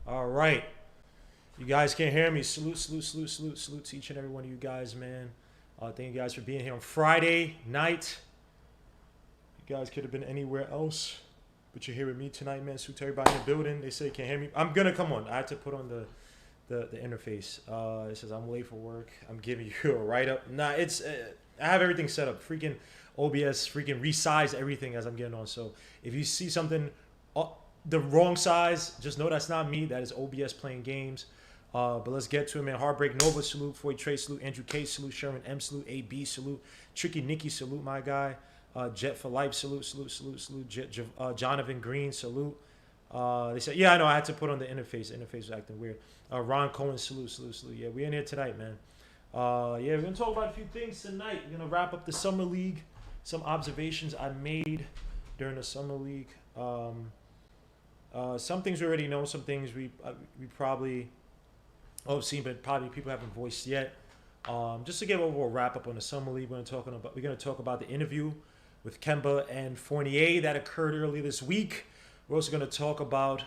All right. You guys can't hear me. Salute, salute, salute, salute, salute to each and every one of you guys, man. Thank you guys for being here on Friday night. You guys could have been anywhere else, but you're here with me tonight, man. Salute to everybody in the building. They say you can't hear me. I'm going to come on. I had to put on the interface. It says I'm late for work. I'm giving you a write-up. Nah, it's I have everything set up. Freaking OBS freaking resize everything as I'm getting on. So if you see something the wrong size, just know that's not me. That is OBS playing games. But let's get to it, man. Heartbreak Nova, salute. Floyd Trey, salute. Andrew K, salute. Sherman M, salute. AB, salute. Tricky Nicky, salute, my guy. Jet for Life, salute, salute, salute, salute. Jonathan Green, salute. They said, yeah, I know. I had to put on the interface. The interface was acting weird. Ron Cohen, salute, salute, salute. Yeah, we're in here tonight, man. Yeah, we're going to talk about a few things tonight. We're going to wrap up the Summer League. Some observations I made during the Summer League. Some things we already know. Some things we probably seen, but probably people haven't voiced yet. Just to give a little wrap up on the Summer League, we're going to talk about the interview with Kemba and Fournier that occurred earlier this week. We're also going to talk about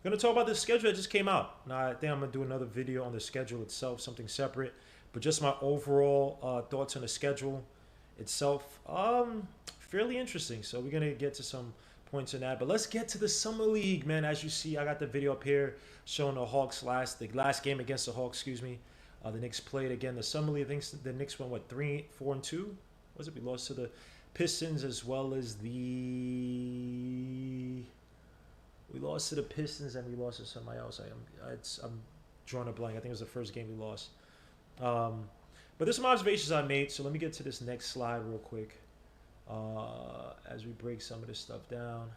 the schedule that just came out. Now, I think I'm going to do another video on the schedule itself, something separate. But just my overall thoughts on the schedule itself, fairly interesting. So we're going to get to some points in that. But let's get to the Summer League, man. As you see, I got the video up here showing the Hawks the last game against the Hawks, excuse me. The Knicks played again. The Summer League, I think the Knicks went, 3-4-2? Was it? We lost to the Pistons as well as we lost to the Pistons and we lost to somebody else. I'm drawing a blank. I think it was the first game we lost. But there's some observations I made. So let me get to this next slide real quick as we break some of this stuff down.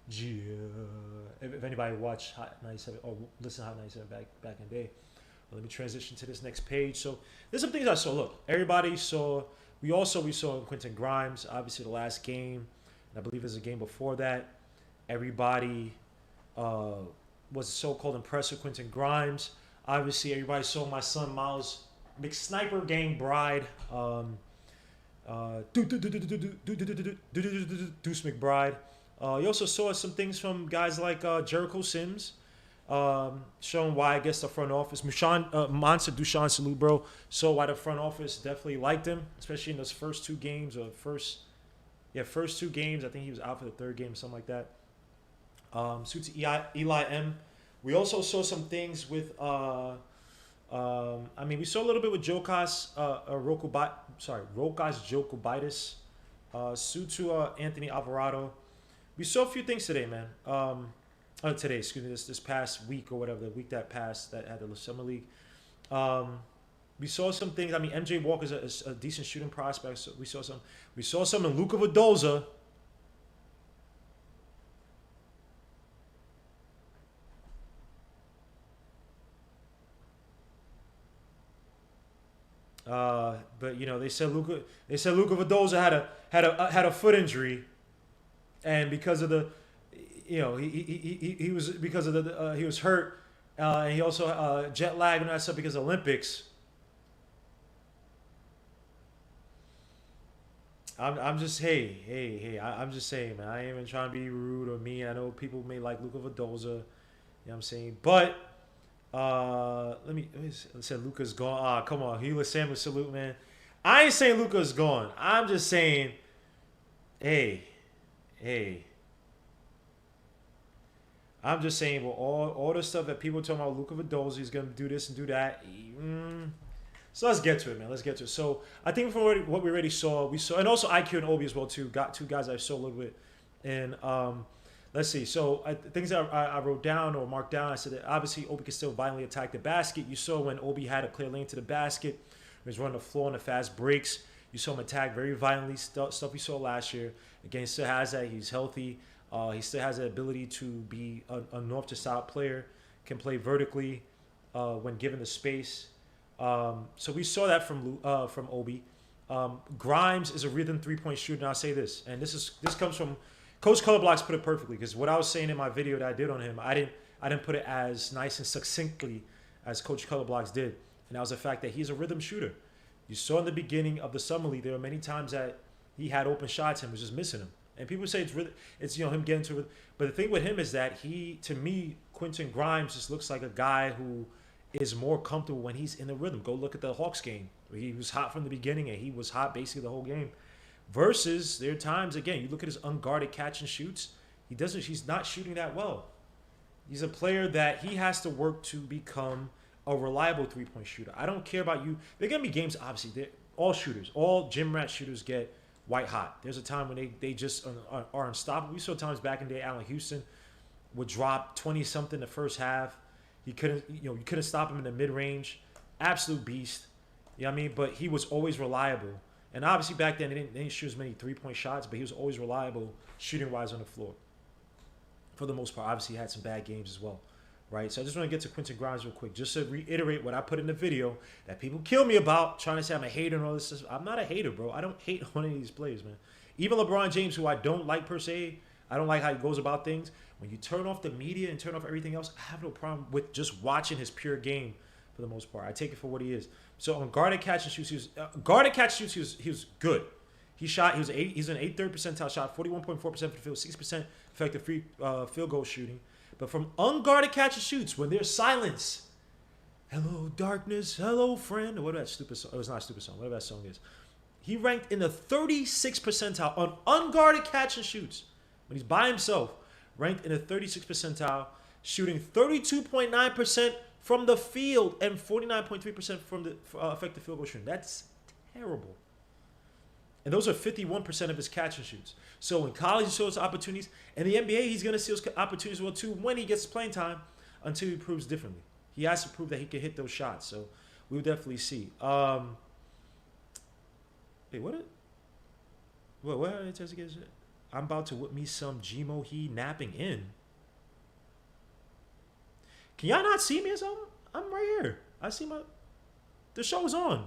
Yeah. If anybody watched Hot 97 or listen to Hot 97 back in the day, well, let me transition to this next page. So there's some things I saw. Look, everybody saw. We saw Quentin Grimes. Obviously, the last game, and I believe there's a game before that. Everybody was so-called impressed with Quentin Grimes. Obviously, everybody saw my son Miles McSniper Gang Bride. Deuce McBride. You also saw some things from guys like Jericho Sims, showing why I guess the front office, Monster Dushan Salute, bro, saw why the front office definitely liked him, especially in those first two games first two games. I think he was out for the third game, something like that. Suit to Eli M. We also saw some things with, we saw a little bit with Rokas Jokobitis, suit to Anthony Alvarado. We saw a few things today, man. Today, excuse me, this past week or whatever, the week that passed that had the Summer League. We saw some things. I mean, MJ Walker's a decent shooting prospect. So we saw some in Luka Vadolza. But you know, they said Luka Vadolza had a foot injury. And because of the, he was because of the he was hurt, and he also jet lag and that stuff because of Olympics. I'm just I'm just saying, man. I ain't even trying to be rude or mean. I know people may like Luka Vadolza, you know what I'm saying, but let me say Luka's gone. Ah, come on, Hewlett Samuel salute, man. I ain't saying Luka's gone. I'm just saying, hey. I'm just saying, well, all the stuff that people are talking about, Luka Vadolza, he's going to do this and do that. So let's get to it, man. Let's get to it. So I think from what we already saw, and also IQ and Obi as well, too. Got two guys I saw a little bit. And let's see. So things that I wrote down or marked down, I said that obviously Obi can still violently attack the basket. You saw when Obi had a clear lane to the basket. He was running the floor on the fast breaks. You saw him attack very violently, stuff we saw last year. Again, he still has that. He's healthy. He still has the ability to be a north to south player. Can play vertically when given the space. So we saw that from Obi. Grimes is a rhythm three-point shooter. And I'll say this, and this comes from Coach Colorblocks put it perfectly, because what I was saying in my video that I did on him, I didn't put it as nice and succinctly as Coach Colorblocks did, and that was the fact that he's a rhythm shooter. You saw in the beginning of the Summer League, there were many times that He had open shots and was just missing them. And people say it's really, it's him getting to it. But the thing with him is that to me, Quentin Grimes just looks like a guy who is more comfortable when he's in the rhythm. Go look at the Hawks game. He was hot from the beginning, and he was hot basically the whole game. Versus there are times, again, you look at his unguarded catch and shoots. He's not shooting that well. He's a player that he has to work to become a reliable three-point shooter. I don't care about you. There are going to be games, obviously. All shooters, all gym rat shooters get white hot. There's a time when they just are unstoppable. We saw times back in the day, Allen Houston would drop 20-something the first half. You couldn't stop him in the mid-range. Absolute beast. You know what I mean? But he was always reliable. And obviously back then, they didn't shoot as many three-point shots, but he was always reliable shooting-wise on the floor. For the most part, obviously he had some bad games as well. Right? So I just want to get to Quentin Grimes real quick. Just to reiterate what I put in the video that people kill me about, trying to say I'm a hater and all this stuff. I'm not a hater, bro. I don't hate on any of these players, man. Even LeBron James, who I don't like per se, I don't like how he goes about things. When you turn off the media and turn off everything else, I have no problem with just watching his pure game for the most part. I take it for what he is. So on guarded catch and shoots, he was good. He's an 83rd percentile shot, 41.4% for the field, 60% effective free field goal shooting. But from unguarded catch and shoots, when there's silence, hello darkness, hello friend, or whatever that stupid song, it was not a stupid song, whatever that song is. He ranked in the 36th percentile on unguarded catch and shoots. When he's by himself, ranked in the 36th percentile, shooting 32.9% from the field and 49.3% from the effective field goal shooting. That's terrible. And those are 51% of his catch and shoots. So in college, he shows opportunities. In the NBA, he's going to see those opportunities as well, too, when he gets playing time, until he proves differently. He has to prove that he can hit those shots. So we'll definitely see. Wait, what? I'm about to whip me some Gmo he napping in. Can y'all not see me or something? I'm right here. I see the show is on.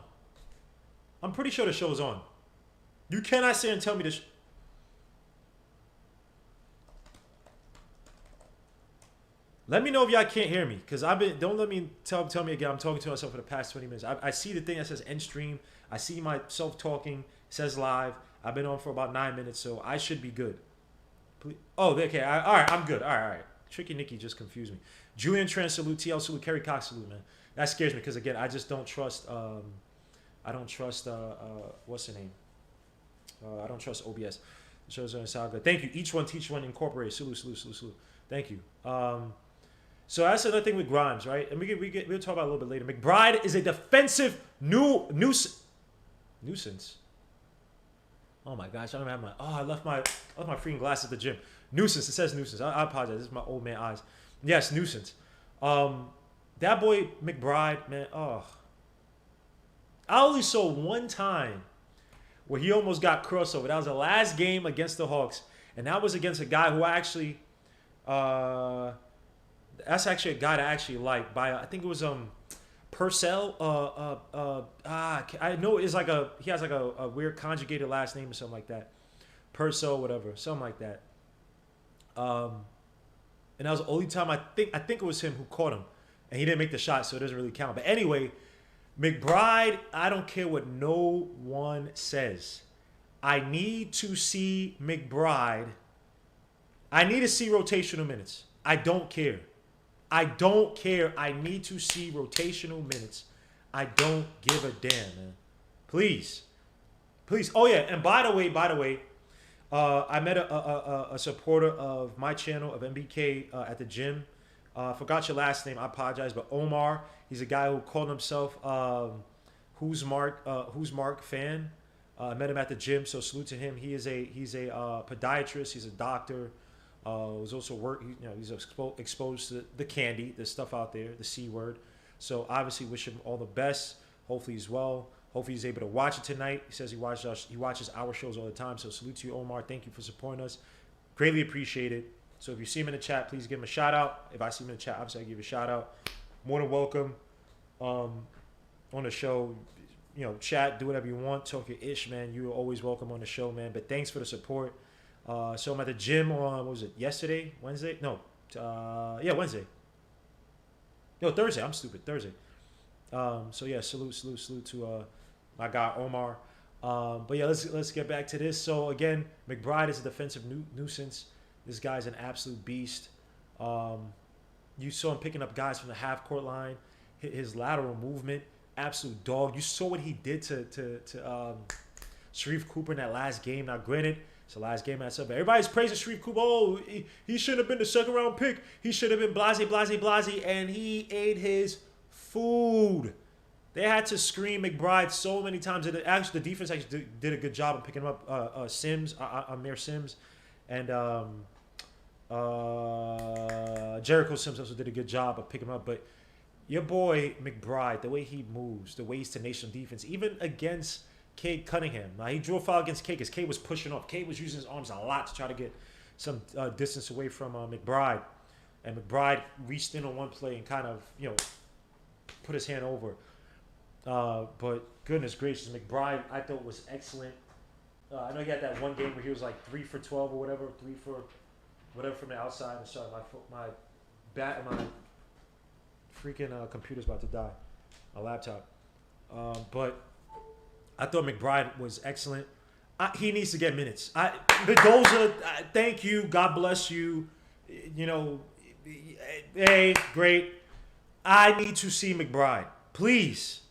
I'm pretty sure the show is on. You cannot sit and tell me this. Let me know if y'all can't hear me, because don't let me tell me again. I'm talking to myself for the past 20 minutes. I see the thing that says end stream. I see myself talking. It says live. I've been on for about 9 minutes, so I should be good. Please. Oh, okay. All right, I'm good. All right. Tricky Nicky just confused me. Julian Trent salute. TL salute. Kerry Cox salute, man. That scares me because again, I just don't trust. I don't trust. What's the name? I don't trust OBS. The show's gonna sound good. Thank you. Each one, teach one, incorporate. Salute. Thank you. So that's another thing with Grimes, right? And we'll talk about it a little bit later. McBride is a defensive nuisance. Oh my gosh, I don't have my. Oh, I left my freaking glass at the gym. Nuisance. It says nuisance. I apologize. This is my old man eyes. Yes, nuisance. That boy McBride, man. Oh, I only saw one time where he almost got crossover. That was the last game against the Hawks, and that was against a guy who I actually. That's actually a guy that I actually like. I think it was Purcell. I know it's like he has like a weird conjugated last name or something like that. Purcell, whatever, something like that. And that was the only time I think it was him who caught him, and he didn't make the shot, so it doesn't really count. But anyway, McBride, I don't care what no one says. I need to see McBride. I need to see rotational minutes. I don't care. I need to see rotational minutes. I don't give a damn, man. Please. Oh yeah, and by the way, I met a supporter of my channel of MBK at the gym. Forgot your last name. I apologize, but Omar. He's a guy who called himself Who's Mark fan. I met him at the gym, so salute to him. He's a podiatrist. He's a doctor. Was also he's exposed to the candy, the stuff out there, the C word. So obviously wish him all the best. Hopefully he's well. Hopefully he's able to watch it tonight. He says he watches our shows all the time. So salute to you, Omar. Thank you for supporting us. Greatly appreciate it. So if you see him in the chat, please give him a shout out. If I see him in the chat, obviously I give a shout out. More than welcome on the show. Chat, do whatever you want. Talk your ish, man. You're always welcome on the show, man. But thanks for the support. So I'm at the gym on, what was it, yesterday? Wednesday? No. Wednesday. No, Thursday. I'm stupid. Thursday. So yeah, salute to my guy Omar. But yeah, let's get back to this. So again, McBride is a defensive nuisance. This guy's an absolute beast. You saw him picking up guys from the half court line. His lateral movement, absolute dog. You saw what he did to Sharif Cooper in that last game. Now, granted, it's the last game that's up. Everybody's praising Sharif Cooper. Oh, he should have been the second round pick. He should have been blase, and he ate his food. They had to screen McBride so many times. And actually, the defense actually did a good job of picking him up. Amir Sims, and Jericho Sims also did a good job of picking him up. But your boy McBride, the way he moves, the way he's tenacious on defense, even against Cade Cunningham. Now, he drew a foul against Cade because Cade was pushing off. Cade was using his arms a lot to try to get some distance away from McBride. And McBride reached in on one play and kind of, put his hand over. But goodness gracious, McBride, I thought was excellent. I know he had that one game where he was like 3 for 12 or whatever, 3 for whatever from the outside. I'm sorry, my freaking computer's about to die, my laptop. But I thought McBride was excellent. He needs to get minutes. Mendoza, thank you, God bless you. Hey, great. I need to see McBride, please.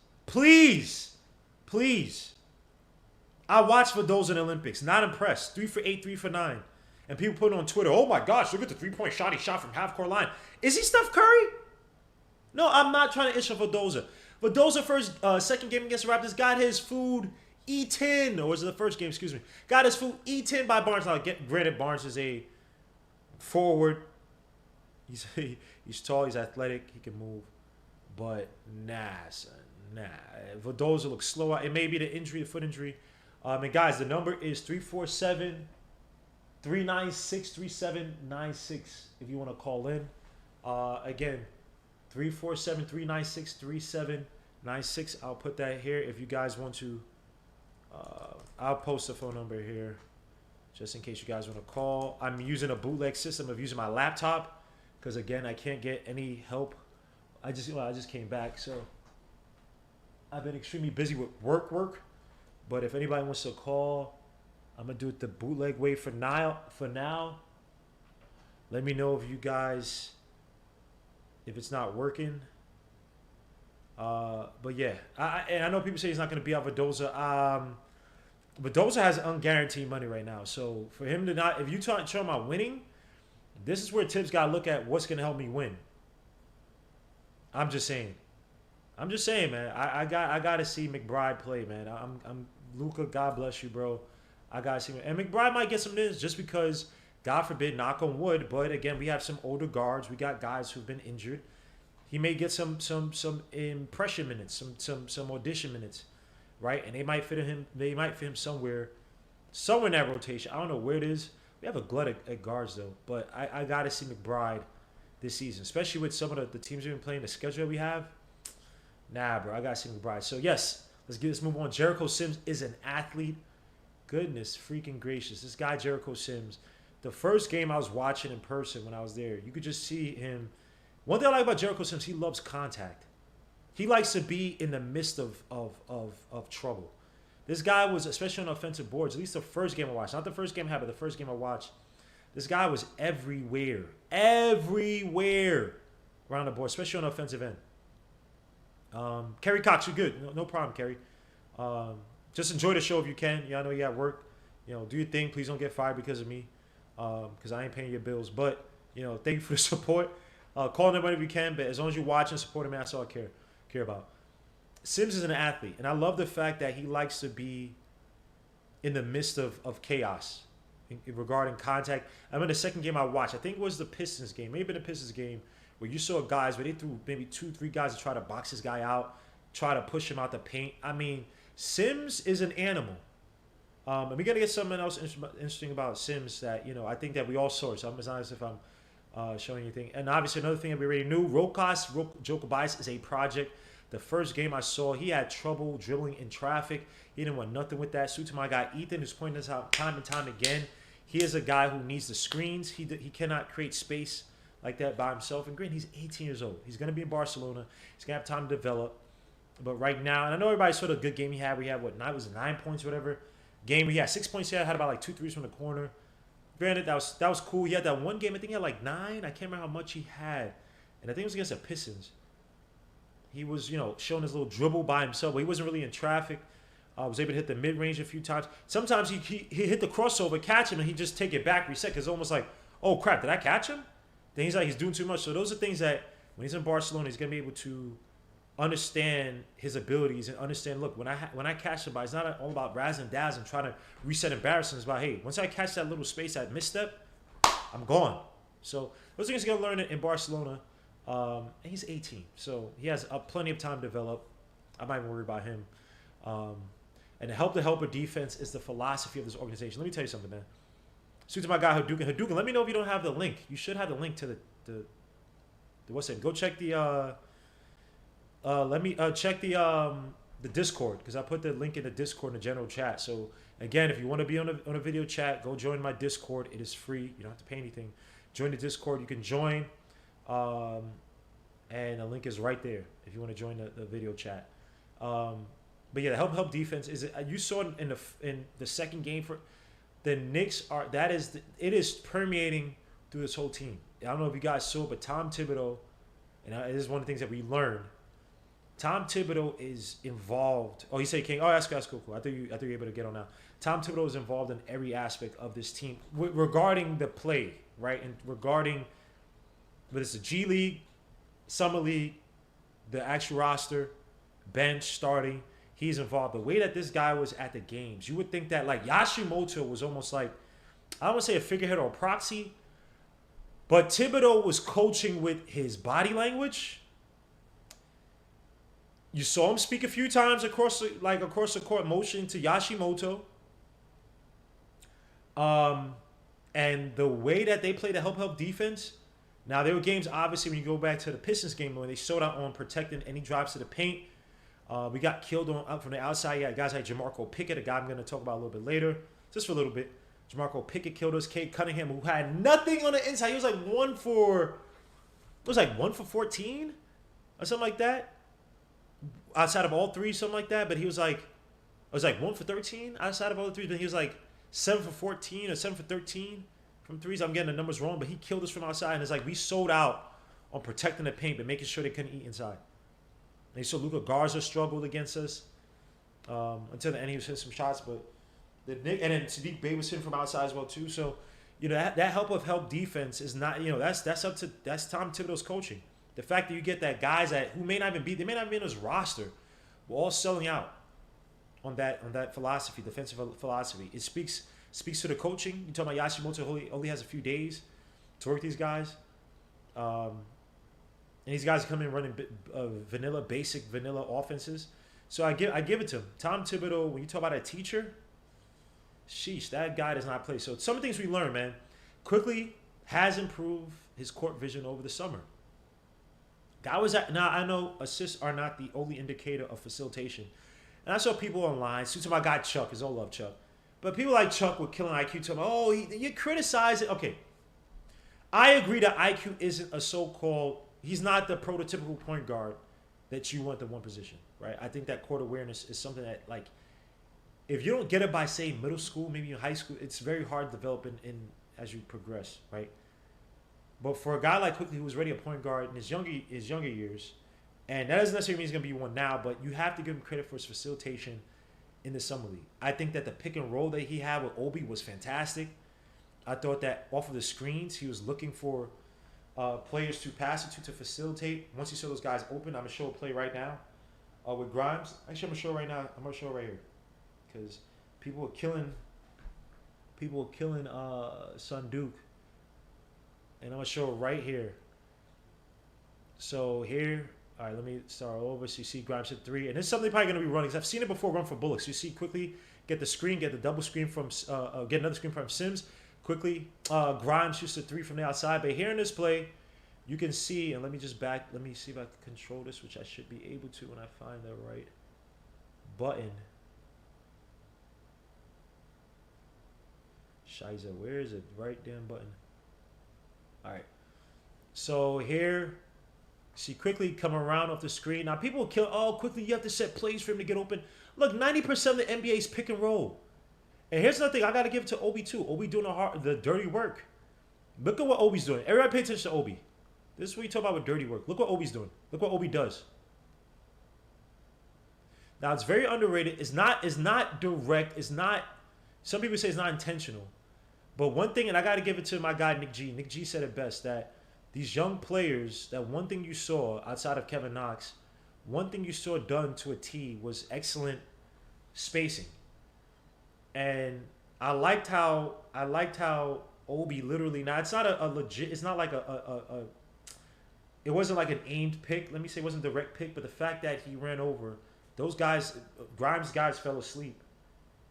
I watched Mendoza in the Olympics. Not impressed. 3 for 8, 3 for 9. And people put it on Twitter, oh my gosh, look at the 3-point shot he shot from half-court line. Is he Steph Curry? No, I'm not trying to issue Mendoza. Mendoza second game against the Raptors got his food eaten. Or was it the first game? Excuse me. Got his food eaten by Barnes. Now, granted, Barnes is a forward. He's tall. He's athletic. He can move. But nah, son. Nah. Mendoza looks slow out. It may be the injury, the foot injury. And guys, the number is 347-396-3796 if you want to call in. Again, 347-396-3796. I'll put that here if you guys want to. I'll post the phone number here just in case you guys want to call. I'm using a bootleg system of using my laptop because, again, I can't get any help. I just came back, so I've been extremely busy with work. But if anybody wants to call, I'm going to do it the bootleg way for now. Let me know if you guys, if it's not working. But yeah, I know people say he's not going to be out Mendoza. Mendoza has unguaranteed money right now. So for him to not, if you talk about winning, this is where Tibbs got to look at what's going to help me win. I'm just saying, man. I got to see McBride play, man. I'm Luka. God bless you, bro. I got to see him. And McBride might get some minutes just because, God forbid, knock on wood. But again, we have some older guards. We got guys who've been injured. He may get some impression minutes, some audition minutes, right? And they might fit him. They might fit him somewhere in that rotation. I don't know where it is. We have a glut at guards though. But I got to see McBride this season, especially with some of the teams we've been playing, the schedule that we have. Nah, bro, I got to see McBride. So yes, let's move on. Jericho Sims is an athlete. Goodness freaking gracious, this guy Jericho Sims. The first game I was watching in person when I was there, you could just see him. One thing I like about Jericho Sims, he loves contact. He likes to be in the midst of trouble. This guy was, especially on offensive boards, at least the first game I watched. Not the first game I had, but the first game I watched. This guy was everywhere around the board, especially on the offensive end. Kerry Cox, you're good. No problem, Kerry. Just enjoy the show if you can. Yeah, I know you at work. Do your thing. Please don't get fired because of me, because I ain't paying your bills. But, thank you for the support. Call anybody if you can, but as long as you watch and support him, that's all I care about. Sims is an athlete, and I love the fact that he likes to be in the midst of chaos regarding contact. I mean, the second game I watched, I think it was the Pistons game, maybe the Pistons game, where you saw guys where they threw maybe 2-3 guys to try to box this guy out, try to push him out the paint. I mean, Sims is an animal. And we're going to get something else interesting about Sims that, I think that we all saw. So it's not as if I'm showing anything. And obviously another thing that we already knew, Rokas Jokic is a project. The first game I saw, he had trouble dribbling in traffic. He didn't want nothing with that. Suit to my guy Ethan, who's pointing this out time and time again. He is a guy who needs the screens. He cannot create space like that by himself. And granted, he's 18 years old. He's going to be in Barcelona. He's going to have time to develop. But right now, and I know everybody saw the good game he had. We had what, was it 9 points, whatever. Game he had 6 points. He had about like 2 threes from the corner. Granted, that was cool. He had that one game. I think he had like 9. I can't remember how much he had, and I think it was against the Pistons. He was, showing his little dribble by himself, but he wasn't really in traffic. Was able to hit the mid range a few times. Sometimes he hit the crossover, catch him, and he just take it back, reset. Because it's almost like, oh crap, did I catch him? Then he's like, he's doing too much. So those are things that when he's in Barcelona, he's gonna be able to understand his abilities and understand. Look, when I catch somebody, it's not all about razz and dazz and trying to reset embarrassment. It's about, hey, once I catch that little space, that misstep, I'm gone. So those things he's gonna learn in Barcelona. And he's 18, so he has plenty of time to develop. I'm not even worried about him. And the helper defense is the philosophy of this organization. Let me tell you something, man. Suit to my guy Hadouken. Hadouken, let me know if you don't have the link. You should have the link to the what's it? Go check the let me check the Discord, because I put the link in the Discord in the general chat. So again, if you want to be on a video chat, go join my Discord. It is free. You don't have to pay anything. Join the Discord. You can join, and the link is right there if you want to join the video chat. But yeah, the help defense is, you saw it in the second game for the Knicks. It is permeating through this whole team. I don't know if you guys saw, but Tom Thibodeau, and this is one of the things that we learned. Tom Thibodeau is involved. Oh, he said King. Oh, that's cool. I thought you were able to get on now. Tom Thibodeau is involved in every aspect of this team regarding the play, right? And regarding whether it's the G League, Summer League, the actual roster, bench, starting. He's involved. The way that this guy was at the games, you would think that like Yashimoto was almost like, I don't want to say a figurehead or a proxy, but Thibodeau was coaching with his body language. You saw him speak a few times across the court, motion to Yashimoto. And the way that they played the help defense. Now there were games, obviously, when you go back to the Pistons game when they showed out on protecting any drives to the paint. We got killed up from the outside. Yeah, guys like Jamarco Pickett, a guy I'm going to talk about a little bit later, just for a little bit. Jamarco Pickett killed us. Cade Cunningham, who had nothing on the inside, he was like 1 for 14 or something like that. Outside of all three, something like that. But he was like, 1 for 13 outside of all the threes. But he was like 7 for 14 or 7 for 13 from threes. I'm getting the numbers wrong, but he killed us from outside. And it's like we sold out on protecting the paint, but making sure they couldn't eat inside. And so Luka Garza struggled against us until the end. He was hitting some shots, but and then Sadiq Bey was hitting from outside as well too. So, that help defense is not, that's Tom Thibodeau's coaching. The fact that you get that guys who may not even be in his roster, we're all selling out on that philosophy, defensive philosophy. It speaks to the coaching. You talk about Yashimoto only has a few days to work these guys. And these guys come in running basic vanilla offenses. So I give it to him. Tom Thibodeau, when you talk about a teacher, sheesh, that guy does not play. So some of the things we learned, man. Quickly has improved his court vision over the summer. Now I know assists are not the only indicator of facilitation. And I saw people online, so to my guy Chuck, his old love Chuck. But people like Chuck with killing IQ tell me, you criticize it. Okay. I agree that IQ isn't a so-called, he's not the prototypical point guard that you want the one position, right? I think that court awareness is something that, like, if you don't get it by, say, middle school, maybe in high school, it's very hard to develop in as you progress, right? But for a guy like Quickly, who was already a point guard in his younger years, and that doesn't necessarily mean he's going to be one now, but you have to give him credit for his facilitation in the summer league. I think that the pick and roll that he had with Obi was fantastic. I thought that off of the screens, he was looking for players to pass it to facilitate. Once he saw those guys open, I'm going to show a play right now with Grimes. Actually, I'm going to show it right now. I'm going to show it right here. Because people were killing Son Duke. And I'm going to show it right here. So here, all right, let me start over. So you see Grimes hit 3. And this is something probably going to be running. Because I've seen it before run for Bullocks. You see Quickly get the screen, get the double screen from, get another screen from Sims. Quickly, Grimes shoots a 3 from the outside. But here in this play, you can see, and let me see if I can control this, which I should be able to when I find the right button. Shiza, where is it? Right damn button. All right. So here, See Quickly come around off the screen. Now people will kill. Oh, Quickly, you have to set plays for him to get open. Look, 90% of the NBA is pick and roll. And here's another thing I got to give it to Obi too. Obi doing the dirty work. Look at what Obi's doing. Everybody pay attention to Obi. This is what you talk about with dirty work. Look what Obi's doing. Look what Obi does. Now it's very underrated. It's not direct. It's not. Some people say it's not intentional. But one thing, and I got to give it to my guy Nick G. Nick G said it best, that these young players, that one thing you saw outside of Kevin Knox, one thing you saw done to a T was excellent spacing. And I liked how Obi literally, now it's not a legit, it's not like it wasn't like an aimed pick. Let me say it wasn't a direct pick, but the fact that he ran over those guys, Grimes guys fell asleep.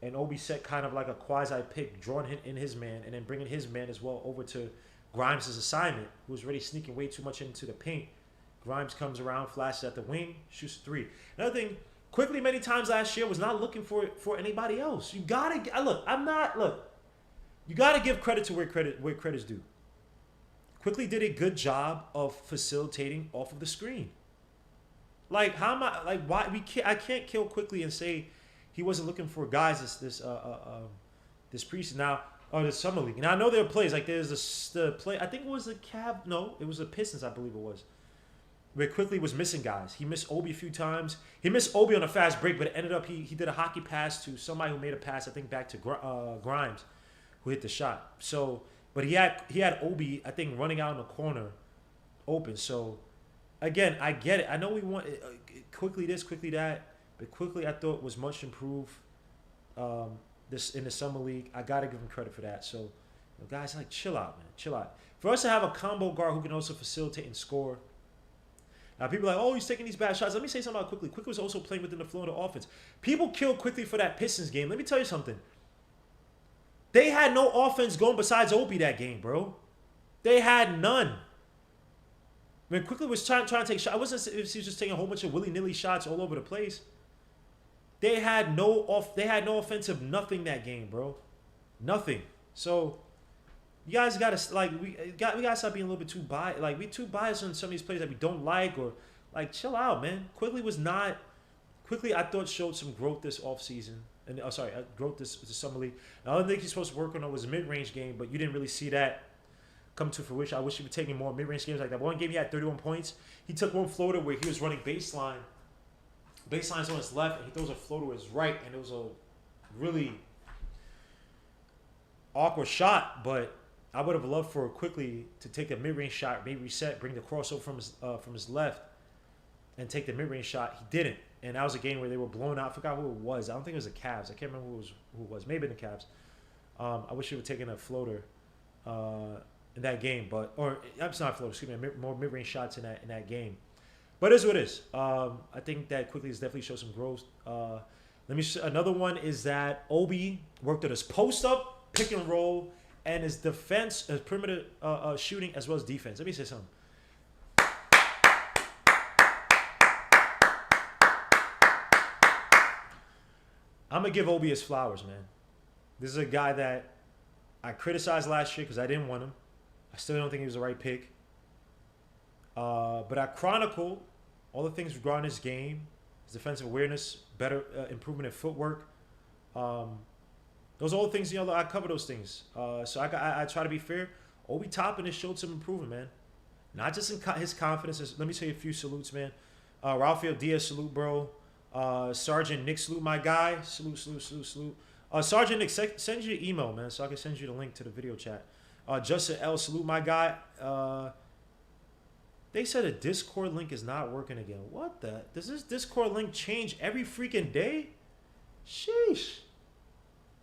And Obi set kind of like a quasi pick, drawing in his man, and then bringing his man as well over to Grimes' assignment, who was already sneaking way too much into the paint. Grimes comes around, flashes at the wing, shoots 3. Another thing, Quickly many times last year was not looking for anybody else. You gotta you gotta give credit to where credit's due. Quickly did a good job of facilitating off of the screen. Like how am I like why I can't kill Quickly and say he wasn't looking for guys this preseason now or the summer league. And I know there are plays like there's the play. I think it was the Cavs. No, it was the Pistons. I believe it was. Where Quickly was missing guys. He missed Obi a few times. He missed Obi on a fast break, but it ended up he did a hockey pass to somebody who made a pass. I think back to Grimes, who hit the shot. So, but he had Obi I think running out in the corner, open. So, again, I get it. I know we want Quickly this, Quickly that. But Quickly, I thought was much improved this in the summer league. I gotta give him credit for that. So, guys, like chill out, man, chill out. For us to have a combo guard who can also facilitate and score. Now people are like, oh, he's taking these bad shots. Let me say something about Quickly. Quickly was also playing within the flow of the offense. People killed Quickly for that Pistons game. Let me tell you something. They had no offense going besides Obi that game, bro. They had none. When Quickly was trying to take shots, I wasn't he was just taking a whole bunch of willy-nilly shots all over the place. They had no offensive nothing that game, bro. Nothing. So you guys gotta we gotta stop being a little bit too biased. Like we too biased on some of these players that we don't like or like chill out, man. Quickly I thought showed some growth this offseason. And growth this summer league. The other thing he's supposed to work on was a mid-range game, but you didn't really see that come to fruition. I wish he would taking more mid-range games like that. One game he had 31 points. He took one floater where he was running baseline. Baseline's on his left, and he throws a floater to his right, and it was a really awkward shot. But I would have loved for Quickly to take a mid-range shot, maybe reset, bring the crossover from his left, and take the mid-range shot. He didn't, and that was a game where they were blown out. I forgot who it was. I don't think it was the Cavs. I can't remember who it was. Maybe the Cavs. I wish he would have taken a floater in that game, or I'm not a floater. Excuse me, more mid-range shots in that game. But it is what it is. I think that Quickly has definitely showed some growth. Another one is that Obi worked on his post-up, pick and roll, and his defense, his perimeter shooting, as well as defense. Let me say something. I'm going to give Obi his flowers, man. This is a guy that I criticized last year because I didn't want him. I still don't think he was the right pick. But I chronicle all the things regarding his game, his defensive awareness, better improvement in footwork. Those are all the things, I cover those things. So I try to be fair. Obi Toppin has showed some improvement, man. Not just in his confidence. Let me say a few salutes, man. Rafael Diaz, salute, bro. Sergeant Nick, salute, my guy. Salute. Sergeant Nick, send you an email, man, so I can send you the link to the video chat. Justin L, salute, my guy. They said a Discord link is not working again. What the? Does this Discord link change every freaking day? Sheesh.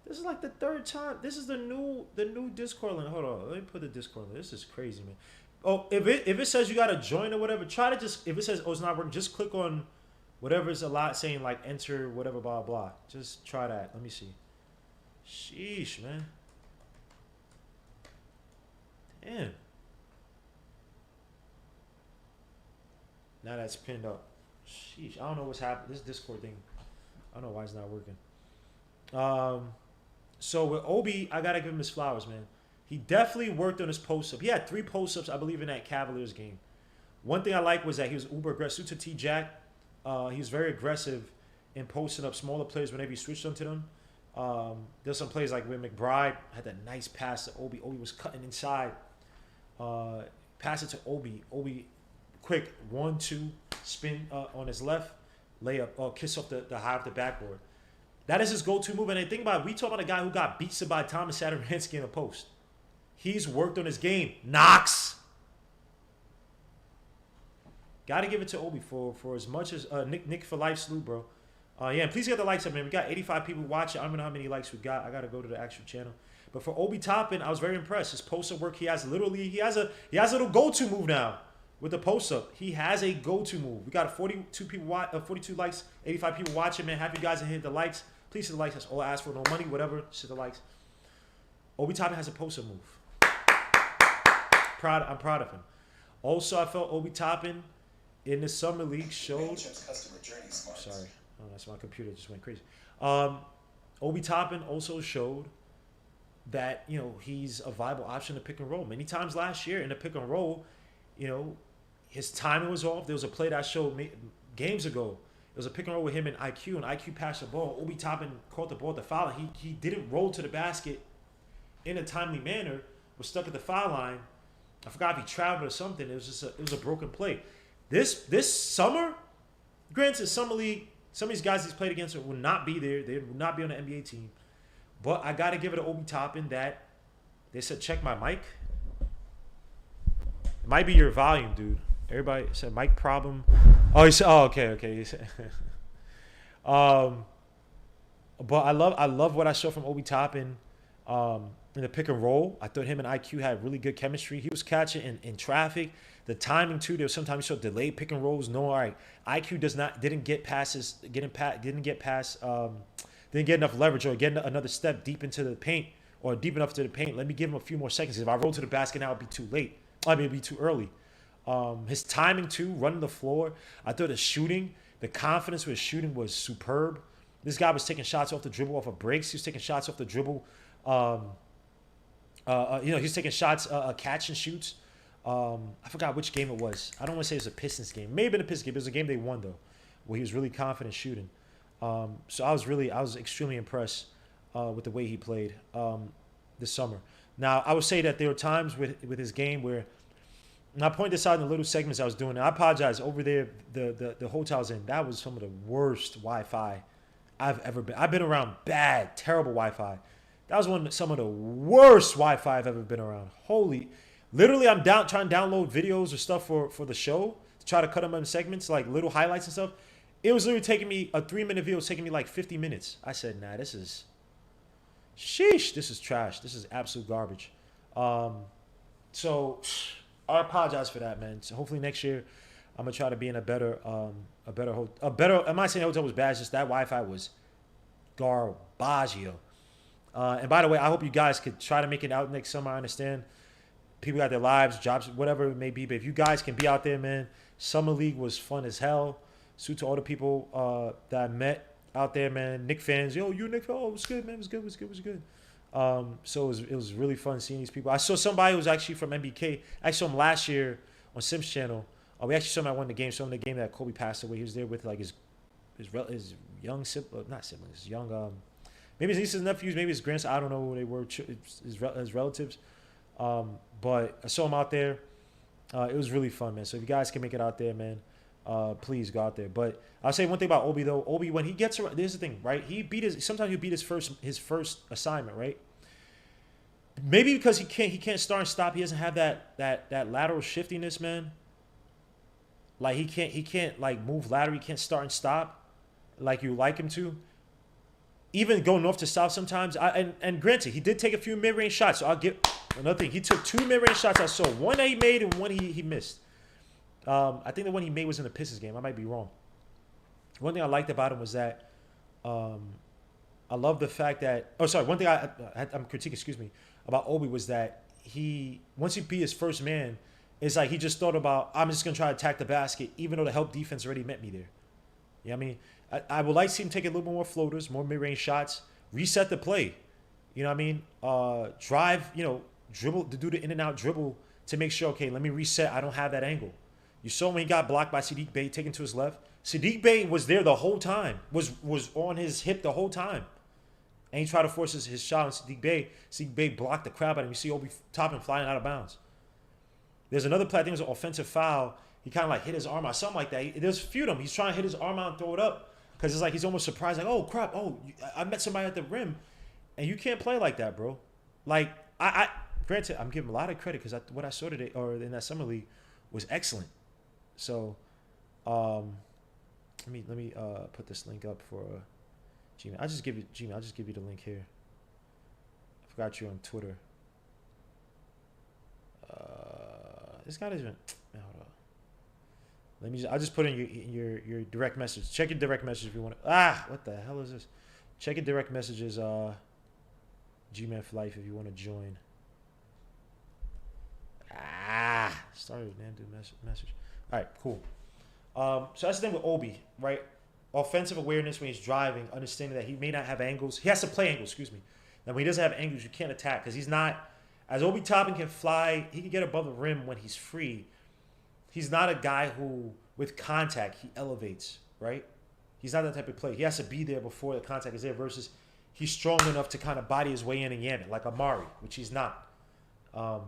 This is like the third time. This is the new Discord link. Hold on. Let me put the Discord link. This is crazy, man. Oh, if it says you gotta join or whatever, try to just, if it says, oh, it's not working, just click on whatever's a lot saying like enter whatever, blah, blah. Just try that. Let me see. Sheesh, man. Damn. Now that's pinned up. Sheesh. I don't know what's happening. This Discord thing, I don't know why it's not working. So with Obi, I got to give him his flowers, man. He definitely worked on his post-up. He had 3 post-ups, I believe, in that Cavaliers game. One thing I like was that he was uber aggressive to T Jack. He was very aggressive in posting up smaller players whenever he switched onto them. There's some plays like when McBride had that nice pass to Obi. Obi was cutting inside. Pass it to Obi. Obi, quick 1-2 spin on his left, layup, kiss off the high of the backboard. That is his go-to move. And I think about it, we talk about a guy who got beat by Thomas Satoransky in the post. He's worked on his game. Knox. Got to give it to Obi for as much as Nick for life salute, bro. Yeah, and please get the likes up, man. We got 85 people watching. I don't know how many likes we got. I got to go to the actual channel. But for Obi Toppin, I was very impressed. His post-up work, he has a little go-to move now with the post-up. He has a go-to move. We got 42 people 42 likes, 85 people watching, man. Have you guys hit the likes. Please hit the likes. That's all I ask for. No money, whatever. Just hit the likes. Obi Toppin has a post-up move. I'm proud of him. Also, I felt Obi Toppin in the summer league showed. Sorry, oh, that's my computer just went crazy. Obi Toppin also showed that he's a viable option to pick and roll. Many times last year in the pick and roll, his timing was off. There was a play that I showed games ago. It was a pick and roll with him and IQ passed the ball. Obi Toppin caught the ball at the foul line. He didn't roll to the basket in a timely manner. Was stuck at the foul line. I forgot if he traveled or something. It was a broken play. This summer, granted, summer league, some of these guys he's played against will not be there. They will not be on the NBA team. But I got to give it to Obi Toppin that they said, check my mic. It might be your volume, dude. Everybody said mic problem. Oh, he said, oh, okay. He said, but I love what I saw from Obi Toppin in the pick and roll. I thought him and IQ had really good chemistry. He was catching in traffic. The timing too. There was sometimes he showed delayed pick and rolls. No, all right. IQ didn't get enough leverage or get another step deep into the paint or deep enough to the paint. Let me give him a few more seconds. If I roll to the basket now, it'd be too late. It'd be too early. His timing too, running the floor. I thought the shooting, the confidence with his shooting was superb. This guy was taking shots off the dribble, off of breaks. He was taking shots off the dribble. He's taking shots, catch and shoots. I forgot which game it was. I don't want to say it was a Pistons game. Maybe been a Pistons game. It was a game they won though, where he was really confident shooting. So I was extremely impressed with the way he played this summer. Now I would say that there were times with his game where, and I point this out in the little segments I was doing. And I apologize over there. The hotel I was in, that was some of the worst Wi-Fi I've ever been. I've been around bad, terrible Wi-Fi. That was some of the worst Wi-Fi I've ever been around. Literally, I'm trying to download videos or stuff for the show to try to cut them in segments, like little highlights and stuff. It was literally taking me, a 3-minute video was taking me like 50 minutes. I said, nah, this is trash. This is absolute garbage. So I apologize for that, man. So hopefully next year I'm gonna try to be in a better. I'm not saying the hotel was bad. It's just that Wi-Fi was garbaggio. And by the way, I hope you guys could try to make it out next summer. I understand people got their lives, jobs, whatever it may be. But if you guys can be out there, man, Summer League was fun as hell. Salute to all the people that I met out there, man. Knicks fans, yo, you a Knicks fan? Oh, it was good, man. It was good. So it was really fun seeing these people. I saw somebody who was actually from MBK. I saw him last year on Sim's channel. We actually saw him at one of the games. Saw him in the game that Kobe passed away. He was there with like his young not siblings, young maybe his nieces and nephews, maybe his grandson. I don't know who they were. His relatives. But I saw him out there. It was really fun, man. So if you guys can make it out there, man, please go out there. But I'll say one thing about Obi though. Obi, when he gets around, there's the thing, right? Sometimes he'll beat his first assignment, right? Maybe because he can't start and stop. He doesn't have that lateral shiftiness, man. Like he can't like move lateral. He can't start and stop like you like him to. Even go north to south sometimes. And granted, he did take a few mid-range shots. So I'll give another thing. He took 2 mid-range shots I saw. One that he made and one he missed. I think the one he made was in the Pistons game. I might be wrong. One thing I liked about him was that I love the fact that... Oh, sorry. One thing I'm critiquing, about Obi was that once he beat his first man, it's like he just thought about, I'm just going to try to attack the basket, even though the help defense already met me there. You know what I mean? I would like to see him take a little bit more floaters, more mid-range shots, reset the play. You know what I mean? Drive, dribble, to do the in-and-out dribble to make sure, okay, let me reset. I don't have that angle. You saw when he got blocked by Sadiq Bey taken to his left. Sadiq Bey was there the whole time. Was on his hip the whole time. And he tried to force his shot on Sadiq Bey. Sadiq Bey blocked the crap out of him. You see Obi Toppin flying out of bounds. There's another play, I think it was an offensive foul. He kind of like hit his arm out, something like that. There's a few of them. He's trying to hit his arm out and throw it up. Because it's like he's almost surprised, like, oh, crap. Oh, I met somebody at the rim. And you can't play like that, bro. Like, granted, I'm giving him a lot of credit because what I saw today, or in that summer league, was excellent. So, let me put this link up for Gmail. I'll just give you the link here. I forgot you on Twitter. This guy doesn't. Hold on. I'll just put in your direct message. Check your direct message if you want to. What the hell is this? Check your direct messages. Gman for life if you want to join. Started random message. All right, cool. So that's the thing with Obi, right? Offensive awareness when he's driving, understanding that he may not have angles. He has to play angles, excuse me. Now, when he doesn't have angles, you can't attack because he's not, as Obi Toppin can fly, he can get above the rim when he's free. He's not a guy who, with contact, he elevates, right? He's not that type of player. He has to be there before the contact is there versus he's strong enough to kind of body his way in and yam it, like Amari, which he's not. So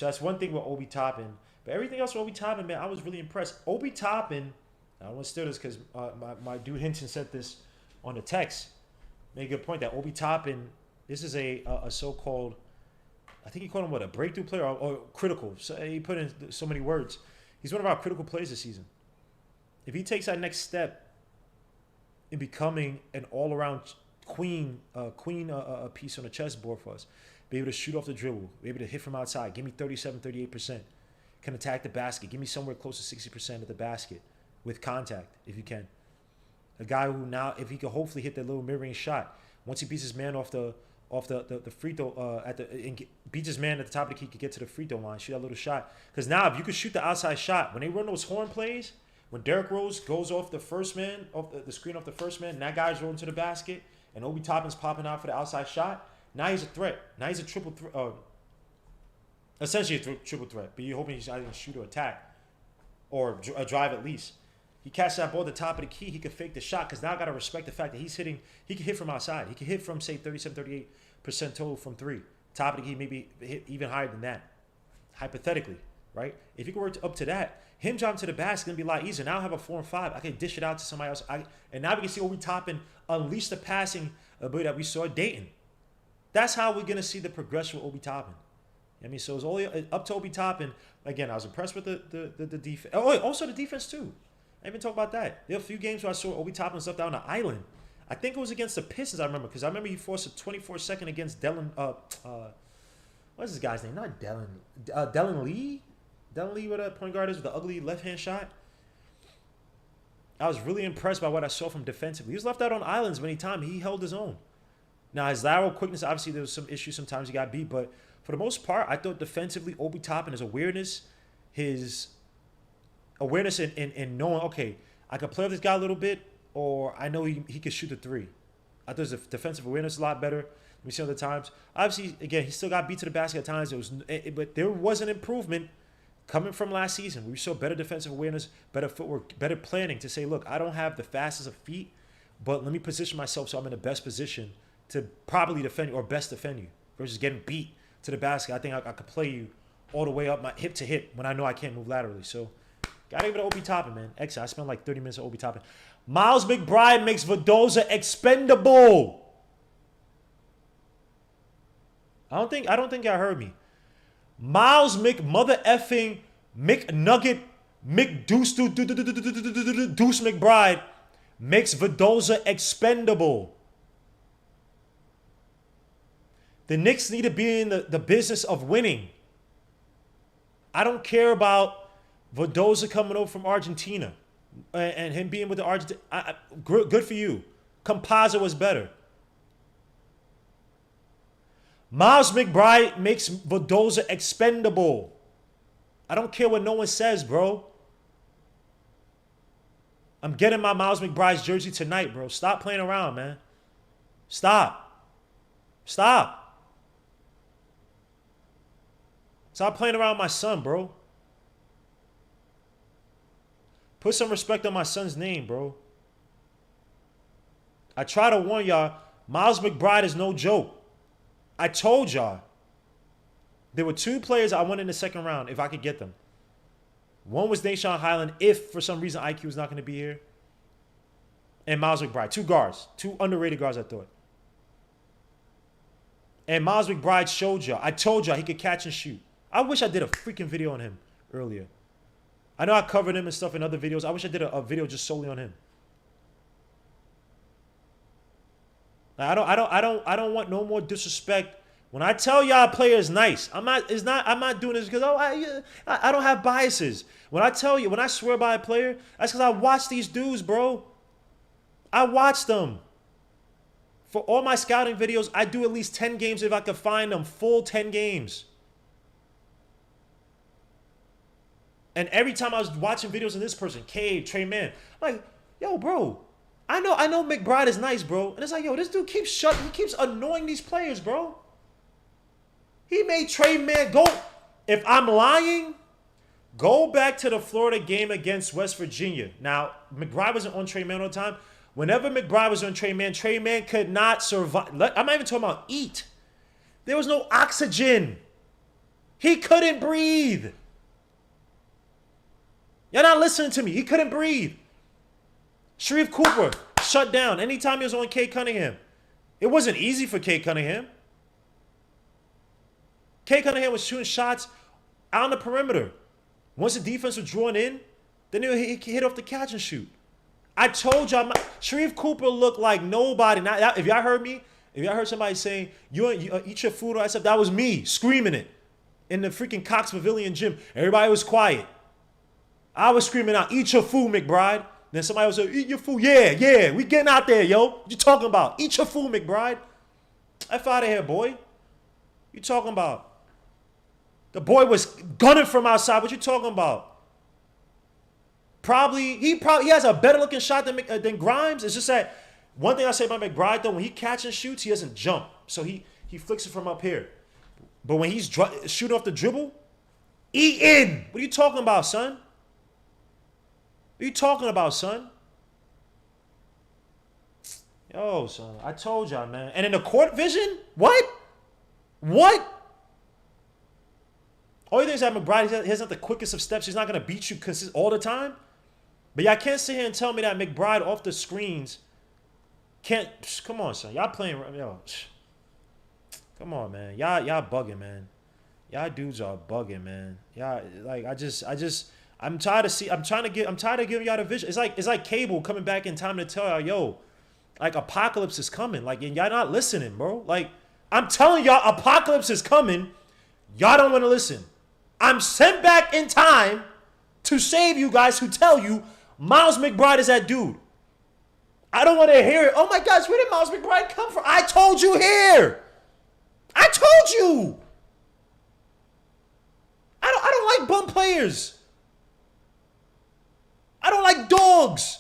that's one thing with Obi Toppin. But everything else with Obi Toppin, man, I was really impressed. Obi Toppin, I want to steal this because my dude Hinton sent this on the text. Made a good point that Obi Toppin, this is a so-called, I think he called him what, a breakthrough player or critical. So he put in so many words. He's one of our critical players this season. If he takes that next step in becoming an all-around queen piece on the chessboard for us, be able to shoot off the dribble, be able to hit from outside, give me 37, 38%, can attack the basket, give me somewhere close to 60% of the basket with contact if you can. A guy who now, if he could hopefully hit that little mid-range shot, once he beats his man off the free throw beats his man at the top of the key, could get to the free throw line, shoot that little shot. Because now if you could shoot the outside shot, when they run those horn plays, when Derrick Rose goes off the first man, off the screen off the first man, and that guy's rolling to the basket, and Obi Toppin's popping out for the outside shot, now he's a threat. Now he's a triple threat. Essentially a triple threat, but you're hoping he's either going to shoot or attack, or a drive at least. He catches that ball at the top of the key, he could fake the shot, because now I got to respect the fact that he's hitting, he can hit from outside. He can hit from, say, 37, 38% total from three. Top of the key, maybe hit even higher than that, hypothetically, right? If you can work up to that, him jumping to the basket is going to be a lot easier. Now I have a 4 and 5. I can dish it out to somebody else. And now we can see Obi Toppin unleash the passing ability that we saw at Dayton. That's how we're going to see the progression with Obi Toppin. I mean, so it's only up to Obi Toppin. Again, I was impressed with the defense. Oh, also the defense, too. I didn't even talk about that. There were a few games where I saw Obi Toppin stuff down the island. I think it was against the Pistons, I remember, because I remember he forced a 24-second against Dellen. What's this guy's name? Not Dellen. Dellen Lee? Dellen Lee, what a point guard is with the ugly left-hand shot. I was really impressed by what I saw from defensively. He was left out on islands many times. He held his own. Now, his lateral quickness, obviously, there was some issues. Sometimes he got beat. But for the most part, I thought defensively, Obi Toppin, his awareness in knowing, okay, I can play with this guy a little bit, or I know he can shoot the three. I thought his defensive awareness a lot better. We see other times. Obviously, again, he still got beat to the basket at times. But there was an improvement coming from last season. We saw better defensive awareness, better footwork, better planning to say, look, I don't have the fastest of feet, but let me position myself so I'm in the best position to properly defend you or best defend you versus getting beat to the basket. I think I could play you all the way up my hip to hip when I know I can't move laterally. So, gotta give it to Obi Toppin, man. Excellent. I spent like 30 minutes on Obi Toppin. Miles McBride makes Mendoza expendable. I don't think y'all heard me. Miles mother effing McNugget McDeuce Deuce McBride makes Mendoza expendable. The Knicks need to be in the business of winning. I don't care about Mendoza coming over from Argentina and him being with the Argentina. Good for you. Composite was better. Miles McBride makes Mendoza expendable. I don't care what no one says, bro. I'm getting my Miles McBride's jersey tonight, bro. Stop playing around, man. Stop. Stop playing around with my son, bro. Put some respect on my son's name, bro. I try to warn y'all, Miles McBride is no joke. I told y'all. There were 2 players I wanted in the second round if I could get them. One was Nashawn Highland if for some reason IQ was not going to be here. And Miles McBride. 2 guards. 2 underrated guards, I thought. And Miles McBride showed y'all. I told y'all he could catch and shoot. I wish I did a freaking video on him earlier. I know I covered him and stuff in other videos. I wish I did a video just solely on him. I don't want no more disrespect. When I tell y'all a player is nice, I'm not doing this because I don't have biases. When I tell you, when I swear by a player, that's because I watch these dudes, bro. I watch them. For all my scouting videos, I do at least 10 games if I could find them, full 10 games. And every time I was watching videos of this person, Cade, Trey Mann, I'm like, yo, bro, I know McBride is nice, bro. And it's like, yo, this dude keeps he keeps annoying these players, bro. He made Trey Mann go. If I'm lying, go back to the Florida game against West Virginia. Now, McBride wasn't on Trey Mann all the time. Whenever McBride was on Trey Mann could not survive. I'm not even talking about eat. There was no oxygen. He couldn't breathe. You're not listening to me. He couldn't breathe. Sharif Cooper shut down anytime he was on Cade Cunningham. It wasn't easy for Cade Cunningham. Cade Cunningham was shooting shots out on the perimeter. Once the defense was drawn in, then he hit off the catch and shoot. I told y'all, Sharif Cooper looked like nobody. Now, if y'all heard me, if y'all heard somebody saying, you eat your food or that stuff, that was me screaming it in the freaking Cox Pavilion gym. Everybody was quiet. I was screaming out, eat your food, McBride. Then somebody was like, eat your food. Yeah, we getting out there, yo. What you talking about? Eat your food, McBride. F out of here, boy. You talking about? The boy was gunning from outside. What you talking about? He has a better looking shot than Grimes. It's just that one thing I say about McBride though, when he catch and shoots, he doesn't jump. So he flicks it from up here. But when he's shooting off the dribble, eat in. What are you talking about, son? What are you talking about, son? Yo, son, I told y'all, man. And in the court vision, what? All you think is that McBride, he has not the quickest of steps. He's not going to beat you all the time. But y'all can't sit here and tell me that McBride off the screens can't. Come on, son. Y'all playing. Yo. Come on, man. Y'all bugging, man. Y'all dudes are bugging, man. Y'all, like, I'm tired of giving y'all the vision. It's like Cable coming back in time to tell y'all, yo, like, apocalypse is coming. Like, and y'all not listening, bro. Like, I'm telling y'all, apocalypse is coming. Y'all don't want to listen. I'm sent back in time to save you guys who tell you Miles McBride is that dude. I don't want to hear it. Oh my gosh, where did Miles McBride come from? I told you here. I told you. I don't like bum players. I don't like dogs.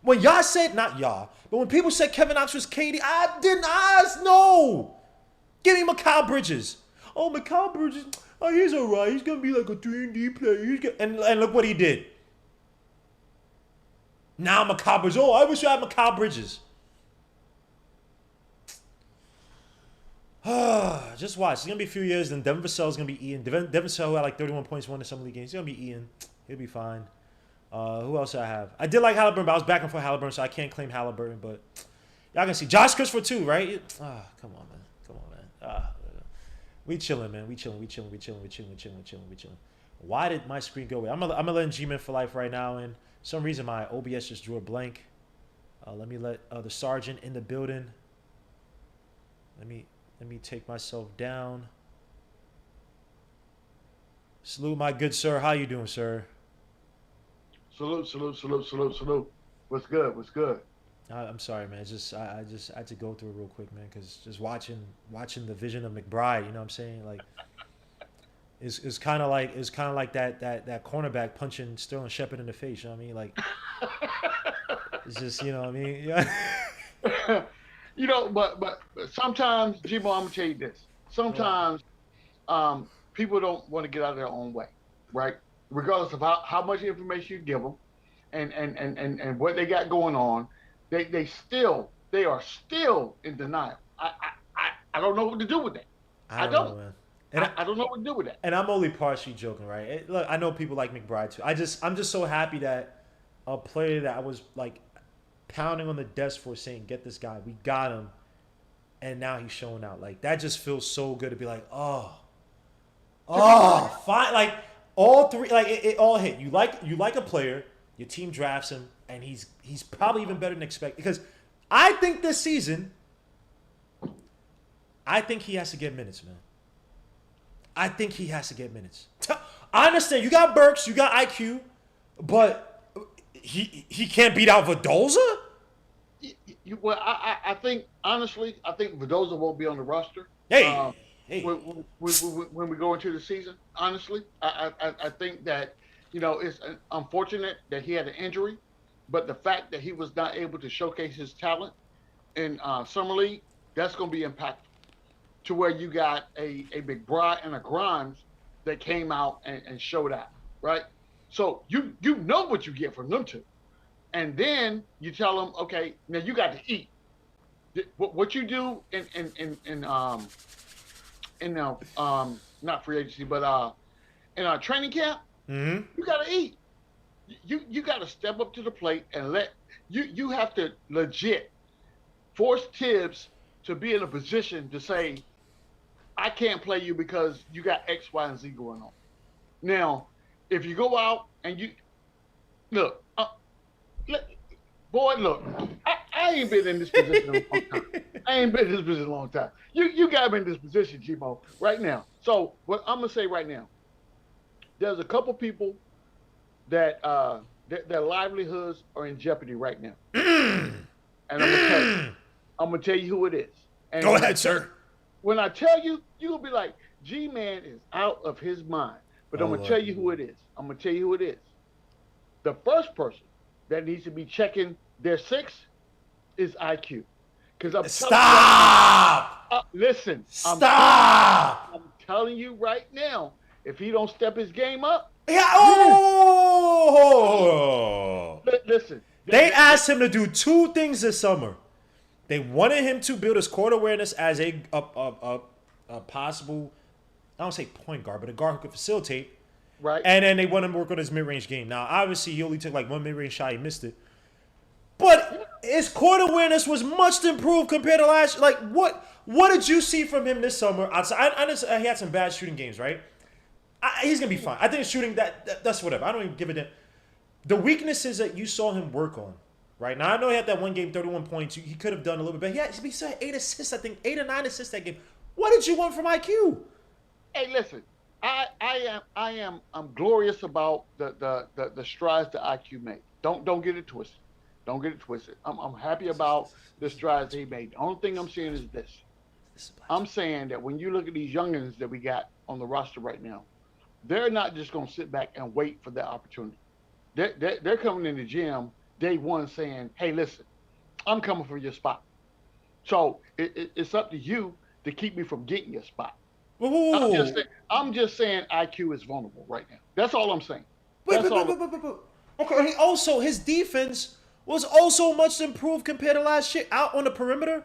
When y'all said, not y'all, but when people said Kevin Knox was KD, I didn't ask, no. Give me Mikal Bridges. Oh, Mikal Bridges, oh, he's all right. He's going to be like a 3-and-D player. And look what he did. Now Mikal Bridges. Oh, I wish I had Mikal Bridges. Just watch. It's going to be a few years, then Devin Vassell's going to be eating. Devin Vassell, who had like 31 points, won in some league games. He's going to be eating. He'll be fine. Who else do I have? I did like Halliburton, but I was back and forth Halliburton, so I can't claim Halliburton. But y'all can see. Josh Christopher, too, right? Come on, man. We chilling, man. We chilling. Why did my screen go away? I'm gonna let G-Man for life right now, and for some reason my OBS just drew a blank. Let me let the sergeant in the building. Let me take myself down. Salute, my good sir. How you doing, sir? Salute. What's good? I'm sorry, man. I just had to go through it real quick, man, because just watching the vision of McBride, you know what I'm saying? Like, it's kind of like that cornerback punching Sterling Shepard in the face. You know what I mean? Like, it's just, you know what I mean? Yeah. You know, but sometimes, G-Bo, I'm gonna tell you this. Sometimes, people don't want to get out of their own way, right? regardless of how much information you give them and what they got going on, they are still in denial. I don't know what to do with that. I I don't know, don't. man. And I don't know what to do with that. and I'm only partially joking, right? Look, I know people like McBride too. I'm just so happy that a player that I was like pounding on the desk for saying, "Get this guy, we got him," and now he's showing out. Like that just feels so good to be like, fine. Like all three, like it all hit. You like a player, your team drafts him, and he's probably even better than expected. Because I think this season, I think he has to get minutes, man. I think he has to get minutes. I understand you got Burks, you got IQ, but he can't beat out Vidoza. Well, I think honestly, I think Mendoza won't be on the roster. Hey, hey. When we go into the season, honestly, I think that it's unfortunate that he had an injury, but the fact that he was not able to showcase his talent in summer league, that's going to be impactful. To where you got a McBride and a Grimes that came out and showed out, right? So you know what you get from them two. And then you tell them, okay, now you got to eat. What you do in not free agency, but in our training camp, you got to eat. You got to step up to the plate and you have to legit force Tibbs to be in a position to say, I can't play you because you got X, Y, and Z going on. Now, if you go out and you look, look, I ain't been in this position in a long time. I ain't been in this position in a long time. You got me in this position, Gmo, right now. So what I'm gonna say right now, there's a couple people that their livelihoods are in jeopardy right now, and I'm gonna tell you who it is. And go ahead, sir. When I tell you, you'll be like, G-Man is out of his mind. But I'm going to tell you who it is. I'm going to tell you who it is. The first person that needs to be checking their six is IQ. Because I'm Stop! Listen. Stop! I'm telling you right now, if he don't step his game up. Yeah. Oh! Listen. They asked him to do two things this summer. They wanted him to build his court awareness as a possible, I don't say point guard, but a guard who could facilitate. Right. And then they want him to work on his mid-range game. Now, obviously, he only took like one mid-range shot. He missed it. But his court awareness was much improved compared to last year. Like, what did you see from him this summer? He had some bad shooting games, right? He's going to be fine. I think shooting, that's whatever. I don't even give a damn. The weaknesses that you saw him work on. Right now, I know he had that one game, 31 points. He could have done a little bit better. He still had 8 assists, I think, 8 or 9 assists that game. What did you want from IQ? Hey, listen, I'm glorious about the strides that IQ made. Don't get it twisted. Don't get it twisted. I'm happy about the strides he made. The only thing I'm saying is this. I'm saying that when you look at these youngins that we got on the roster right now, they're not just going to sit back and wait for their opportunity. They're coming in the gym day one saying, hey, listen, I'm coming for your spot. So it's up to you to keep me from getting your spot. I'm just saying IQ is vulnerable right now. That's all I'm saying. Okay, also, his defense was also much improved compared to last year. Out on the perimeter,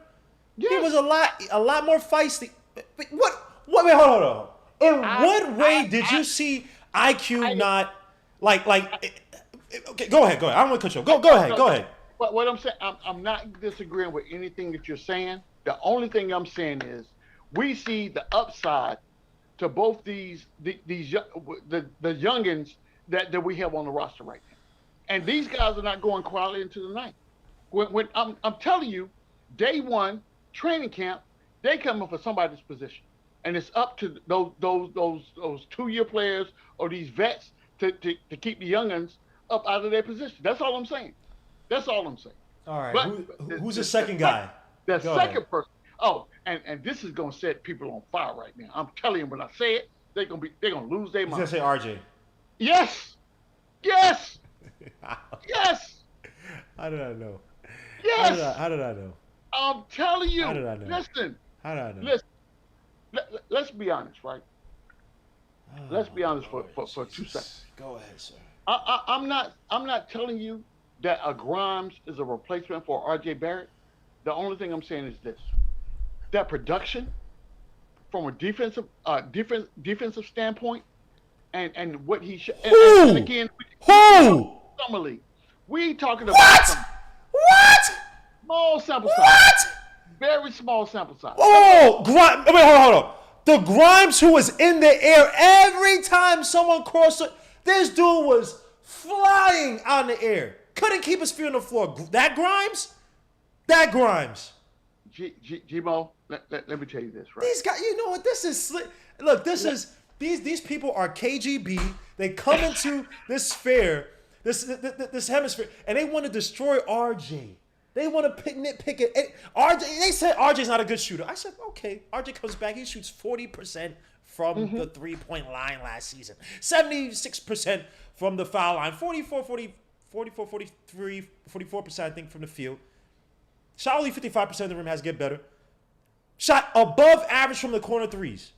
he was a lot more feisty. Wait, wait, hold on. In what way did you see IQ not like? Okay, go ahead. I don't want to cut you off. Go ahead. But what I'm saying, I'm not disagreeing with anything that you're saying. The only thing I'm saying is we see the upside to both the youngins that we have on the roster right now, and these guys are not going quietly into the night. When I'm telling you, day one training camp, they coming for somebody's position, and it's up to those 2-year players or these vets to keep the youngins up out of their position. That's all I'm saying. All right. But who's the second guy? The second person. Oh, and this is gonna set people on fire right now. I'm telling you, when I say it, they're gonna lose their mind. He's gonna say RJ. Yes. How did I know? Yes. How did I know? I'm telling you. How did I know? Listen. How did I know? Listen. Let's be honest, right? let's be honest Lord for 2 seconds. Jesus. Go ahead, sir. I'm not telling you that a Grimes is a replacement for R.J. Barrett. The only thing I'm saying is this: that production from a defensive standpoint, and what he should. And Who? again, Who? summer league. We talking about What? What? small sample size. What? Very small sample size. Oh, Grimes. Wait, hold on. The Grimes who was in the air every time someone crossed it. This dude was flying out in the air. Couldn't keep his feet on the floor. That Grimes? That Grimes. G-Mo, let me tell you this, right? These guys, you know what? This is look. This is these people are KGB. They come into this sphere, this hemisphere, and they want to destroy RJ. They want to nitpick it. RJ, they said RJ's not a good shooter. I said, okay. RJ comes back. He shoots 40% from the three-point line last season. 76% from the foul line. 44%, I think, from the field. Shot only 55% of the rim, has to get better. Shot above average from the corner threes.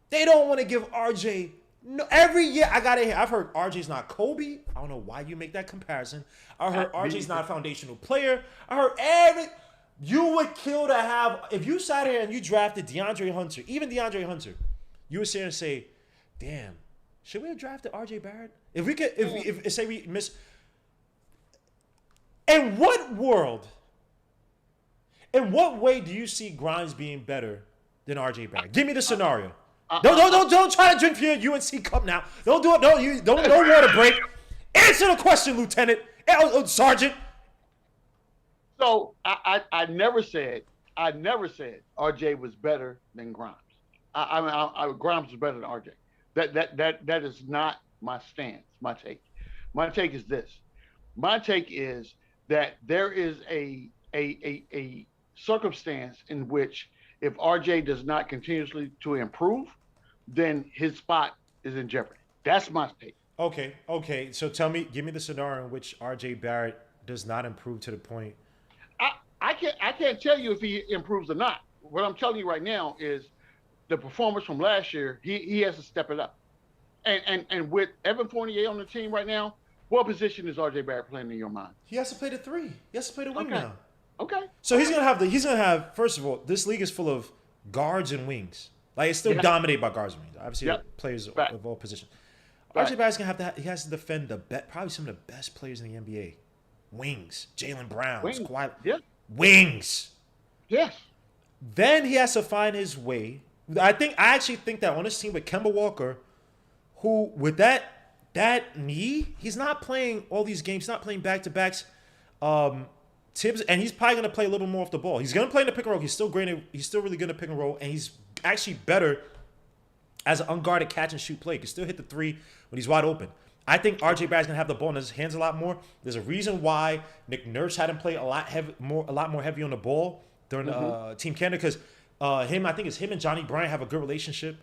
They don't want to give RJ. No, every year I gotta hear. I've heard RJ's not Kobe. I don't know why you make that comparison. I heard RJ's not a foundational player. I heard you would kill to have, if you sat here and you drafted DeAndre Hunter, even DeAndre Hunter, you would sit here and say, damn, should we have drafted RJ Barrett? If we could, if say we miss. In what world, in what way do you see Grimes being better than RJ Barrett? Give me the scenario. Don't try to drink from your UNC cup now. Don't do it. Don't water break. Answer the question, Lieutenant. Sergeant. So I never said RJ was better than Grimes. Grimes was better than RJ. That is not my stance. My take. My take is this. My take is that there is a circumstance in which if RJ does not continuously to improve, then his spot is in jeopardy. That's my take. Okay. So give me the scenario in which RJ Barrett does not improve to the point. I can't tell you if he improves or not. What I'm telling you right now is the performance from last year, he has to step it up. And with Evan Fournier on the team right now, what position is RJ Barrett playing in your mind? He has to play the three. He has to play the wing now. Okay. So he's gonna have first of all, this league is full of guards and wings. Like it's still dominated by guards and wings. Obviously, players of all positions. RJ Barrett's gonna he has to defend probably some of the best players in the NBA. Wings, Jaylen Brown, Kawhi. Yeah. Wings. Yes. Then he has to find his way. I actually think that on this team with Kemba Walker, who with that knee, he's not playing all these games. He's not playing back-to-backs. Tibbs, and he's probably going to play a little more off the ball. He's going to play in the pick and roll. He's still great. He's still really good at pick and roll, and he's actually better as an unguarded catch and shoot play. He can still hit the three when he's wide open. I think RJ Barrett's going to have the ball in his hands a lot more. There's a reason why Nick Nurse had him play a lot more heavy on the ball during Team Canada, because I think it's him and Johnny Bryant have a good relationship.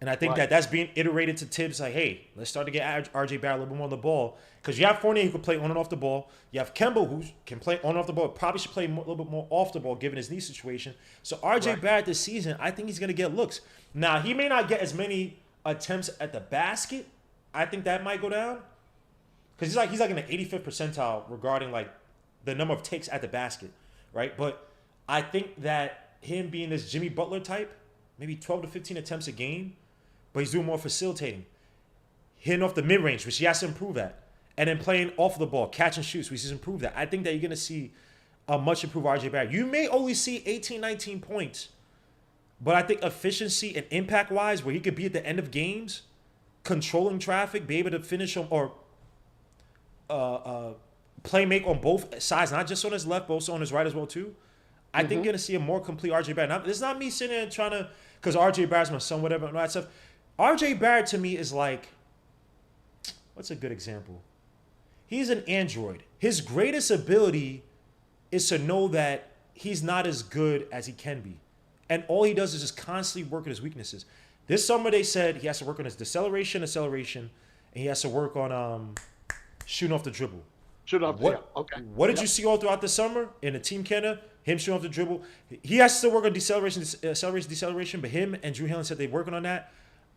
And I think that's being iterated to Tibbs, like, hey, let's start to get RJ Barrett a little bit more on the ball. Because you have Fournier who can play on and off the ball. You have Kemba who can play on and off the ball. Probably should play a little bit more off the ball given his knee situation. So RJ Barrett this season, I think he's going to get looks. Now, he may not get as many attempts at the basket. I think that might go down. Because he's like in the 85th percentile regarding like the number of takes at the basket, right? But I think that him being this Jimmy Butler type, maybe 12 to 15 attempts a game, but he's doing more facilitating. Hitting off the mid-range, which he has to improve at. And then playing off the ball, catch and shoots, which he's improved at. I think that you're going to see a much improved RJ Barrett. You may only see 18, 19 points, but I think efficiency and impact-wise, where he could be at the end of games, controlling traffic, be able to finish them, or play make on both sides, not just on his left, but also on his right as well, too. I think you're going to see a more complete RJ Barrett. Now, this is not me sitting there trying to, because RJ Barrett's my son, whatever, and all that stuff. RJ Barrett to me is like, what's a good example? He's an android. His greatest ability is to know that he's not as good as he can be. And all he does is just constantly work on his weaknesses. This summer they said he has to work on his acceleration, and he has to work on shooting off the dribble. What did you see all throughout the summer in the Team Canada? Him shooting off the dribble. He has to work on deceleration, but him and Drew Helen said they're working on that.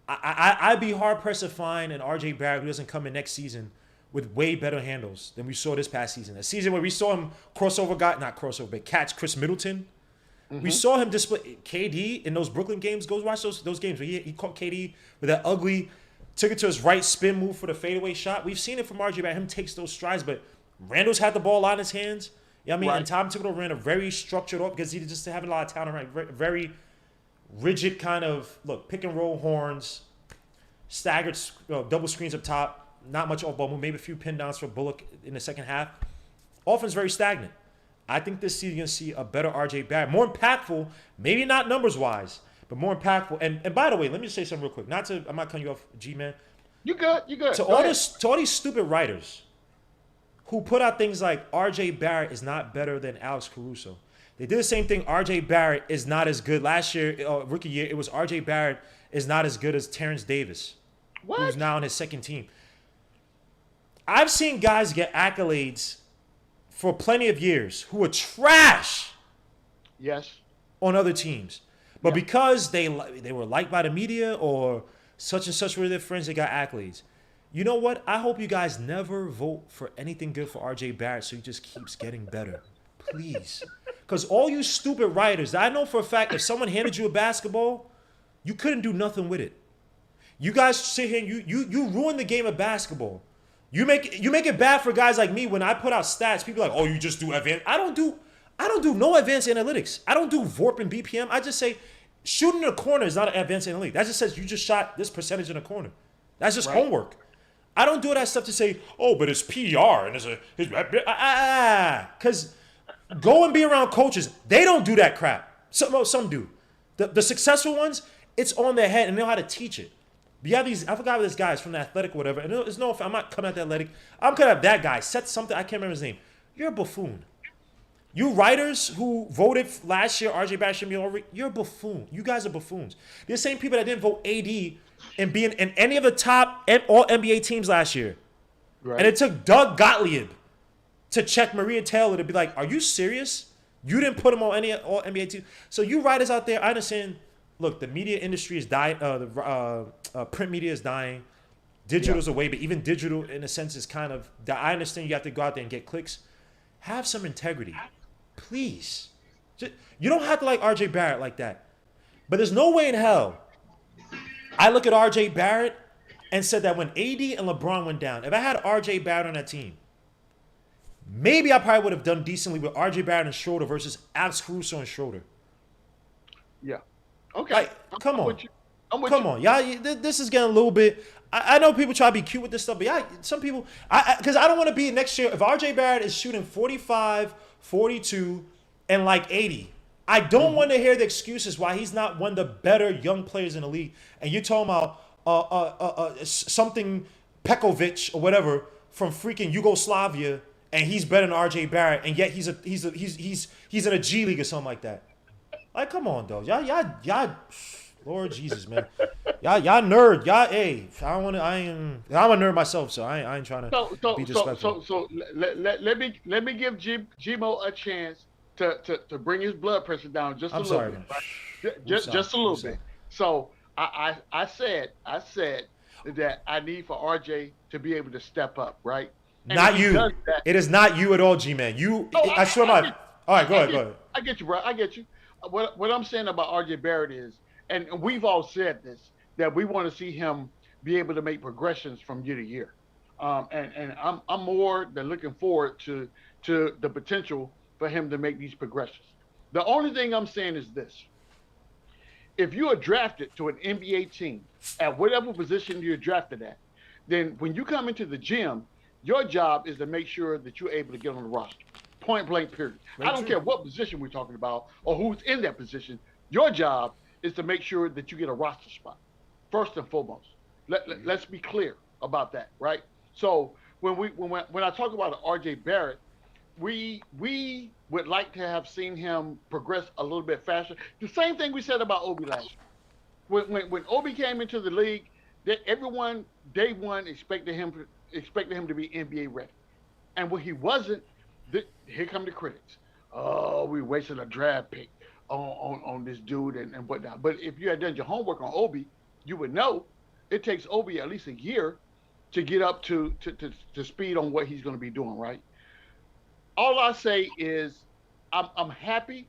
I'd be hard pressed to find an RJ Barrett who doesn't come in next season with way better handles than we saw this past season. A season where we saw him not crossover, but catch Chris Middleton. We saw him display KD in those Brooklyn games. Go watch those games where he caught KD with that ugly, took it to his right spin move for the fadeaway shot. We've seen it from RJ Barrett. Him takes those strides, but Randall's had the ball out in his hands. Yeah, I mean, and Tom Thibodeau ran a very structured off because he just having a lot of talent, right? Very rigid kind of pick and roll horns, staggered double screens up top, not much off ball move, maybe a few pin downs for Bullock in the second half. Offense very stagnant. I think this season you're gonna see a better RJ Barrett, more impactful, maybe not numbers wise, but more impactful. And by the way, let me just say something real quick. I'm not cutting you off, G man. You good? To all these stupid writers who put out things like RJ Barrett is not better than Alex Caruso. They did the same thing. RJ Barrett is not as good. Last year, rookie year, it was RJ Barrett is not as good as Terrence Davis, who's now on his second team. I've seen guys get accolades for plenty of years who were trash. Yes. On other teams. But because they were liked by the media or such and such were their friends, they got accolades. You know what? I hope you guys never vote for anything good for RJ Barrett so he just keeps getting better. Please. Because all you stupid writers, I know for a fact if someone handed you a basketball, you couldn't do nothing with it. You guys sit here and you ruin the game of basketball. You make it bad for guys like me when I put out stats. People are like, oh, you just do advanced. I don't do no advanced analytics. I don't do VORP and BPM. I just say shooting in a corner is not an advanced analytic. That just says you just shot this percentage in a corner. That's just homework. I don't do that stuff to say, oh, but it's PR and because go and be around coaches. They don't do that crap. Some do. The successful ones, it's on their head and they know how to teach it. But you have these, I forgot what this guy is from the Athletic or whatever. And there's no, I'm not coming at the Athletic. I'm coming at that guy. Said something, I can't remember his name. You're a buffoon. You writers who voted last year, RJ Barrett should be over, you're a buffoon. You guys are buffoons. The same people that didn't vote AD and being in any of the top all NBA teams last year. Right. And it took Doug Gottlieb to check Maria Taylor to be like, are you serious? You didn't put him on any all NBA teams. So you writers out there, I understand. Look, the media industry is dying. Print media is dying. Digital is away, but even digital, in a sense, is kind of. I understand you have to go out there and get clicks. Have some integrity, please. You don't have to like RJ Barrett like that. But there's no way in hell. I look at RJ Barrett and said that when AD and LeBron went down, if I had RJ Barrett on that team, maybe I probably would have done decently with RJ Barrett and Schroeder versus Alex Caruso and Schroeder. Yeah. Okay. Like, come on. Come on. Y'all, this is getting a little bit. I know people try to be cute with this stuff, but some people, because I don't want to be next year. If RJ Barrett is shooting 45, 42, and like 80, I don't want to hear the excuses why he's not one of the better young players in the league. And you're talking about something Pekovic or whatever from freaking Yugoslavia, and he's better than RJ Barrett, and yet he's in a G League or something like that. Like, come on, though. Y'all, Lord Jesus, man. Y'all nerd. Hey, I'm a nerd myself, so I ain't trying to be disrespectful. So let me give Gmo a chance to bring his blood pressure down just a little bit. Right? Just a little bit. So I said that I need for RJ to be able to step up, right? And not you. It is not you at all, G-Man. I swear my. All right, go ahead. I get you, bro. I get you. What I'm saying about RJ Barrett is, and we've all said this, that we want to see him be able to make progressions from year to year. And I'm more than looking forward to the potential for him to make these progressions. The only thing I'm saying is this. If you are drafted to an NBA team at whatever position you're drafted at, then when you come into the gym, your job is to make sure that you're able to get on the roster. Point blank, period. I don't care what position we're talking about or who's in that position. Your job is to make sure that you get a roster spot, first and foremost. Let's be clear about that, right? So when I talk about RJ Barrett, we would like to have seen him progress a little bit faster. The same thing we said about Obi last year. When Obi came into the league, everyone day one expected him to be NBA ready, and when he wasn't, here come the critics. Oh, we wasted a draft pick on this dude and whatnot. But if you had done your homework on Obi, you would know it takes Obi at least a year to get up to speed on what he's going to be doing, right? All I say is I'm happy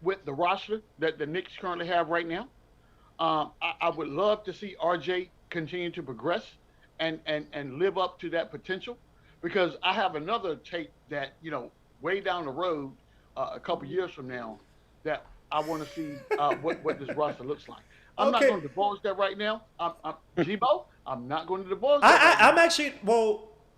with the roster that the Knicks currently have right now. I would love to see RJ continue to progress and live up to that potential because I have another tape that, way down the road, a couple years from now, that I want to see what this roster looks like. I'm not Okay. going to divulge that right now. G-Bo, I'm not going to divulge that I, right I now. I'm actually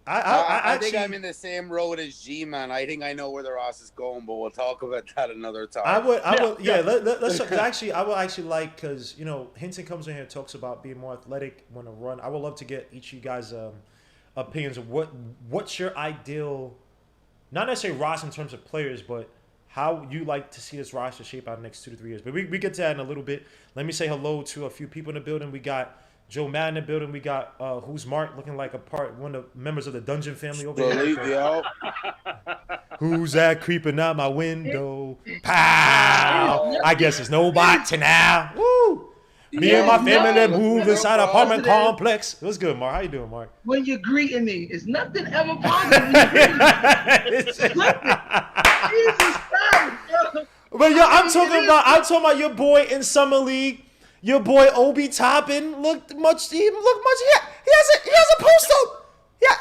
I think actually I'm in the same road as G-Man. I think I know where the Ross is going, but we'll talk about that another I time. would, I Yeah, would, yeah. yeah. Let's actually, I would actually like because Hinton comes in here and talks about being more athletic when a run. I would love to get each of you guys' opinions of what's your ideal, not necessarily roster in terms of players, but how you like to see this roster shape out in the next 2 to 3 years. But we get to that in a little bit. Let me say hello to a few people in the building. We got Joe Madden in the building. We got who's Mark looking like one of the members of the Dungeon family over here. Yo. Who's that creeping out my window? Pow! I guess it's nobody now. Woo! Me and my family moved inside an apartment complex. It was good, Mark. How you doing, Mark? When you're greeting me, it's nothing ever positive when you're greeting me. Jesus Christ, bro. But yo, I'm talking about your boy in summer league. Your boy Obi Toppin looked much. He has a post up. Yeah.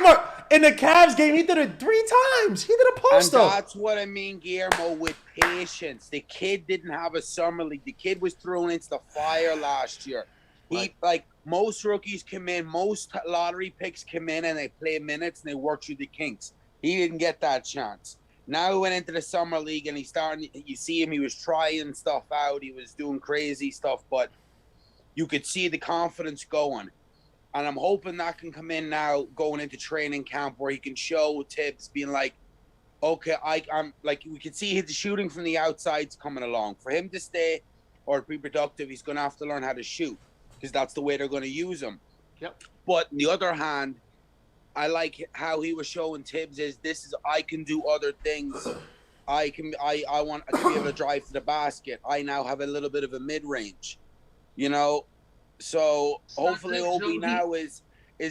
Mark. In the Cavs game, he did it 3 times. He did a post And up. that's what I mean, Guillermo, with patience. The kid didn't have a summer league. The kid was thrown into the fire last year. He like most rookies come in, most lottery picks come in and they play minutes and they work through the kinks. He didn't get that chance. Now he went into the summer league and you see him, he was trying stuff out, he was doing crazy stuff, but you could see the confidence going. And I'm hoping that can come in now going into training camp where he can show Tibbs being like, okay, I'm like, we can see the shooting from the outside's coming along. For him to stay or be productive, he's going to have to learn how to shoot because that's the way they're going to use him. Yep. But on the other hand, I like how he was showing Tibbs I can do other things. I want to be able to drive to the basket. I now have a little bit of a mid-range, So hopefully Obi now is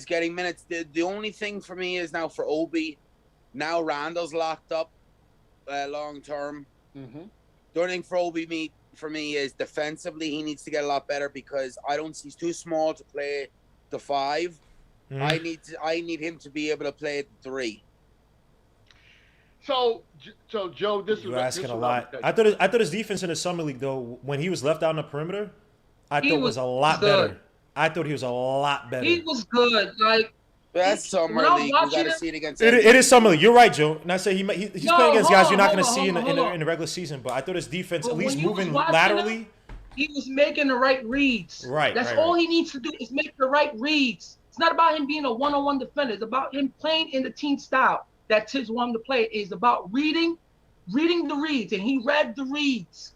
getting minutes. The only thing for me is now for Obi, now Randall's locked up long term. Mm-hmm. The only thing for Obi for me is defensively he needs to get a lot better because he's too small to play the 5. I need him to be able to play the 3. So Joe, You're asking a lot. I thought his defense in the summer league though, when he was left out on the perimeter, I thought was a lot better. I thought he was a lot better. He was good. Like that's summer league. You got to see it against. It is summer league. You're right, Joe. And I say he's playing against guys you're not going to see in the regular season. But I thought his defense, at least moving laterally, he was making the right reads. Right. That's all he needs to do is make the right reads. It's not about him being a one-on-one defender. It's about him playing in the team style that Tibbs wanted him to play. It's about reading the reads, and he read the reads.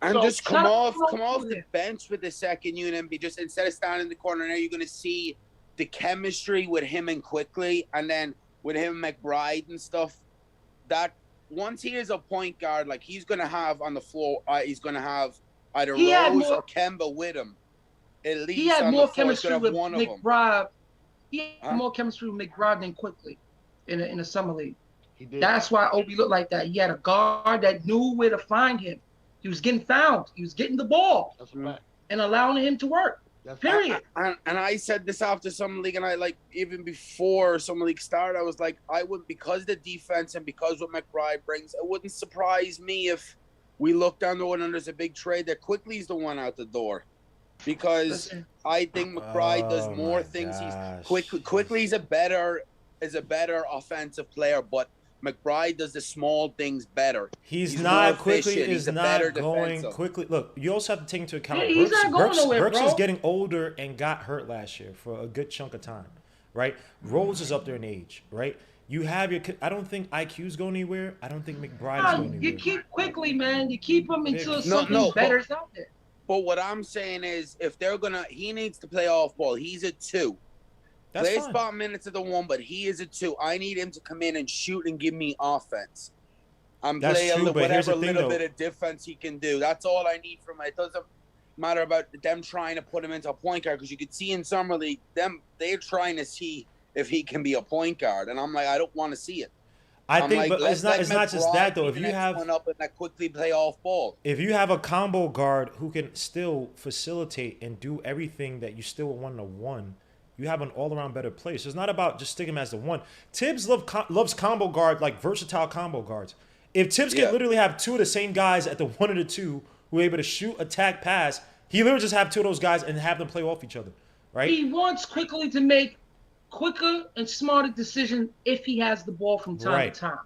And just come off the bench with the second unit and be just instead of standing in the corner now, you're going to see the chemistry with him and Quickly, and then with him and McBride and stuff. That once he is a point guard, like he's going to have on the floor, he's going to have either Rose or Kemba with him. At least he had more chemistry with one McBride. He had more chemistry with McBride than Quickly in the summer league. He did. That's why Obi looked like that. He had a guard that knew where to find him. He was getting fouled. He was getting the ball. That's right. And allowing him to work. Period. And I said this after summer league, and I even before summer league started, I was like, I would, because the defense and because what McBride brings, it wouldn't surprise me if we look down the road and there's a big trade that Quickly's the one out the door. Because I think McBride does more things. Quickly's a better offensive player, but McBride does the small things better. He's not Quickly is not going defensive. Quickly. Look, you also have to take into account Brooks is getting older and got hurt last year for a good chunk of time, right? Rose is up there in age, right? You have I don't think IQ's going anywhere. I don't think McBride's going anywhere. You keep Quickly, man. You keep him until something better's out there. But what I'm saying is, if they're he needs to play off ball. He's a 2. Play spot minutes at the 1, but he is a 2. I need him to come in and shoot and give me offense. I'm playing whatever little bit of defense he can do. That's all I need from him. matter about them trying to put him into a point guard, because you could see in summer league they're trying to see if he can be a point guard, and I'm like, I don't want to see it. I think, but it's not just that though. If you have one up and that quickly play off ball, if you have a combo guard who can still facilitate and do everything that you still want to one, you have an all-around better player. So it's not about just sticking him as the one. Tibbs loves combo guard, like versatile combo guards. If Tibbs can literally have two of the same guys at the one or the two who are able to shoot, attack, pass, he literally just have two of those guys and have them play off each other, right? He wants quickly to make quicker and smarter decisions if he has the ball from time to time.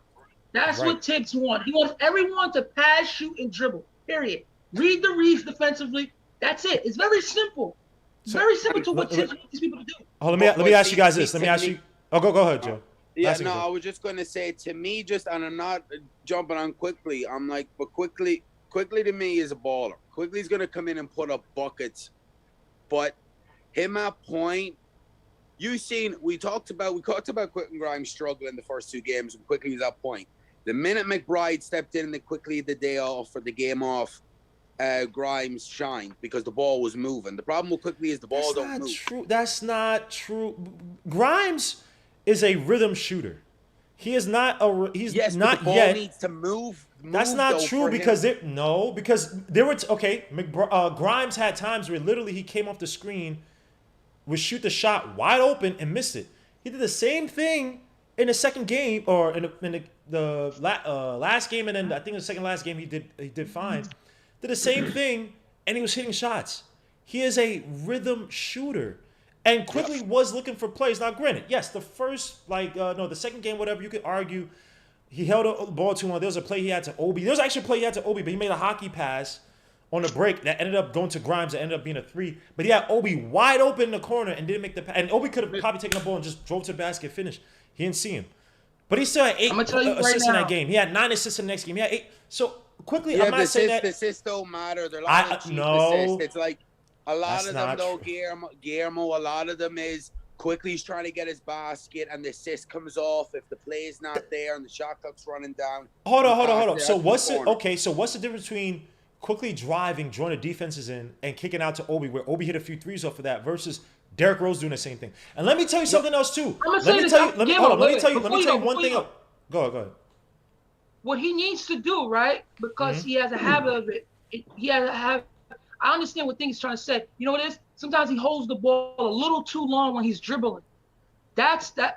That's what Tibbs wants. He wants everyone to pass, shoot, and dribble. Period. Read the reads defensively. That's it. It's very simple. It's very simple to what Tibbs wants these people to do. Oh, let me ask you guys this. Let me ask you. Oh, go ahead, Joe. Yeah, no, I was just going to say, to me, and I'm not jumping on Quickly. I'm like, but Quickly to me is a baller. Quickly's going to come in and put up buckets. But him at point, we talked about Quentin Grimes struggling the first two games, and Quickly was at point. The minute McBride stepped in and then Quickly the day off for the game off, Grimes shined because the ball was moving. The problem with Quickly is the ball don't move. That's not true. Grimes is a rhythm shooter. He is not a. He's not but the ball yet. Needs to move. That's not true because there were Grimes had times where literally he came off the screen, would shoot the shot wide open and miss it. He did the same thing in the second game or in the last game, and then I think the second last game he did fine. Did the same thing and he was hitting shots. He is a rhythm shooter. And Quickly was looking for plays. Now, granted, yes, the second game, whatever, you could argue he held the ball too long. There was a play he had to Obi. There was actually a play he had to Obi, but he made a hockey pass on the break that ended up going to Grimes that ended up being a three. But he had Obi wide open in the corner and didn't make the pass. And Obi could have probably taken the ball and just drove to the basket, finished. He didn't see him. But he still had 8 assists in that game. He had 9 assists in the next game. He had 8. So, Quickly, I'm not saying that. The assists don't matter. They're like cheap assists. It's like a lot of them, though, Guillermo, a lot of them is Quickly he's trying to get his basket and the assist comes off if the play is not there and the shot clock's running down. Hold on. So what's the difference between Quickly driving, drawing the defenses in, and kicking out to Obi, where Obi hit a few threes off of that, versus Derrick Rose doing the same thing? And let me tell you something else too. Let me tell you one thing else. Go ahead. What he needs to do, right? Because he has a habit of it. He has a habit. I understand what things he's trying to say. You know what it is? Sometimes he holds the ball a little too long when he's dribbling. That's the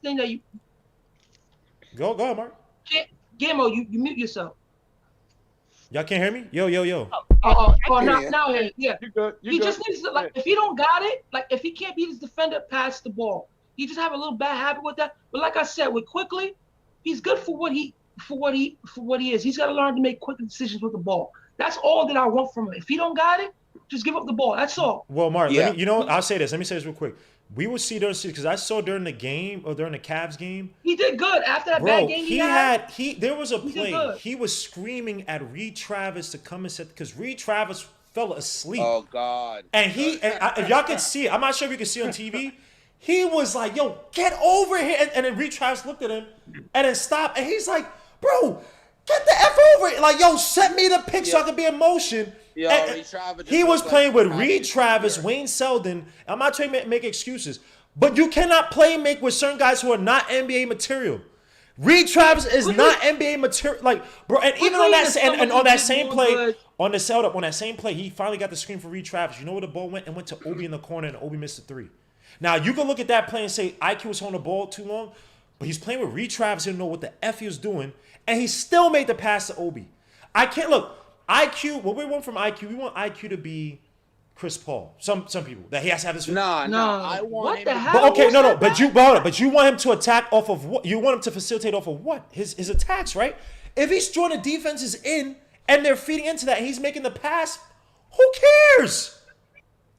thing that you go ahead, Mark. Gamo, you mute yourself. Y'all can't hear me? Yo. Now yeah. He just needs to, like, if he don't got it, like if he can't beat his defender, pass the ball. He just have a little bad habit with that. But like I said, with Quickly, he's good for what he is. He's got to learn to make quick decisions with the ball. That's all that I want from him. If he don't got it, just give up the ball. That's all. Well, Mark, I'll say this. Let me say this real quick. We will see during the season, because I saw during the game or during the Cavs game. He did good after that bad game he had. There was a play. He was screaming at Reed Travis to come and set, because Reed Travis fell asleep. Oh, God. And if y'all can see it, I'm not sure if you can see on TV. He was like, yo, get over here. And then Reed Travis looked at him and then stopped. And he's like, bro, get the F over it. Like, yo, set me the pick so I can be in motion. He was playing with Reed Travis, Wayne Selden. I'm not trying to make excuses, but you cannot make with certain guys who are not NBA material. Reed Travis is not NBA material. Like, bro, and even on that same play, he finally got the screen for Reed Travis. You know where the ball went? And went to Obi in the corner, and Obi missed a 3. Now, you can look at that play and say IQ was holding the ball too long, but he's playing with Reed Travis. He didn't know what the F he was doing, and he still made the pass to Obi. I can't look. IQ, what we want from IQ, we want IQ to be Chris Paul. Some people that he has to have this. No. I want what him. The hell? But okay, no. But you want him to attack off of what? You want him to facilitate off of what? His attacks, right? If he's drawing the defenses in and they're feeding into that, and he's making the pass. Who cares?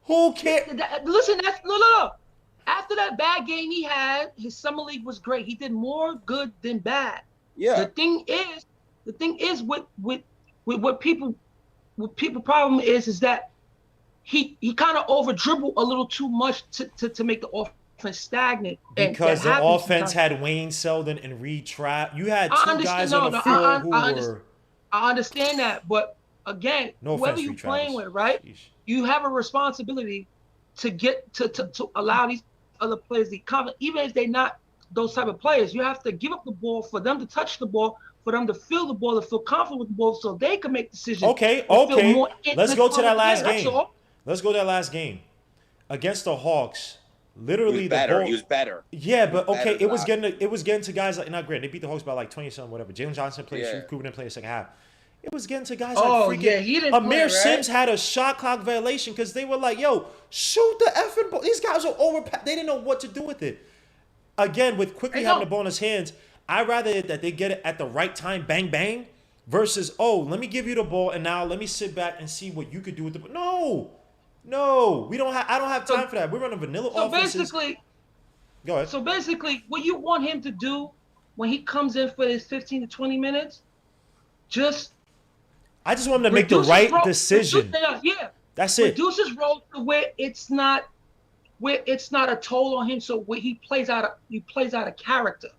Listen, no. After that bad game he had, his summer league was great. He did more good than bad. Yeah. The thing is what people problem is that he kind of over dribbled a little too much to make the offense stagnant. Because the offense had Wayne Selden and Reed Trapp. You had two guys on the floor who were. I understand that, but again, No whoever offense, you're Free playing Travis. with, right? Sheesh. You have a responsibility to get to allow these other players to come, even if they're not those type of players. You have to give up the ball for them to touch the ball, for them to feel the ball, to feel confident with the ball, so they can make decisions. Okay. Let's go to that last game. Let's go to that last game against the Hawks. Literally, He was better. the ball. He was better. Yeah, but okay, better it was getting to guys like, not great. They beat the Hawks by like 20 something, whatever. Jalen Johnson played, Sharif Cooper didn't play the second half. It was getting to guys like freaking. He didn't Amir play, right? Sims had a shot clock violation because they were like, "Yo, shoot the effing ball." These guys are over. They didn't know what to do with it. Again, with quickly having the ball in his hands, I'd rather that they get it at the right time, bang bang, versus let me give you the ball and now let me sit back and see what you could do with the ball. No, we don't have. I don't have time for that. We're running vanilla offenses. Go ahead. So basically, what you want him to do when he comes in for his 15 to 20 minutes, I just want him to make the right decision. That's it. Reduce his role to where it's not a toll on him. So where he plays out a character.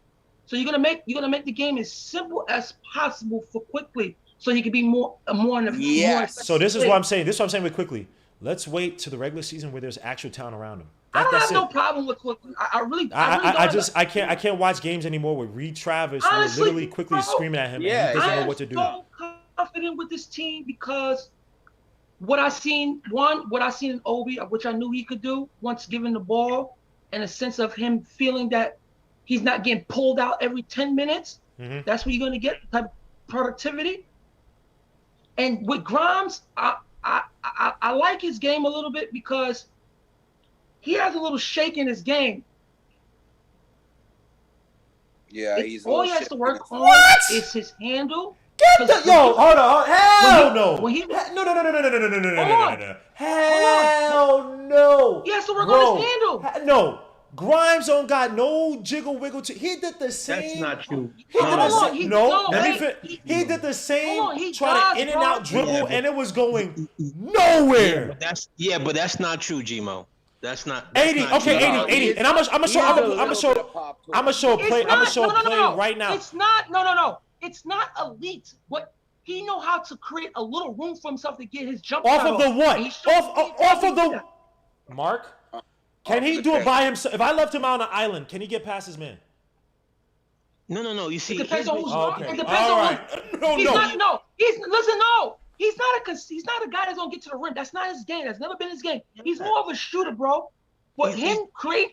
So you're gonna make the game as simple as possible for quickly, so he can be more in the Yes. So this is what I'm saying. This is what I'm saying with quickly. Let's wait to the regular season where there's actual talent around him. I don't have no problem with Quickly. I can't watch games anymore with Reed Travis literally quickly screaming at him and he doesn't know what to do. I'm so confident with this team because what I seen in Obi, which I knew he could do once given the ball, and a sense of him feeling that he's not getting pulled out every 10 minutes. Mm-hmm. That's where you're gonna get the type of productivity. And with Grimes, I like his game a little bit because he has a little shake in his game. Yeah, all he has to work on is his handle. Hold on, hell no! No. Hell no! He has to work on his handle. No, Grimes don't got no jiggle wiggle. He did the same. That's not true. He did the same. Try to in and out dribble, and it was going nowhere. But that's not true, Gmo. That's not 80. Not okay, true. 80. And I'm gonna show a play right now. It's not It's not elite, but he know how to create a little room for himself to get his jump off shot of the what? Off of the Mark. Can he do it by himself? If I left him out on an island, can he get past his man? No. You see, it depends on who's okay. It depends on who. He's not a guy that's gonna get to the rim. That's not his game. That's never been his game. He's more of a shooter, bro. But him creating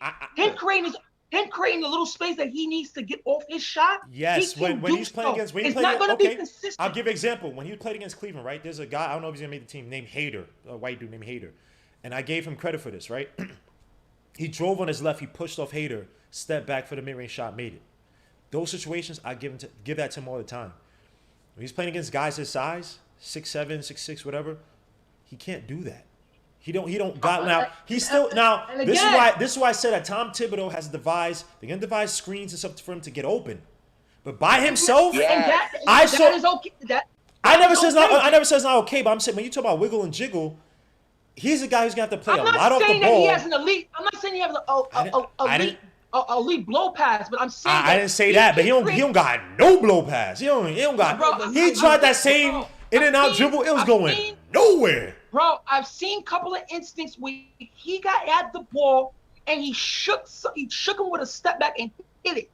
the little space that he needs to get off his shot. Yes, when he's playing against, it's not going to be consistent. I'll give an example. When he played against Cleveland, right? There's a guy, I don't know if he's gonna make the team, named Hader, a white dude named Hader, and I gave him credit for this, right? He drove on his left, he pushed off Hader, stepped back for the mid-range shot, made it. Those situations, I give that to him all the time. When he's playing against guys his size, 6'7", 6'6", whatever, he can't do that. He don't got now. He's still now. This is why I said that Tom Thibodeau has devised. They're gonna devise screens and stuff for him to get open, but by himself, I never says not okay. But I'm saying when you talk about wiggle and jiggle, he's a guy who's gonna have to play a lot off the ball. He has an elite. I'm not saying he has an elite blow pass, but I'm saying I didn't say that. But he don't got no blow pass. He don't got. Bro, he tried that same in and out dribble. It was going nowhere. Bro, I've seen a couple of instances where he got at the ball and he shook him with a step back and hit it.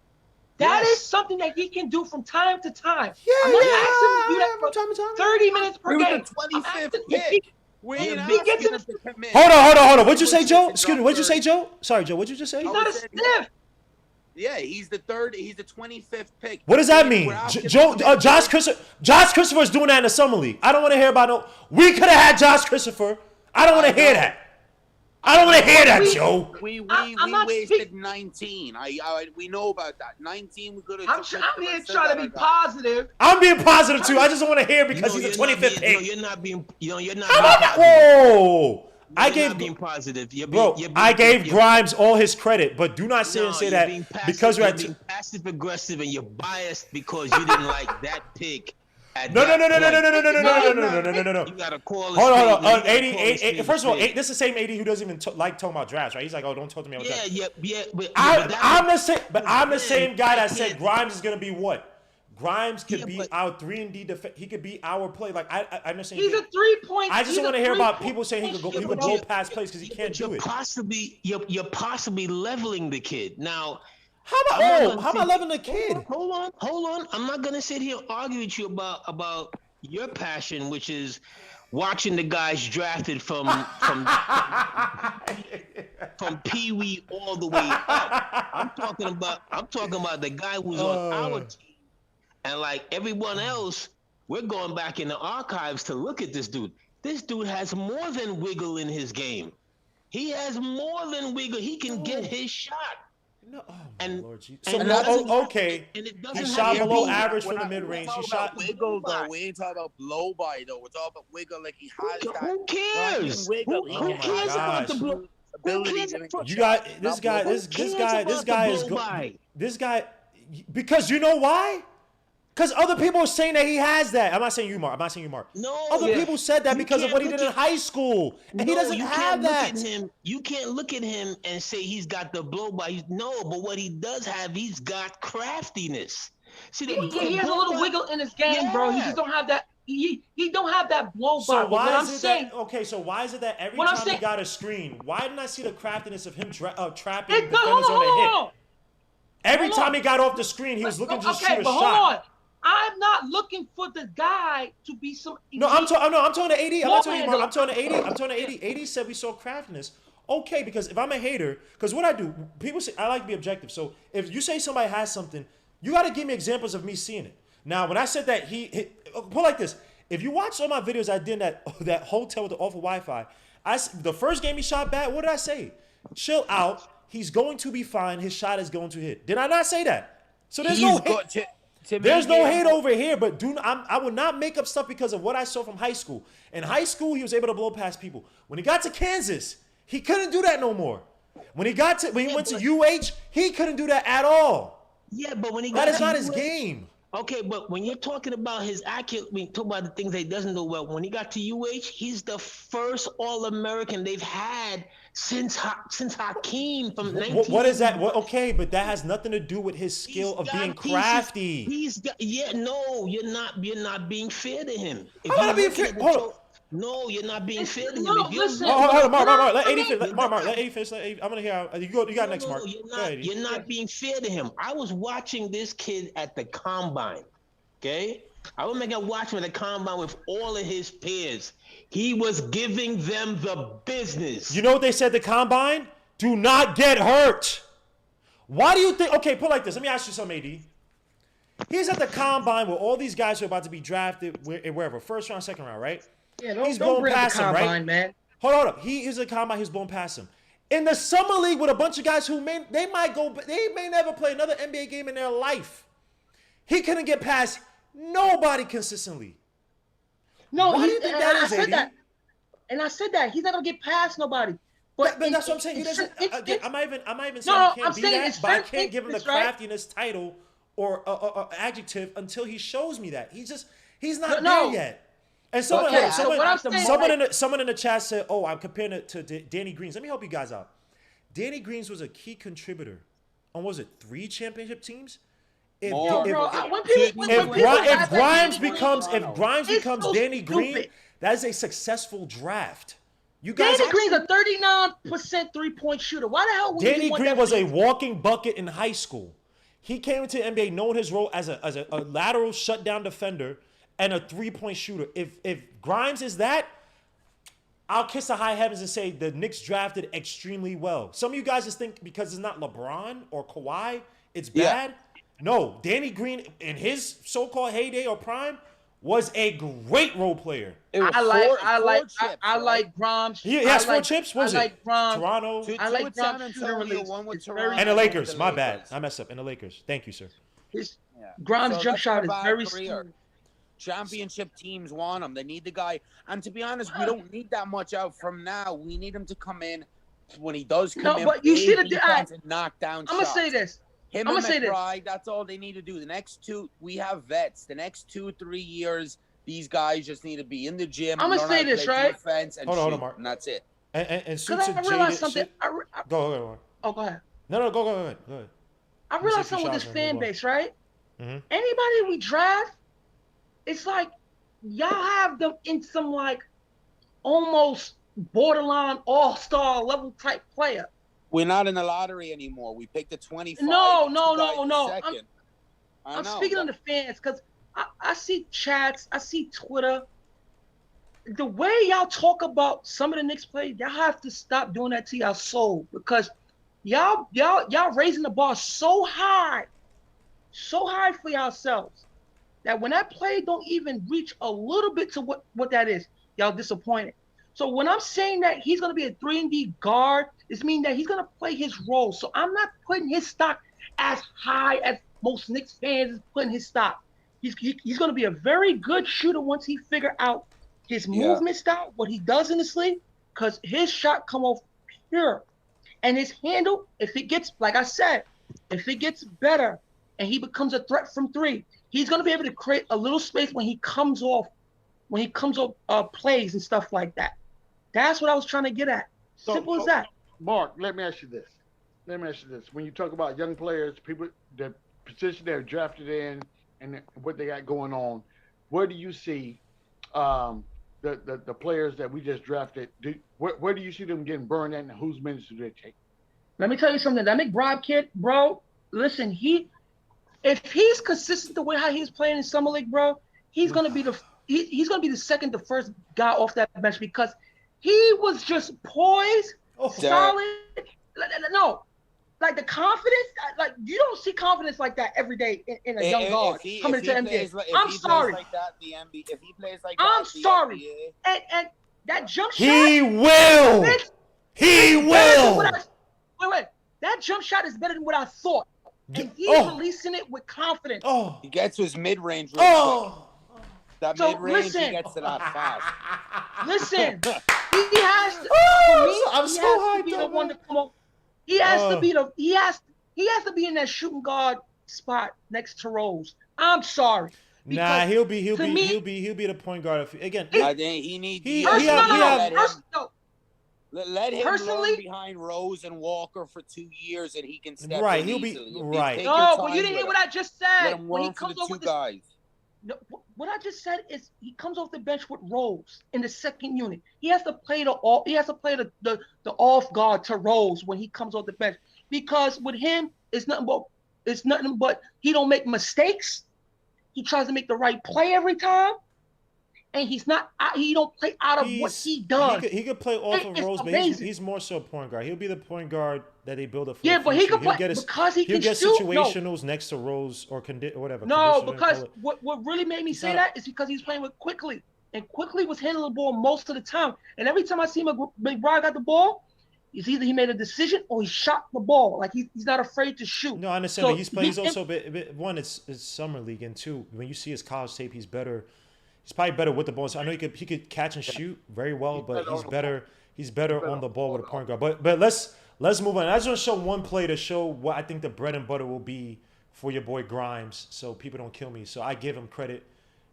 That is something that he can do from time to time. Yeah, I'm not asking him to do that for 30 minutes per game. The 25th pick. Hold on. What'd you say, Joe? Excuse me. What'd you say, Joe? Sorry, Joe. What'd you just say? He's not a stiff. Yeah, he's the 25th pick. What does that mean? Josh Christopher's doing that in the summer league. I don't want to hear about no. We could have had Josh Christopher. I don't want to hear that. I don't want to hear that, Joe. We wasted 19. We know about that. 19 we could have. I'm here trying to be positive. I'm being positive too. I just don't want to hear because he's the 25th pick. You're not being. Whoa. I gave being positive. I gave Grimes all his credit, but do not say that because you're being passive aggressive and you're biased because you didn't like that pick. No. You gotta call. Hold on. 80. First of all, this is the same 80 who doesn't even like talking about drafts, right? He's like, oh, don't talk to me about drafts. Yeah. I'm the same guy that said Grimes is gonna be what? Grimes could Yeah, be but- our 3-and-D defense. He could be our play. Like I understand. He's a 3-point. I just don't want to hear about people saying he could go. He could blow you're- past plays because he can't do it. You're possibly leveling the kid. Now, How am I loving the kid? hold on. I'm not gonna sit here and argue with you about your passion, which is watching the guys drafted from Pee Wee all the way up. I'm talking about the guy who's on our team, and like everyone else, we're going back in the archives to look at this dude. This dude has more than wiggle in his game. He has more than wiggle. He can get his shot. No, oh my And- Lord, Jesus. and So it doesn't okay, And it he doesn't shot have to below be- average We're from the not- mid we're range. talking He about shot. wiggle though. We ain't talking about blow by though. We're talking about wiggle like he has that. Who cares? Wiggle. Who Oh my cares about the gosh. blow? Ability cares to about- make You shots, got this not guy. blow. This cares guy. about This the guy is blow-by? this guy. Because you know why? Because other people are saying that he has that. I'm not saying you, Mark. No. Other people said that You because of can't what he look did in at- high school, and he No, doesn't you have can't that. Look at him. You can't look at him and say he's got the blow by. No, but what he does have, he's got craftiness. See, He has a little wiggle in his game, bro. He Yeah. just don't have that. He don't have that blow So by. But why what I'm is it saying, that? Okay, so why is it that every What I'm time he saying- got a screen, why didn't I see the craftiness of him trapping Hold defenders on the hit? on. Every hold time on. he got off the screen, he was looking to just Okay, shoot a but shot. hold on. I'm not looking for the guy to be some. No, I'm talking to AD. I'm not talking to you, Mark. Ball I'm talking to AD. I'm talking to AD. AD said we saw craftiness. Okay, because if I'm a hater, because what I do, people say I like to be objective. So if you say somebody has something, you got to give me examples of me seeing it. Now, when I said that put like this, if you watch all my videos I did in that hotel with the awful Wi-Fi, the first game he shot bad. What did I say? Chill out. He's going to be fine. His shot is going to hit. Did I not say that? So there's no hate. There's no hate over here, but I will not make up stuff because of what I saw from high school. In high school, he was able to blow past people. When he got to Kansas, he couldn't do that no more. When he went to UH, he couldn't do that at all. Yeah, but when he That got is to not his UH game. Okay, but when you're talking about his accurate, when you talk about the things that he doesn't do well, when he got to UH, he's the first All-American they've had since Hakeem from 19. What is that? Okay, but that has nothing to do with his skill of being crafty. No, you're not being fair to him. If I'm not you're being looking fair. at the Hold show- No, you're not being fair to him. No, If you're listen. looking- Hold on, Mark. Let I AD mean- finish. Mark, let AD finish. I'm gonna hear. You got next, Mark. You're Go ahead, AD. you're not being fair to him. I was watching this kid at the combine. Okay, I was making watch him at the combine with all of his peers. He was giving them the business. You know what they said the combine? Do not get hurt. Why do you think? Okay, put it like this. Let me ask you something, AD. He's at the combine with all these guys who are about to be drafted wherever, first round, second round, right? Yeah, He's don't blown bring up past the him, right? combine, man. Hold up. He is at the combine. He's blown past him. In the summer league with a bunch of guys who may never play another NBA game in their life. He couldn't get past nobody consistently. No, Why do you think that I is, said AD? that. And I said that he's not gonna get past nobody. But that's what I'm saying. He doesn't. It's- I'm not even saying No, he I'm can't be saying that, it's but I certain can't give him the instances, right? craftiness title or adjective until he shows me that. He's not No. there yet. And someone, Okay, so what I'm saying- someone in the chat said, "Oh, I'm comparing it to Danny Greens." Let me help you guys out. Danny Greens was a key contributor on, what was it, 3 championship teams? If More. Bro, when people Grimes ask that Danny becomes It's so Danny Green, stupid. that is a successful draft. You guys, Danny Green's a 39% 3-point shooter. Why the hell would Danny you want Green that was a for? walking bucket in high school. He came into the NBA knowing his role as a lateral shutdown defender and a 3-point shooter. If Grimes is that, I'll kiss the high heavens and say the Knicks drafted extremely well. Some of you guys just think because it's not LeBron or Kawhi, it's bad. No, Danny Green in his so-called heyday or prime was a great role player. It was I like chips, Grimes. He has I 4 like- chips. What was I like it? Grimes. Toronto. Two I like with San Grimes' shooter Antonio, release. one with It's Toronto, very- And the one with Lakers. the My bad. Lakers. I messed up. And the Lakers. Thank you, sir. His Yeah. Grimes' So jump that's shot a is bad very career. smooth. Championship teams want him. They need the guy. And to be honest, we don't need that much out from now. We need him to come in when he does come No, in. but you play should have. defense and knock down I'm gonna shots. say this. Him I'ma and say this. McBride, that's all they need to do. The next 2, we have vets. The next 2-3 years, these guys just need to be in the gym. I'ma learn how say to this, play right? defense and Hold on, shoot, Mark. and that's it. And Because suits I a realized jaded. something. Go ahead. Oh, go ahead. No, go ahead. I You realized said something with two this shots, fan move on. base, right? Anybody we draft, it's like y'all have them in some like almost borderline all-star level type player. We're not in the lottery anymore. We picked the 25. No. Second. I'm speaking on the fans because I see chats, I see Twitter. The way y'all talk about some of the Knicks play, y'all have to stop doing that to y'all soul because y'all raising the bar so high for yourselves that when that play don't even reach a little bit to what that is, y'all disappointed. So when I'm saying that he's going to be a 3-and-D guard, it means that he's going to play his role. So I'm not putting his stock as high as most Knicks fans is putting his stock. He's going to be a very good shooter once he figure out his movement style, what he does in the sleeve, because his shot come off pure. And his handle, if it gets, like I said, if it gets better and he becomes a threat from three, he's going to be able to create a little space when he comes off plays and stuff like that. That's what I was trying to get at. Simple as that. Mark, let me ask you this. When you talk about young players, people, the position they're drafted in and what they got going on, where do you see the players that we just drafted? Where do you see them getting burned at and whose minutes do they take? Let me tell you something. That McBride kid, bro, listen, if he's consistent the way how he's playing in Summer League, bro, he's gonna be the second to first guy off that bench because he was just poised, solid. No, like the confidence, like you don't see confidence like that every day in a young guard coming to NBA. I'm sorry. If he plays like that, I'm sorry. And that jump shot. He will. Wait. That jump shot is better than what I thought. And he's releasing it with confidence. He gets to his mid-range real quick. That mid-range, he gets it out fast. Listen, he has to. I'm so hyped up. One to come up. He has to be he has to be in that shooting guard spot next to Rose. I'm sorry. Nah, he'll be the point guard. I think he needs. Let him learn behind Rose and Walker for 2 years, and he can step in He'll be easily. right. No, but you didn't hear what I just said. Let him learn for the two guys. No, what I just said is he comes off the bench with Rose in the second unit. He has to play the off guard to Rose when he comes off the bench because with him it's nothing but he don't make mistakes. He tries to make the right play every time, and he don't play out of what he does. He could play off of Rose, but he's more so a point guard. He'll be the point guard that they build up for. Yeah, but he could play because he can shoot. He'll get situationals next to Rose or whatever. No, because what really made me say that is because he's playing with Quickly, and Quickly was handling the ball most of the time. And every time I see McBride got the ball, it's either he made a decision or he shot the ball. Like he's not afraid to shoot. No, I understand. So but he's also one. It's summer league, and two, when you see his college tape, he's better. He's probably better with the ball. So I know he could catch and shoot very well, but he's better on the ball with a point guard. But let's move on. I just want to show one play to show what I think the bread and butter will be for your boy Grimes, so people don't kill me. So I give him credit.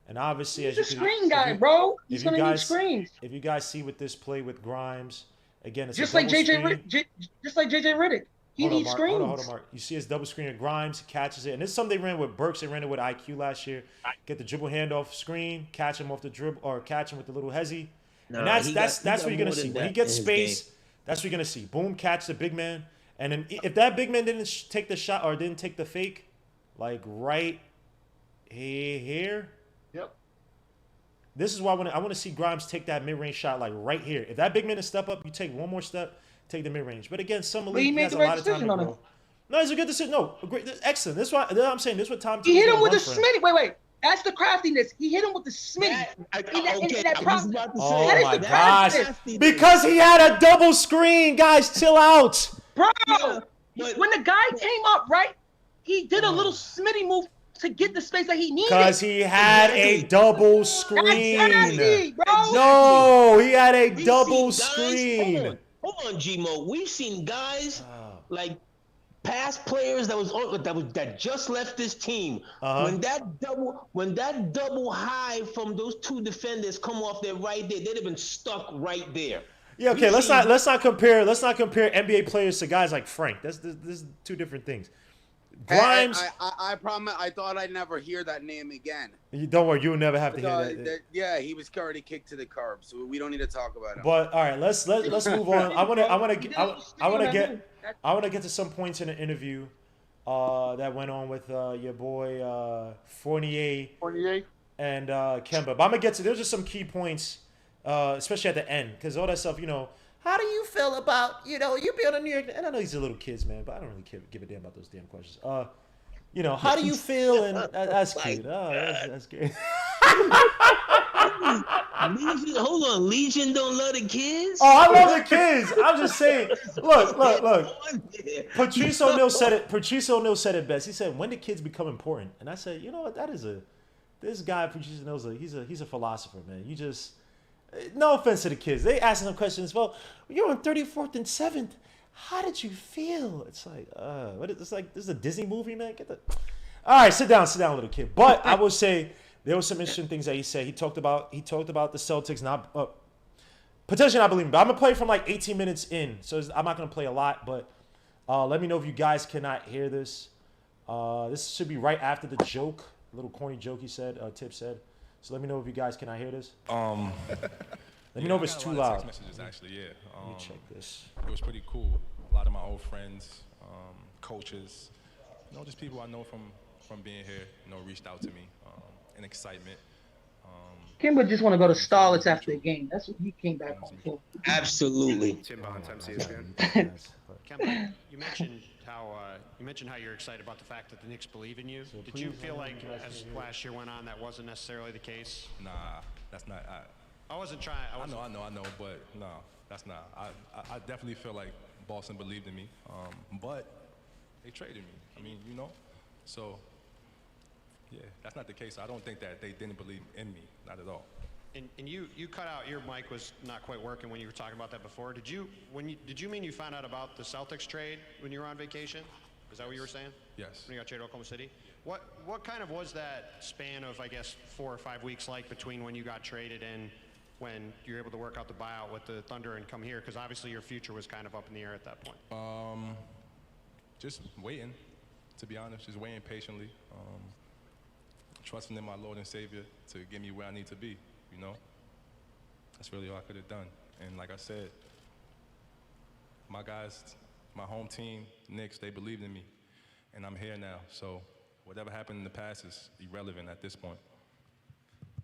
And obviously, he's a screen guy, bro. He's gonna need screens. If you guys see with this play with Grimes, again, it's just like JJ Redick. He needs screens. Hold on, Mark. You see his double screen at Grimes, he catches it. And this is something they ran with Burks. They ran it with IQ last year. Get the dribble handoff screen, catch him off the dribble, or catch him with the little hezzy. And that's what you're going to see. When he gets space, that's what you're going to see. Boom, catch the big man. And then if that big man didn't take the shot or didn't take the fake, like right here. Yep. This is why I want to see Grimes take that mid-range shot like right here. If that big man is step up, you take one more step. Take the mid-range. But again, Summer League, he has a lot of time to grow. No, it's a good decision. No, great, excellent. That's why I'm saying this is what Tom. He hit him with the Smitty. Wait. That's the craftiness. He hit him with the Smitty. Oh my gosh. Because he had a double screen. Guys, chill out. Bro, when the guy came up, right, he did a little Smitty move to get the space that he needed. Because he had a double screen. Bro. No, he had a double screen. Hold on, G-Mo. We've seen guys like past players that just left this team. When that double high from those two defenders come off there right there, they'd have been stuck right there. Yeah, okay. Let's not compare NBA players to guys like Frank. This is two different things. Grimes. I promise. I thought I'd never hear that name again. You don't worry, you'll never have to hear that. Yeah, he was already kicked to the curb, so we don't need to talk about him. But all right, let's move on. I want to get to some points in the interview that went on with your boy Fournier and Kemba. But I'm gonna get to there's just some key points, especially at the end, because all that stuff, how do you feel about you being on New York? And I know these are little kids, man, but I don't really give a damn about those damn questions. How do you feel? And that's cute. Oh, that's good. Legion, hold on, Legion don't love the kids? Oh, I love the kids. I'm just saying. Look. Patrice O'Neal said it best. He said, "When do kids become important?" And I said, "You know what? This guy Patrice O'Neal, he's a philosopher, man. You just, no offense to the kids, they asking them questions. Well, you're on 34th and 7th. How did you feel?" It's like, it's like this is a Disney movie, man. All right, sit down, little kid. But I will say there were some interesting things that he said. He talked about the Celtics not potentially not believing, but I'm gonna play from like 18 minutes in, so I'm not gonna play a lot. But let me know if you guys cannot hear this. This should be right after the joke, a little corny joke he said. Tip said. So let me know if you guys cannot hear this. Let me know if it's too loud. Text messages, actually, yeah. Let me check this. It was pretty cool. A lot of my old friends, coaches, just people I know from being here, reached out to me in excitement. Kemba just want to go to Starlets after the game. That's what he came back home for. Absolutely. Tim Bond, CSPN. Kemba, you mentioned how you're excited about the fact that the Knicks believe in you. Did you feel like as last year went on that wasn't necessarily the case? Nah, that's not. I wasn't trying. I know, but no, that's not. I definitely feel like Boston believed in me, but they traded me. I mean, so yeah, that's not the case. I don't think that they didn't believe in me, not at all. And you cut out, your mic was not quite working when you were talking about that before. Did you mean you found out about the Celtics trade when you were on vacation? Is that what you were saying? Yes. When you got traded to Oklahoma City? What kind of was that span of, I guess, 4 or 5 weeks like between when you got traded and when you were able to work out the buyout with the Thunder and come here? Because obviously your future was kind of up in the air at that point. Just waiting, to be honest, just waiting patiently, trusting in my Lord and Savior to get me where I need to be, That's really all I could have done. And like I said, my guys, my home team, Knicks, they believed in me, and I'm here now. So whatever happened in the past is irrelevant at this point.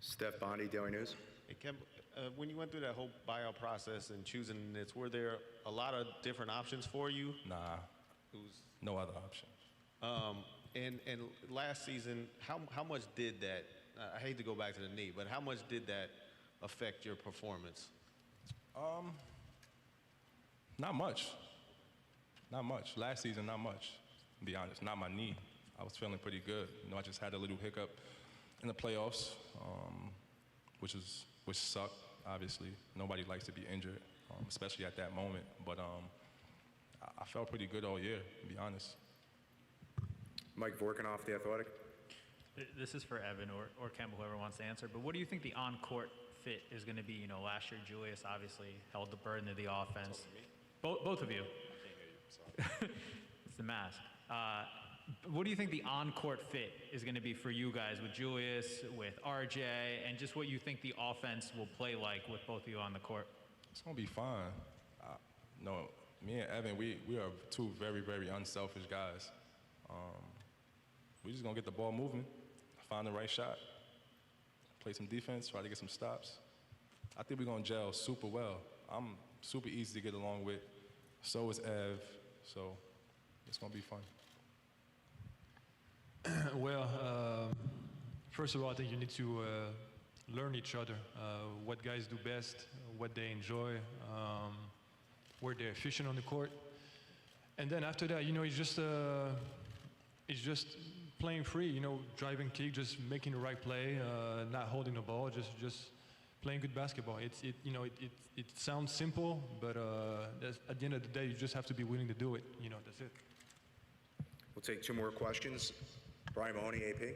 Steph Bondy, Daily News. Hey, Kemba, when you went through that whole buyout process and choosing the Knicks, were there a lot of different options for you? Nah, no other option. And last season, how much did that? I hate to go back to the knee, but how much did that affect your performance? Not much. Not much. Last season, not much. To be honest, not my knee. I was feeling pretty good. I just had a little hiccup in the playoffs, which sucked. Obviously, nobody likes to be injured, especially at that moment. But I felt pretty good all year, to be honest. Mike Vorkanoff, The Athletic. This is for Evan or Kemba, whoever wants to answer. But what do you think the on-court fit is going to be? Last year Julius obviously held the burden of the offense. Both of you. It's the mask. What do you think the on-court fit is going to be for you guys with Julius, with RJ, and just what you think the offense will play like with both of you on the court? It's going to be fine. No, me and Evan, we are two very, very unselfish guys. We're just going to get the ball moving, find the right shot, play some defense, try to get some stops. I think we're going to gel super well. I'm super easy to get along with. So is Ev. So it's going to be fun. Well, first of all, I think you need to learn each other, what guys do best, what they enjoy, where they're efficient on the court. And then after that, it's just playing free, driving kick, just making the right play, not holding the ball, just playing good basketball. It sounds simple, but at the end of the day, you just have to be willing to do it. That's it. We'll take 2 more questions. Brian Mahoney, AP.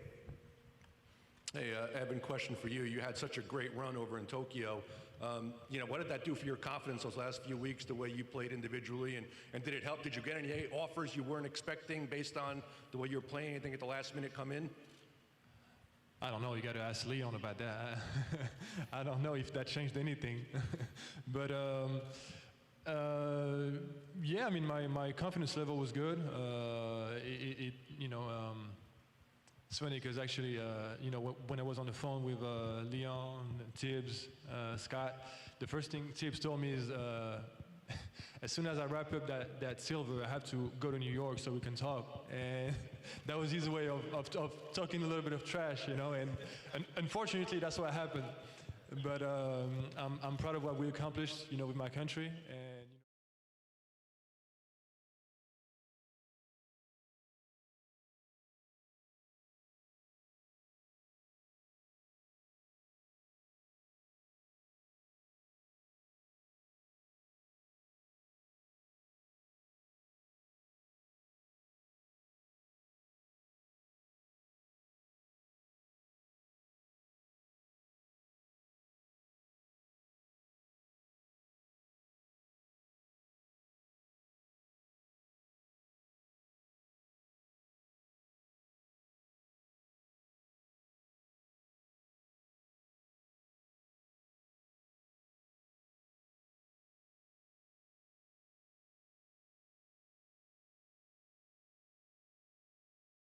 Hey, Evan, question for you. You had such a great run over in Tokyo. What did that do for your confidence those last few weeks, the way you played individually? And did it help? Did you get any offers you weren't expecting based on the way you were playing? Anything at the last minute come in? I don't know. You got to ask Leon about that. I don't know if that changed anything. But yeah, I mean, my confidence level was good. It's funny because actually, when I was on the phone with Leon, Tibbs, Scott, the first thing Tibbs told me is, as soon as I wrap up that silver, I have to go to New York so we can talk. And that was his way of talking a little bit of trash, and unfortunately, that's what happened. But I'm proud of what we accomplished, with my country. And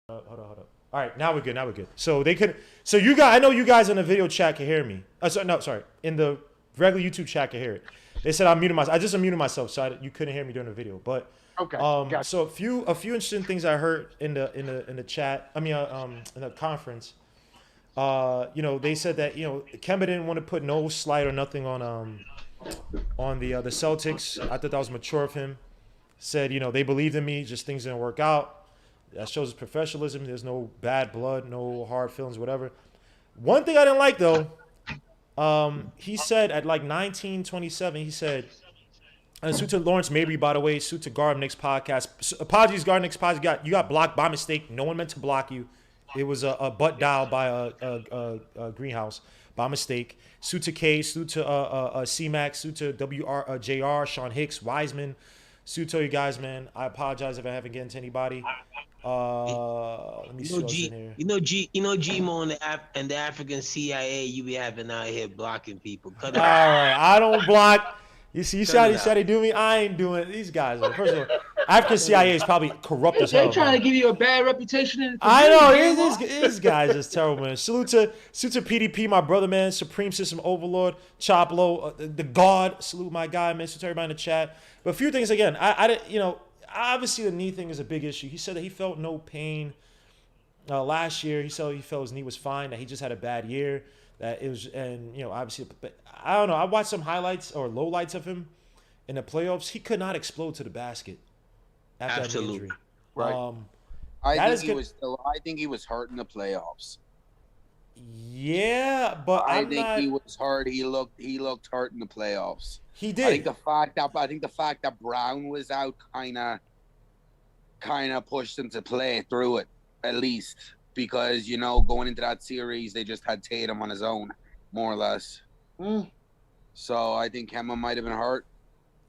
Hold on. All right, now we're good. So I know you guys in the video chat can hear me. In the regular YouTube chat can hear it. They said I'm muting myself. I just unmuted myself, so you couldn't hear me during the video. But Okay. Gotcha. so a few interesting things I heard in the chat. in the conference. They said that Kemba didn't want to put no slight or nothing on the Celtics. I thought that was mature of him. Said they believed in me, just things didn't work out. That shows his professionalism. There's no bad blood, no hard feelings, whatever. One thing I didn't like, though, he said at like 19:27, he said, and suit to Lawrence Mabry, by the way, suit to Garb Knicks podcast. Apologies, Garb Knicks podcast. You got blocked by mistake. No one meant to block you. It was a butt dial by a greenhouse by mistake. Suit to K, suit to C-Max, suit to JR, Sean Hicks, Wiseman. Suit to you guys, man. I apologize if I haven't gotten to anybody. Let me see what's in here. G-Mo and the African CIA you be having out here blocking people. Cut it All right, I don't block. You see how they do me? I ain't doing these guys. First of all, African CIA is probably corrupt as hell. They're trying to give you a bad reputation in the I community. know these guys is terrible, man. Salute to PDP, my brother, man. Supreme System Overlord, Choplo, the God. Salute my guy, man. Salute to everybody in the chat. But a few things again. I didn't, obviously the knee thing is a big issue. He said that he felt no pain last year. He said he felt his knee was fine. That he just had a bad year. That it was, and obviously, but I don't know. I watched some highlights or lowlights of him in the playoffs. He could not explode to the basket after that injury. Right. I think he was hurt in the playoffs. Yeah, but I think he was hurt. He looked hurt in the playoffs. He did. I think the fact that Brown was out kind of pushed him to play through it at least. Because, going into that series, they just had Tatum on his own, more or less. So I think Kemba might have been hurt.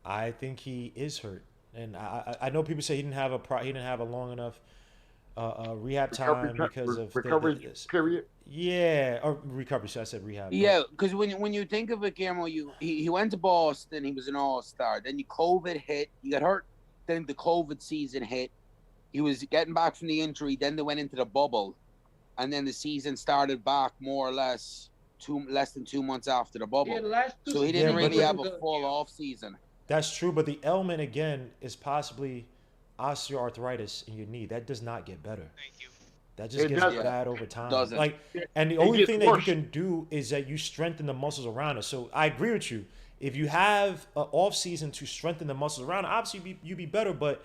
I think he is hurt, and I know people say he didn't have a long enough rehab time because of recovery period. Yeah, or recovery. So I said rehab. Yeah, because when you think of it, Guillermo, he went to Boston. He was an all-star. Then COVID hit. He got hurt. Then the COVID season hit. He was getting back from the injury. Then they went into the bubble, and then the season started back more or less less than 2 months after the bubble. Yeah, so he didn't really have a full off season. That's true, but the ailment again is possibly osteoarthritis in your knee. That does not get better. Thank you. That just gets bad over time. Doesn't. And the only thing that you can do is that you strengthen the muscles around it. So I agree with you. If you have an off season to strengthen the muscles around it, obviously you be better, but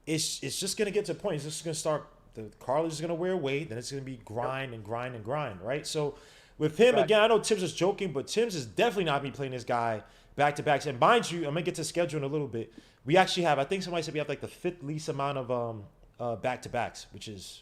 it's just gonna get to a point. It's just gonna start. The cartilage is gonna wear away. Then it's gonna be grind, right? So with him again, I know Tibbs is joking, but Tibbs is definitely not be playing this guy back to backs. And mind you, I'm gonna get to schedule in a little bit. We actually have. I think somebody said we have like the fifth least amount of back to backs, which is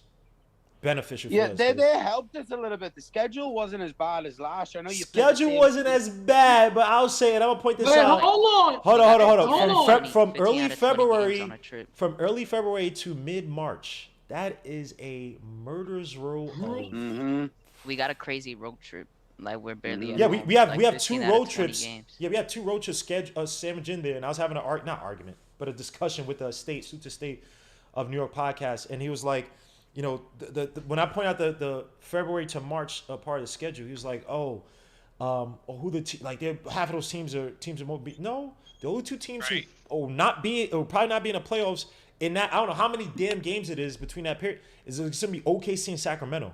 beneficial for Yeah, us. they helped us a little bit. The schedule wasn't as bad as last year. I know you played the Schedule same wasn't team. as bad, but I'll say it. I'm gonna point this Wait, out. hold on. Hold on. Hold on. From 15 early out of 20 games February, on a trip. from early February to mid March, that is a murder's row of. Mm-hmm. We got a crazy road trip. Like we're barely. Yeah, at we home. have Like we have 15 two out of road 20 trips. games. Yeah, we have two road trips scheduled sandwiched in there, and I was having not argument, but a discussion with the Suit to State of New York podcast, and he was like, you know, the when I point out the February to March part of the schedule, he was like, who like half of those teams are more no, the only two teams who probably not be in the playoffs in that, I don't know how many damn games it is between that period, is it's gonna be OKC and Sacramento.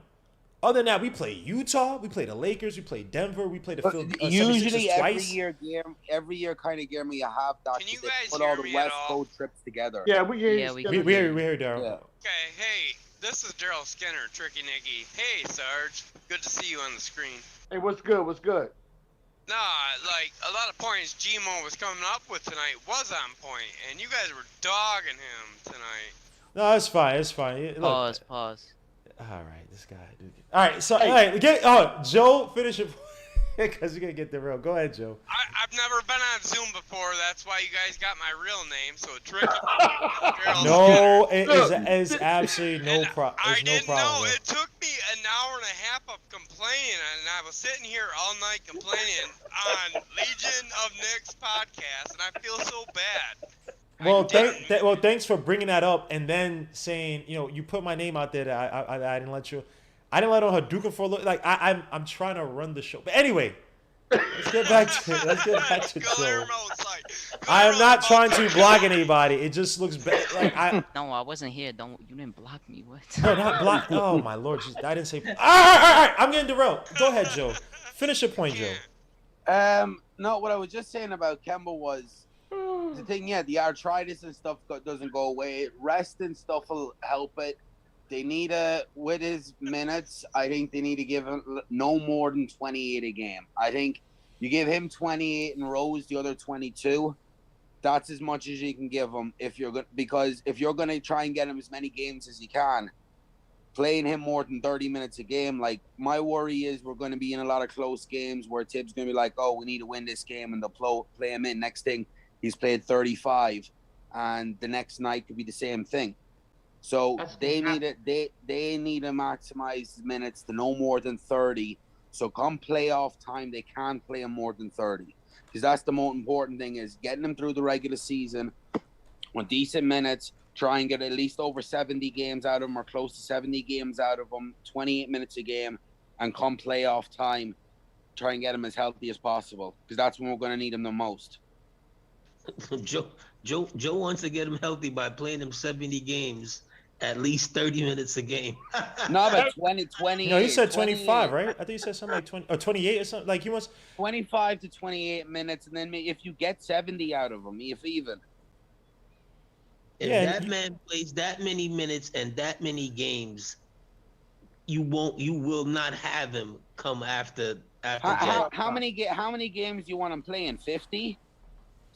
Other than that, we play Utah, we play the Lakers, we play Denver, we play the Usually 76ers every twice. year kind of Guillermo, you have that. Can you they guys put hear all the me West at all? Coast trips together. Yeah, we hear Yeah, you. we Skinner. We hear Daryl. Yeah. Okay, hey, this is Daryl Skinner, Tricky Nicky. Hey, Sarge. Good to see you on the screen. Hey, what's good? What's good? Nah, like, a lot of points G-Mo was coming up with tonight was on point, and you guys were dogging him tonight. No, it's fine. It's fine. Look, Pause. all right, this guy. Dude. All right, so all right, Joe, finish it because you're gonna get the real. Go ahead, Joe. I've never been on Zoom before. That's why you guys got my real name, so Tricky. Daryl No, Skinner. it is absolutely no problem. I There's no didn't know. problem. It took me an hour and a half of complaining, and I was sitting here all night complaining on Legion of Knicks podcast, and I feel so bad. Well, thanks for bringing that up and then saying, you know, you put my name out there that I didn't let you. I didn't let on Hadouken for a little. Like I'm trying to run the show. But anyway, let's get back to Joe. I am not trying to block anybody. It just looks bad. Like No, I wasn't here. You didn't block me. What? No, not block. Oh my lord, I didn't say. All right. I'm getting derailed. Go ahead, Joe. Finish your point, Joe. No, what I was just saying about Kemba was the thing. Yeah, the arthritis and stuff doesn't go away. Rest and stuff will help it. They need with his minutes, I think they need to give him no more than 28 a game. I think you give him 28 and Rose the other 22. That's as much as you can give him because if you're gonna try and get him as many games as you can, playing him more than 30 minutes a game. Like my worry is we're going to be in a lot of close games where Tibbs going to be like, oh, we need to win this game, and they'll play him in. Next thing, he's played 35, and the next night could be the same thing. So they need to maximize minutes to no more than 30. So come playoff time, they can't play him more than 30, because that's the most important thing, is getting them through the regular season with decent minutes. Try and get at least over 70 games out of them, or close to 70 games out of them, 28 minutes a game, and come playoff time, try and get them as healthy as possible, because that's when we're going to need them the most. Joe wants to get him healthy by playing him 70 games, at least 30 minutes a game. No, but 20. No, he said 25, right? I think he said something like 20 or 28 or something. Like he wants 25 to 28 minutes, and then if you get 70 out of him, if even. If that man plays that many minutes and that many games, you will not have him come after. How many games do you want him playing? 50?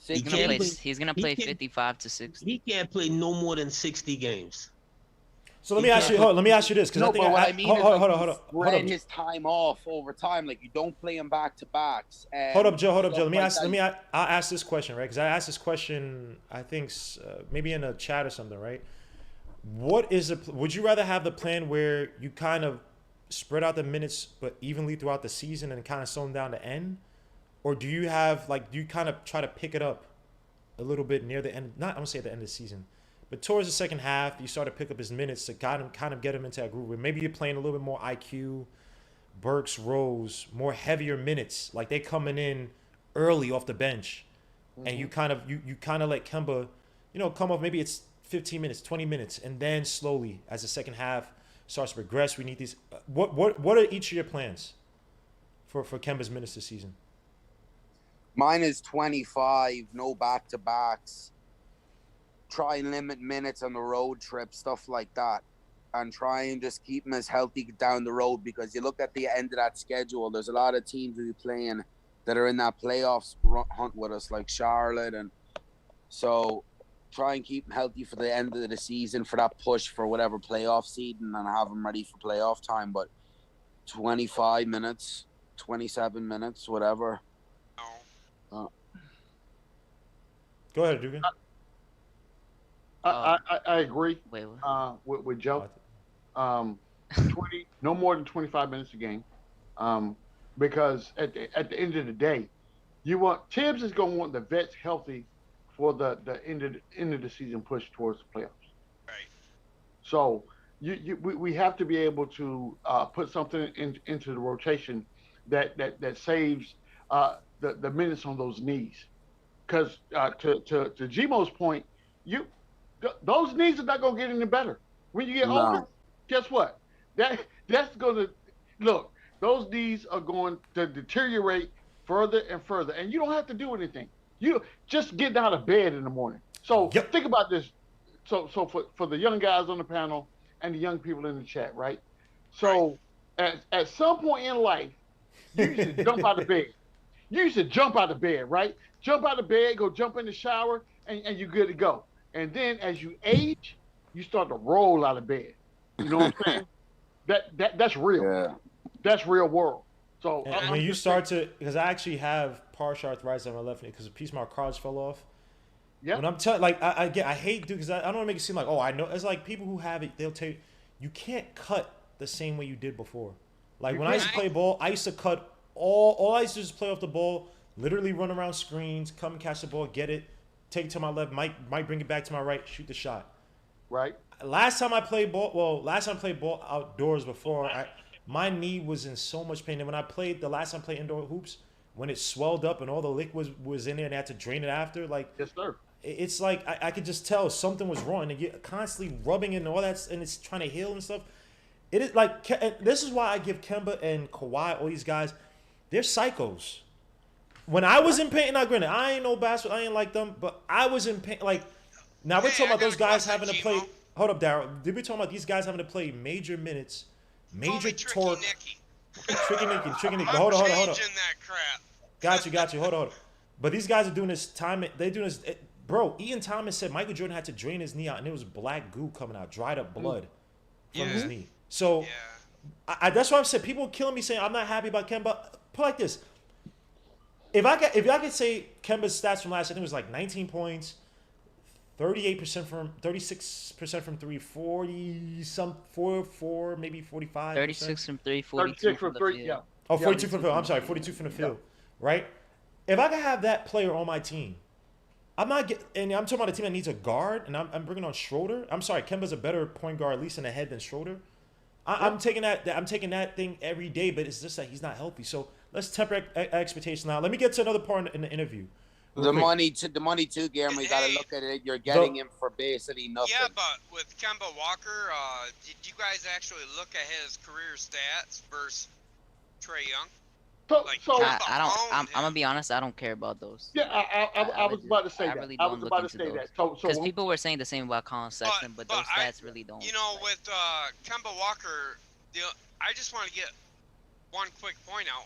He's gonna play 55 to 60. He can't play no more than 60 games. So let me ask you this, because I think what I mean hold on. Spread his time off over time, like you don't play him back to backs. Hold up, Joe. I'll ask this question, right? Because I asked this question, I think maybe in a chat or something, right? Would you rather have the plan where you kind of spread out the minutes but evenly throughout the season and kind of slow them down to end, or do you kind of try to pick it up a little bit near the end? Not, I'm gonna say at the end of the season, but towards the second half, you start to pick up his minutes to kind of get him into that groove where maybe you're playing a little bit more IQ, Burks, Rose, more heavier minutes, like they coming in early off the bench, and you kind of let Kemba, come off. Maybe it's 15 minutes, 20 minutes, and then slowly as the second half starts to progress, we need these. What are each of your plans for Kemba's minutes this season? Mine is 25, no back-to-backs. Try and limit minutes on the road trip, stuff like that. And try and just keep him as healthy down the road, because you look at the end of that schedule, there's a lot of teams we'll be playing that are in that playoffs hunt with us, like Charlotte. And so try and keep him healthy for the end of the season for that push for whatever playoff season and have him ready for playoff time. But 25 minutes, 27 minutes, whatever. Go ahead, Dugan. I agree Wait, what? with Joe. 20, no more than 25 minutes a game, because at the end of the day, Tibbs is going to want the vets healthy for the end of the season push towards the playoffs. Right. So we have to be able to put something into the rotation that saves the minutes on those knees, because to Gmo's point, those knees are not going to get any better when you get older. Guess what? That's going to look. Those knees are going to deteriorate further and further, and you don't have to do anything. You just get out of bed in the morning. So think about this. So for the young guys on the panel and the young people in the chat, right? So at some point in life, you should jump out of bed. You should jump out of bed, right? Jump out of bed, go jump in the shower, and you're good to go. And then as you age, you start to roll out of bed. You know what I'm saying? That's real. Yeah. That's real world. So when you start to, because I actually have partial arthritis on my left knee because a piece of my cards fell off. Yeah. When I'm telling, like, I hate, dude, because I don't want to make it seem like, oh, I know. It's like people who have it, they'll tell you, you can't cut the same way you did before. Like when I used to play ball, I used to cut all I used to do is play off the ball, literally run around screens, come and catch the ball, get it, take it to my left, might bring it back to my right, shoot the shot. Right. Last time I played ball outdoors before, my knee was in so much pain. And when the last time I played indoor hoops, when it swelled up and all the liquid was in there and I had to drain it after, like, yes, sir. It's like I could just tell something was wrong, and you're constantly rubbing it and all that, and it's trying to heal and stuff. It is like, this is why I give Kemba and Kawhi, all these guys, they're psychos. When I was in pain, now granted, I ain't no basketball, I ain't like them, but I was in pain. Like, now we're talking about those guys having to play. Hold up, Daryl. We're talking about these guys having to play major minutes, major torque. Tricky Nicky. But hold on. That crap. Got you. Hold on. But these guys are doing this time. They're doing this. Bro, Ian Thomas said Michael Jordan had to drain his knee out, and it was black goo coming out, dried up blood from his knee. So that's why I said people killing me saying I'm not happy about Kemba. Put it like this: if I could say Kemba's stats from last year, I think it was like 19 points, 36% from three, 4, maybe 45. 36 from 3, 42 from the field. Yeah. Oh, 42 from the field. I'm sorry, 42 from the field. Right? If I could have that player on my team, and I'm talking about a team that needs a guard, and I'm bringing on Schroeder. I'm sorry, Kemba's a better point guard, at least in the head, than Schroeder. I'm taking that thing every day, but it's just that he's not healthy. So let's temper expectations now. Let me get to another part in the interview. The money too, Guillermo. You got to look at it. You're getting him for basically nothing. Yeah, but with Kemba Walker, did you guys actually look at his career stats versus Trae Young? I'm gonna be honest. I don't care about those. Yeah, I was about to say that. Really don't look into those. Because people were saying the same about Colin Sexton, but those stats really don't. You know, with Kemba Walker, I just want to get one quick point out.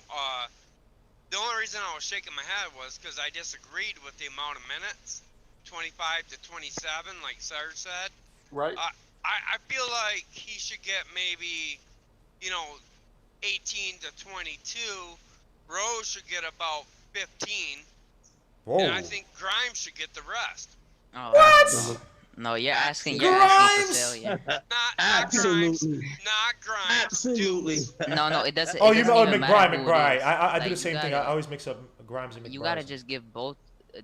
The only reason I was shaking my head was because I disagreed with the amount of minutes, 25 to 27, like Sarge said. Right. I feel like he should get maybe, 18 to 22. Rose should get about 15. Whoa. And I think Grimes should get the rest. Oh, what? No, you're asking for failure. Not Grimes. Not Grimes. Absolutely. No, it doesn't. Oh, you mean McBride. I do the same thing. I always mix up Grimes and McBride. You gotta just give both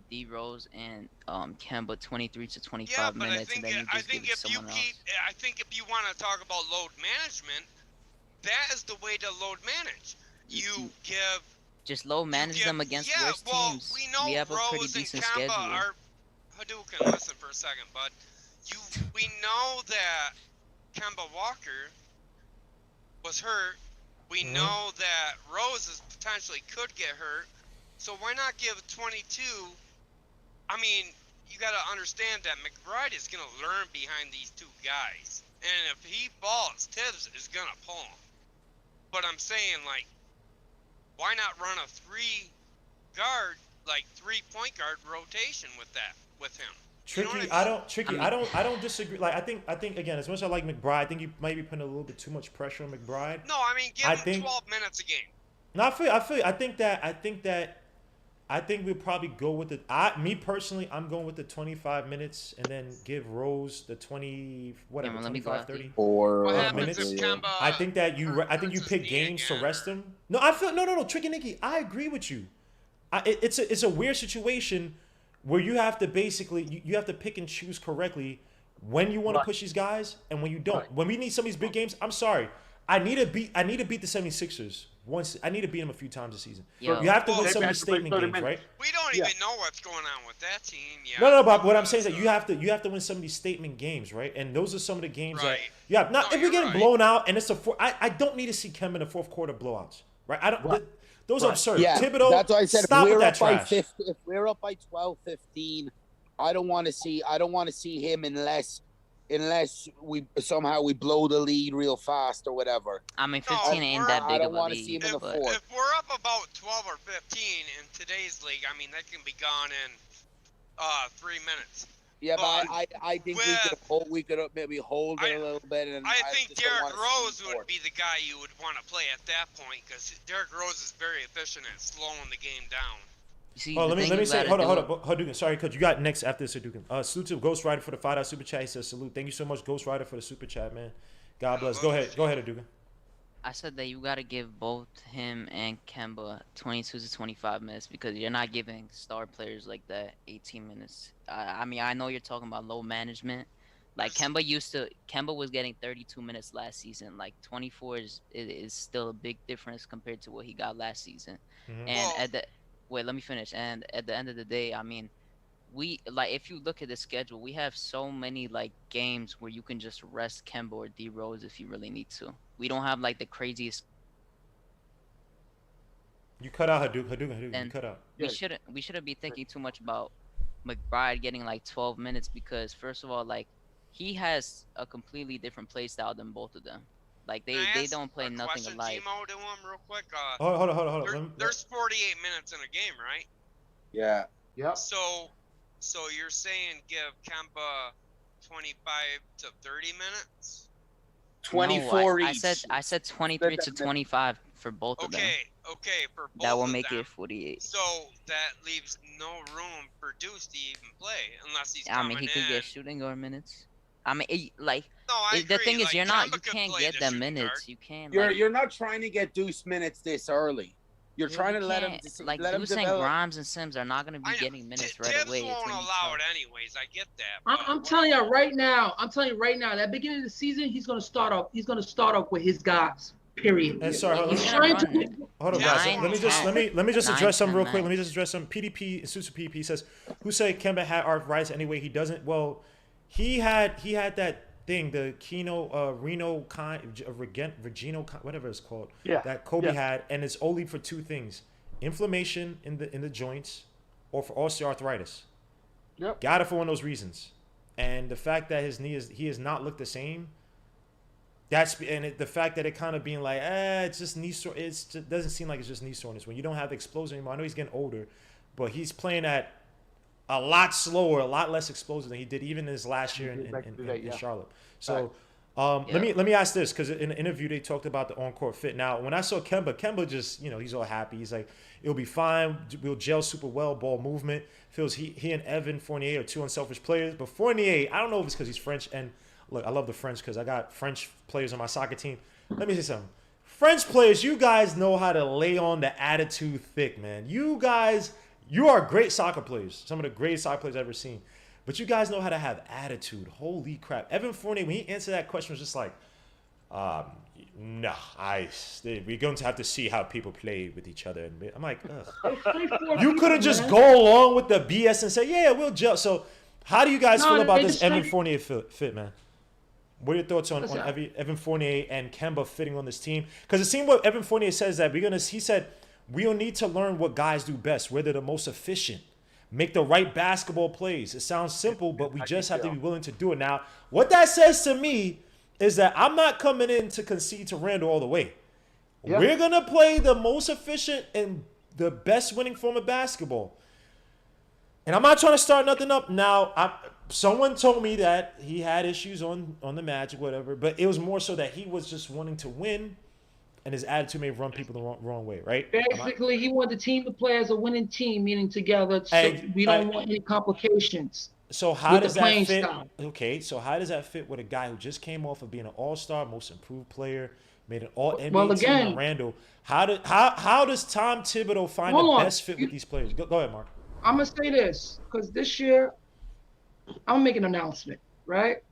D Rose and Kemba 23 to 25 minutes, and then you just give it to someone else. I think if you want to talk about load management, that is the way to load manage. You give. Just load manage them against worse teams. We have a pretty decent schedule. Hadouken, listen for a second, bud. We know that Kemba Walker was hurt. We know that Rose potentially could get hurt. So why not give 22? I mean, you got to understand that McBride is going to learn behind these two guys. And if he falls, Tibbs is going to pull him. But I'm saying, like, why not run a three-point guard rotation with him? Tricky, I don't disagree. Like I think again, as much as I like McBride, I think you might be putting a little bit too much pressure on McBride. No, I mean give him 12 minutes a game. No, I think we'll probably go with me personally, I'm going with the 25 minutes and then give Rose the 20 whatever 25 30 minutes. I think that you pick games to rest him. No, I feel no Tricky Nicky, I agree with you. It's a weird situation where you have to basically you have to pick and choose correctly when you want to push these guys and when you don't. When we need some of these big games, I'm sorry. I need to beat the 76ers. I need to beat them a few times this season. You have to win some of these statement games, right? We don't even know what's going on with that team. Yeah. No, but what I'm saying is that you have to win some of these statement games, right? And those are some of the games that if you're getting blown out and it's I don't need to see Kemba in the fourth quarter blowouts, right? I don't. Those are absurd. Yeah, Thibodeau, that's why I said stop with that trash. If we're up by 12, 15, I don't want to see him unless we somehow blow the lead real fast or whatever. I mean, 15 ain't that big of a lead. See him in the fourth. If we're up about 12 or 15 in today's league, I mean that can be gone in 3 minutes. Yeah, but I think we could maybe hold it a little bit. And I think Derrick Rose would be the guy you would want to play at that point because Derrick Rose is very efficient at slowing the game down. See, let me say, hold on, Hadouken. Sorry, coach, you got next after this, Hadouken. Salute to Ghost Rider for the $5 super chat. He says salute. Thank you so much, Ghost Rider, for the super chat, man. God bless. Go ahead, Hadouken. I said that you got to give both him and Kemba 22 to 25 minutes because you're not giving star players like that 18 minutes. I mean, I know you're talking about low management. Like Kemba was getting 32 minutes last season. Like 24 is still a big difference compared to what he got last season. Mm-hmm. And let me finish. And at the end of the day, I mean, if you look at the schedule, we have so many like games where you can just rest Kemba or D Rose if you really need to. We don't have like the craziest. You cut out Hadouken. You cut out. We shouldn't be thinking too much about McBride getting like 12 minutes because first of all, like he has a completely different play style than both of them. Like they don't play nothing alike. Gmo to him real quick. Hold on. There's 48 minutes in a game, right? Yeah. Yep. So you're saying give Kemba 25 to 30 minutes? 24 each. I said 23 to 25 for both of them. Okay, for both that will of make them. it 48. So that leaves no room for Deuce to even play unless he's I mean, he could get shooting guard minutes. I mean, the thing is, like, you can't get them minutes. Guard. You can't. You're not trying to get Deuce minutes this early. You're trying to let him. Like let Deuce him and Grimes and Sims are not going to be getting minutes right away. Tibbs won't allow it anyways. I get that. I'm telling you right now. At the beginning of the season, he's going to start off. He's going to start off with his guys. Period. And sorry, hold on, guys. Let me just address something real quick. Let me just address some PDP. Susu PDP says, "Who say Kemba had arthritis anyway? He doesn't." Well, he had that thing, the Regino whatever it's called. Yeah. That Kobe had, and it's only for two things: inflammation in the joints, or for osteoarthritis. Yep. Got it for one of those reasons, and the fact that he has not looked the same. The fact that it kind of being like, it's just knee sore. It doesn't seem like it's just knee soreness when you don't have the explosion anymore. I know he's getting older, but he's playing at a lot slower, a lot less explosive than he did even in his last year in Charlotte. So let me ask this, because in an interview they talked about the on-court fit. Now, when I saw Kemba just, he's all happy. He's like, it'll be fine. We'll gel super well. Ball movement. Feels he and Evan Fournier are two unselfish players. But Fournier, I don't know if it's because he's French. And look, I love the French because I got French players on my soccer team. Let me say something. French players, you guys know how to lay on the attitude thick, man. You are great soccer players. Some of the greatest soccer players I've ever seen. But you guys know how to have attitude. Holy crap. Evan Fournier, when he answered that question, was just like, no, we're going to have to see how people play with each other. And I'm like, ugh. You couldn't just go along with the BS and say, yeah, we'll gel. So how do you guys feel about this Evan Fournier fit, man? What are your thoughts on Evan Fournier and Kemba fitting on this team? Because it seemed what Evan Fournier says that he said, we'll need to learn what guys do best, where they're the most efficient, make the right basketball plays. It sounds simple, but we just have to be willing to do it. Now, what that says to me is that I'm not coming in to concede to Randall all the way. Yeah. We're going to play the most efficient and the best winning form of basketball. And I'm not trying to start nothing up now. Someone told me that he had issues on the Magic, whatever, but it was more so that he was just wanting to win, and his attitude may run people the wrong way, right? Basically, he wanted the team to play as a winning team, meaning together. So we don't want any complications. So how does that fit? Style. Okay, so how does that fit with a guy who just came off of being an All-Star, Most Improved Player, made an All-NBA team with Randall? How does Tom Thibodeau find the best fit with these players? Go ahead, Mark. I'm gonna say this because this year I'm gonna make an announcement, right?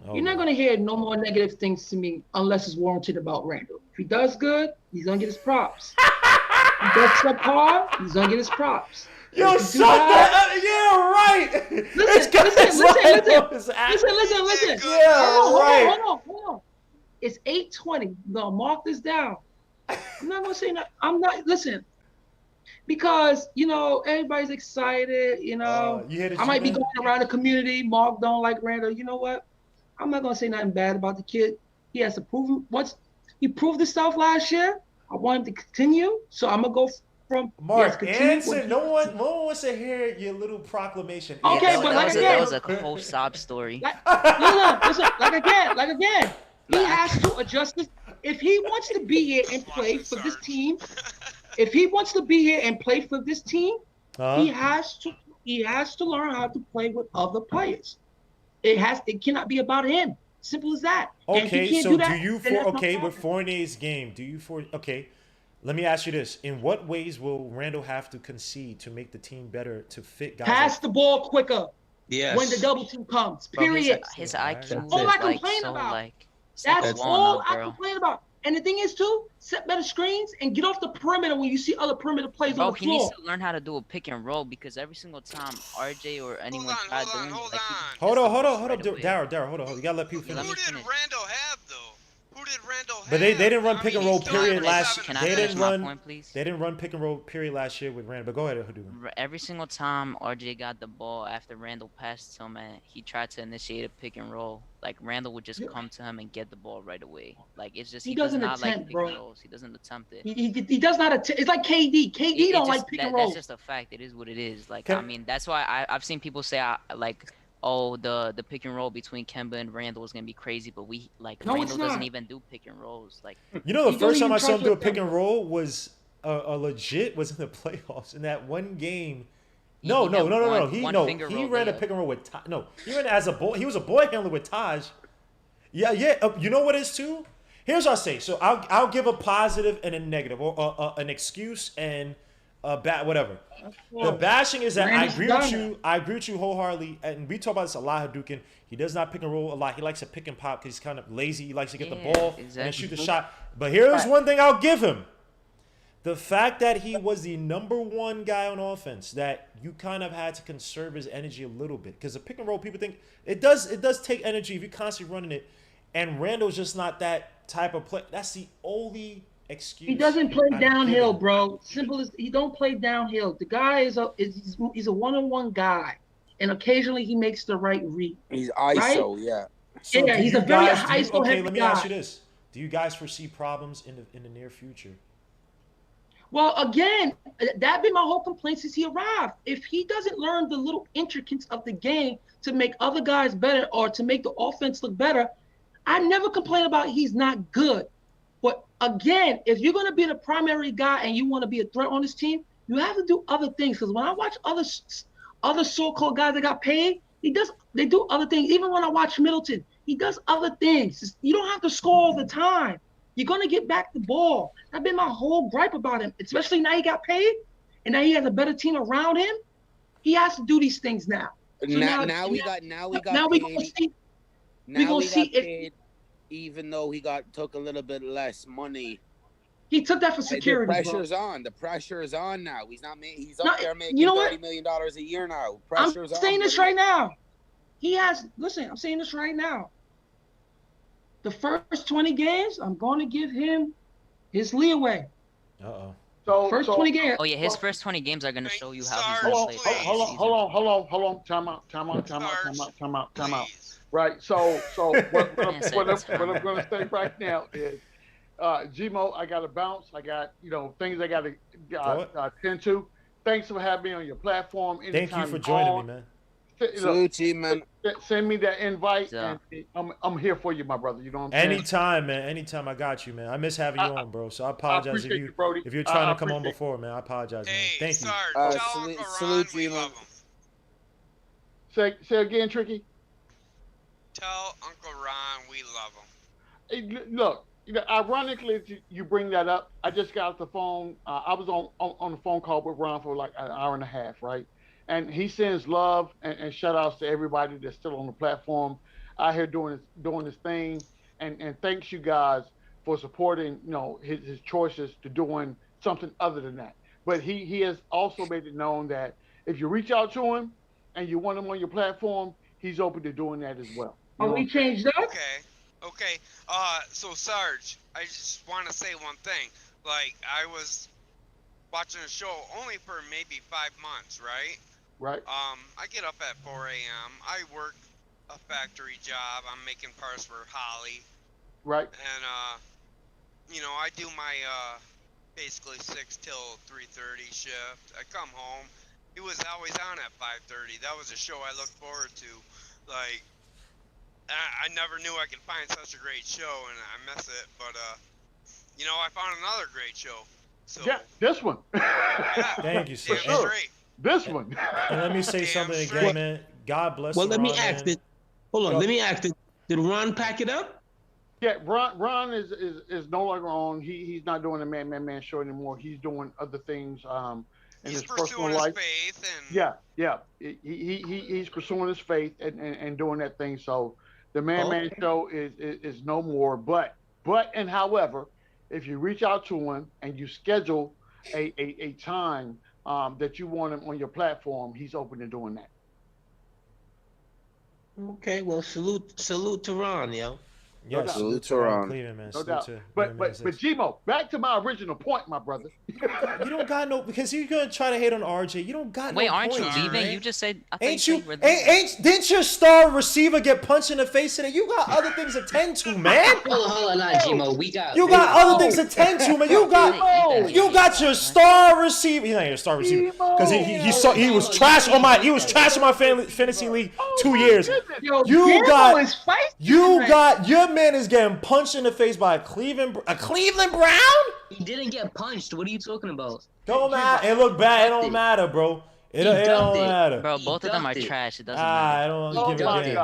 Oh, you're not gonna hear no more negative things to me unless it's warranted about Randall. If he does good, he's gonna get his props. If he does subpar, he's gonna get his props. Yo, shut that! Yeah, right. Listen. Yeah, right. Hold on. It's 8:20. No, mark this down. I'm not gonna say that. I'm not. Listen, because everybody's excited. I might be going around the community. Mark don't like Randall. You know what? I'm not gonna say nothing bad about the kid. He has to prove once he proved himself last year. I want him to continue. So I'm gonna go from Mark. Answer. No one wants to hear your little proclamation. Okay, but that was a whole sob story. Listen. Like again. He has to adjust this. If he wants to be here and play for this team, he has to learn how to play with other players. It cannot be about him. Simple as that. Okay, so with Fournier's game, let me ask you this. In what ways will Randall have to concede to make the team better to fit guys? Pass the ball quicker. Yes. When the double team comes. Period. His IQ all I complain about. That's all I complain about. And the thing is, too, set better screens and get off the perimeter when you see other perimeter players on the floor. He needs to learn how to do a pick and roll because every single time RJ or anyone tried doing it, hold on, Darryl, hold on. You gotta let people finish. Who did Randall have though? Who did Randall have? But they didn't run pick and roll period last year. Can I finish my point, please? They didn't run pick and roll period last year with Randall. But go ahead, Hadouken. Every single time RJ got the ball after Randall passed to him, and he tried to initiate a pick and roll, like Randall would just come to him and get the ball right away. Like it's just he does not like pick and rolls. He doesn't attempt it. He does not attempt. It's like KD. KD don't like pick and rolls. That's just a fact. It is what it is. Like that's why I've seen people say the pick and roll between Kemba and Randall is gonna be crazy, but Randall doesn't even do pick and rolls. Like the first time I saw him do a pick and roll was a legit was in the playoffs in that one game. No. He ran a pick and roll with Taj. No, he ran as a boy. He was a boy handler with Taj. Yeah. You know what it is too? Here's what I'll say. So I'll give a positive and a negative, or an excuse and a bad whatever. The bashing is that I agree with you wholeheartedly, and we talk about this a lot. Hadouken, he does not pick and roll a lot. He likes to pick and pop because he's kind of lazy. He likes to get the ball and shoot the shot. But here's one thing I'll give him: the fact that he was the #1 guy on offense. That you kind of had to conserve his energy a little bit because the pick and roll, people think it does take energy if you're constantly running it, and Randall's just not that type of play. That's the only excuse. He doesn't play downhill, bro. Simple as he don't play downhill. The guy he's a one-on-one guy, and occasionally he makes the right read. He's ISO, right? Yeah. So yeah, he's a very ISO heavy guy. Let me ask you this: do you guys foresee problems in the near future? Well, again, that been my whole complaint since he arrived. If he doesn't learn the little intricacies of the game to make other guys better or to make the offense look better, I never complain about he's not good. But again, if you're going to be the primary guy and you want to be a threat on this team, you have to do other things. Because when I watch other so-called guys that got paid, they do other things. Even when I watch Middleton, he does other things. You don't have to score all the time. You're going to get back the ball. That's been my whole gripe about him, especially now he got paid and now he has a better team around him. He has to do these things now. So now we got paid. We're going to see paid, even though he took a little bit less money. He took that for security. The pressure's on. The pressure is on now. He's up there making $30 million a year now. Pressure's on. I'm saying this right now. I'm saying this right now. The first 20 games, I'm going to give him his leeway. Uh-oh. So, first 20 games. Oh, yeah, his first 20 games are going to show you how he's going to play. Hold on. Time out. Right. So what I'm going to say right now is, Gmo, I got to bounce. I got things I got to attend to. Thanks for having me on your platform. Thank you for joining me, man. Salute, G, man. Send me that invite, Yeah. and I'm here for you, my brother. You know what I'm saying? Anytime, man. Anytime, I got you, man. I miss having you on, bro. So I apologize appreciate you, Brody. if you're trying I to come on appreciate before, man. I apologize, man. Hey, Thank you. Sarge, tell salute, Uncle salute, Ron we G, man. love him. Say again, Tricky. Tell Uncle Ron we love him. Hey, look, ironically, you bring that up. I just got off the phone. I was on the phone call with Ron for like an hour and a half, right? And he sends love and shout outs to everybody that's still on the platform out here doing his thing. And thanks you guys for supporting, his choices to doing something other than that. But he has also made it known that if you reach out to him and you want him on your platform, he's open to doing that as well. Oh, we changed that? Okay. So Sarge, I just want to say one thing. Like, I was watching a show only for maybe 5 months, right? Right. I get up at 4 a.m. I work a factory job. I'm making parts for Holly. Right. And, I do my, basically 6 till 3:30 shift. I come home. It was always on at 5:30. That was a show I looked forward to. Like, I never knew I could find such a great show, and I miss it. But, I found another great show. So, yeah, this one. Yeah, Thank you, sir. damn straight. This one. And let me say something again, man. God bless Well, let me Ron, ask man. it. Hold on. Let me ask it. Did Ron pack it up? Yeah, Ron is no longer on. He's not doing the Man show anymore. He's doing other things in his personal life. Faith and Yeah. He's pursuing his faith and doing that thing. So the Man show is no more. But and however, if you reach out to him and you schedule a time that you want him on your platform, he's open to doing that. Okay, well, salute to Ron, yo. Yes, doubt. salute to Ron Cleveland, man. No Salute doubt. to But man, Gmo, back to my original point, my brother. You don't got no, because you're gonna try to hate on RJ. You don't got Wait, no aren't you point, leaving? man. You just said I Ain't think you? Didn't your star receiver get punched in the face today? You got other things to tend to, man. Hold on, Gmo. We got. You got other things to tend to, man. You got your star receiver. He's not your star receiver because he was trash on my fantasy league 2 years. You got your man is getting punched in the face by a Cleveland Brown. He didn't get punched. What are you talking about? Don't matter. It looked bad. It don't matter, bro. It don't matter. Bro, both of them are trash. It doesn't matter. I don't give a damn.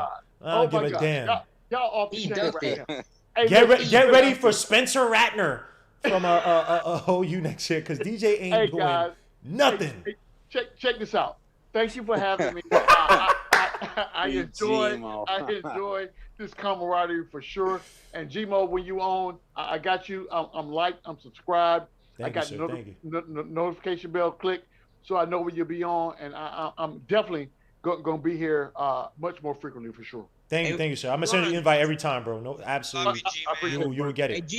I don't give a damn. Y'all off the chain right now. Hey, Get ready for Spencer Rattner from OU next year because DJ ain't doing nothing. Check this out. Thank you for having me. I enjoy this camaraderie for sure. And Gmo, when you on, I got you. I'm liked. I'm subscribed. I got notification bell clicked, so I know when you'll be on. And I'm definitely gonna be here much more frequently for sure. Thank you, sir. I'm gonna send you an invite every time, bro. No, absolutely. You will get it.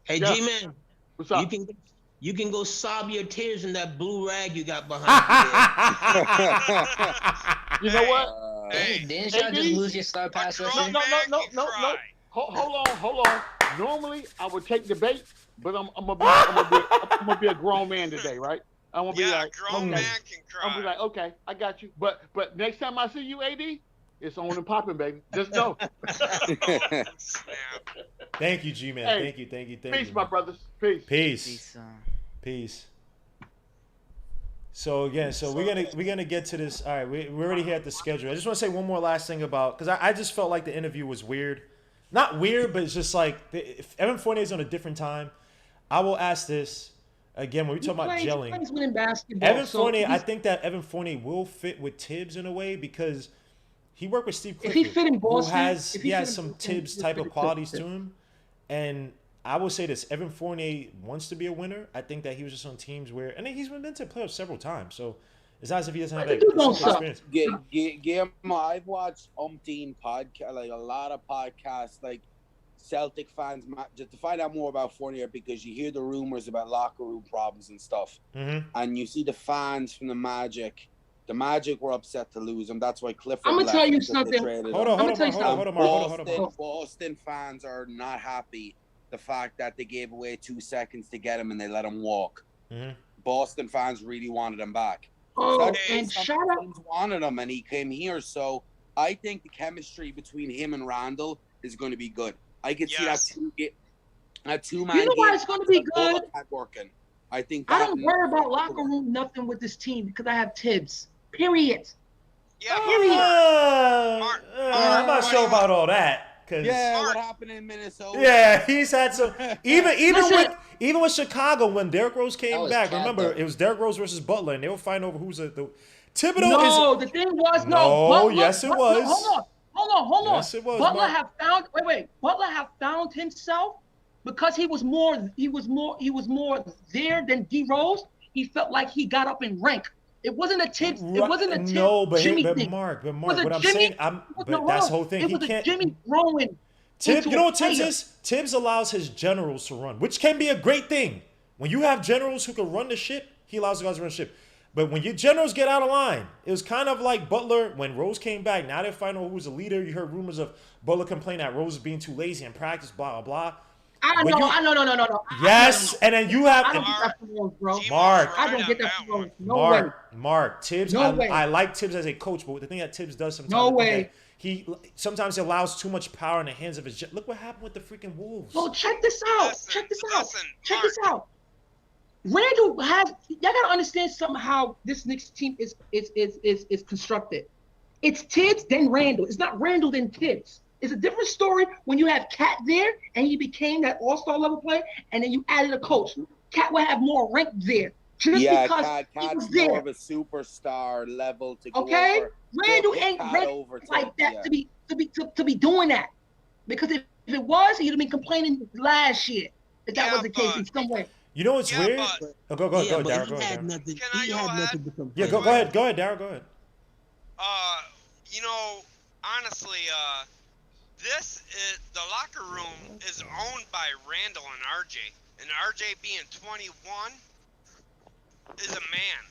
Hey, G-Man. What's up? You can go sob your tears in that blue rag you got behind you. You know what? Didn't y'all just lose your star pass? No. Hold on. Normally I would take the bait, but I'm gonna be a grown man today, right? I'm gonna be like, grown man can cry. I'm gonna be like, okay, I got you. But next time I see you, AD, it's on and popping, baby. Just know. Thank you, G-Man. Hey, thank you. Peace, my brothers. Peace. Peace. So again, we're gonna get to this. All right, we're already here at the schedule. I just want to say one more last thing about, because I just felt like the interview was weird. Not weird, but it's just like if Evan Fournier is on a different time. I will ask this again when we talk about gelling. Evan Fournier, I think that Evan Fournier will fit with Tibbs in a way because he worked with Steve Clifford, if he fit in Boston, he has some Tibbs type of qualities to him. And I will say this: Evan Fournier wants to be a winner. I think that he was just on teams where, and he's been to playoffs several times. So it's not as if he doesn't have experience. Guillermo, I've watched umpteen podcasts, like a lot of podcasts, like Celtic fans, just to find out more about Fournier, because you hear the rumors about locker room problems and stuff, and you see the fans from the Magic. The Magic were upset to lose him. That's why Clifford. I'm gonna tell you something. Hold on. Boston fans are not happy the fact that they gave away 2 seconds to get him and they let him walk. Boston fans really wanted him back. Oh, So and some shout out. teams wanted him, and he came here. So I think the chemistry between him and Randall is going to be good. I could see that two-man You know why game it's going to be good? working. I think I that don't worry about locker room nothing with this team because I have Tibbs. Period. I'm not sure about all that. Yeah, what happened in Minnesota? Yeah, he's had some. Listen. Even with Chicago, when Derrick Rose came back, cat, remember though. it was Derrick Rose versus Butler, and they were fighting over who's the. Thibodeau No, is. the thing was No, yes, it was. Hold on. Yes, it was, Butler Mark. have found. Wait. Butler have found himself because he was more there than D Rose. He felt like he got up in rank. It wasn't a Tibbs. It wasn't a Tibbs. No, but Jimmy but thing. Mark, It was what a I'm Jimmy- saying, it but that's the whole thing. It He was a can't. Jimmy growing. Tibbs, into you know a what Tibbs player. is? Tibbs allows his generals to run, which can be a great thing. When you have generals who can run the ship, he allows the guys to run the ship. But when your generals get out of line, it was kind of like Butler when Rose came back. Now they're finding out who was the leader. You heard rumors of Butler complaining that Rose is being too lazy in practice, blah, blah, blah. I know. Yes, and then you have I don't get that from Rose, bro. Mark. I don't get that from Rose. No way. Mark, Tibbs. No way. I like Tibbs as a coach, but the thing that Tibbs does sometimes, No way. He sometimes he allows too much power in the hands of his. Look what happened with the freaking Wolves. Well, check this out. Check this out. Randall has. Y'all gotta understand somehow this Knicks team is constructed. It's Tibbs then Randall. It's not Randall then Tibbs. It's a different story when you have Cat there and he became that all-star level player, and then you added a coach. Cat will have more rank there. Just because Cat's he was more there. of a superstar level to go Okay? over. Randall Put ain't Cat ranked over like Tibbs, that to be doing that. Because if it was, he'd have been complaining last year if that was the case in some way. You know what's weird? Go ahead, Darryl. Go He ahead. had nothing. Can I He go had ahead? nothing to complain. Yeah, go ahead, Darryl. Go ahead. You know, honestly, the locker room is owned by Randall and RJ, and RJ being 21 is a man,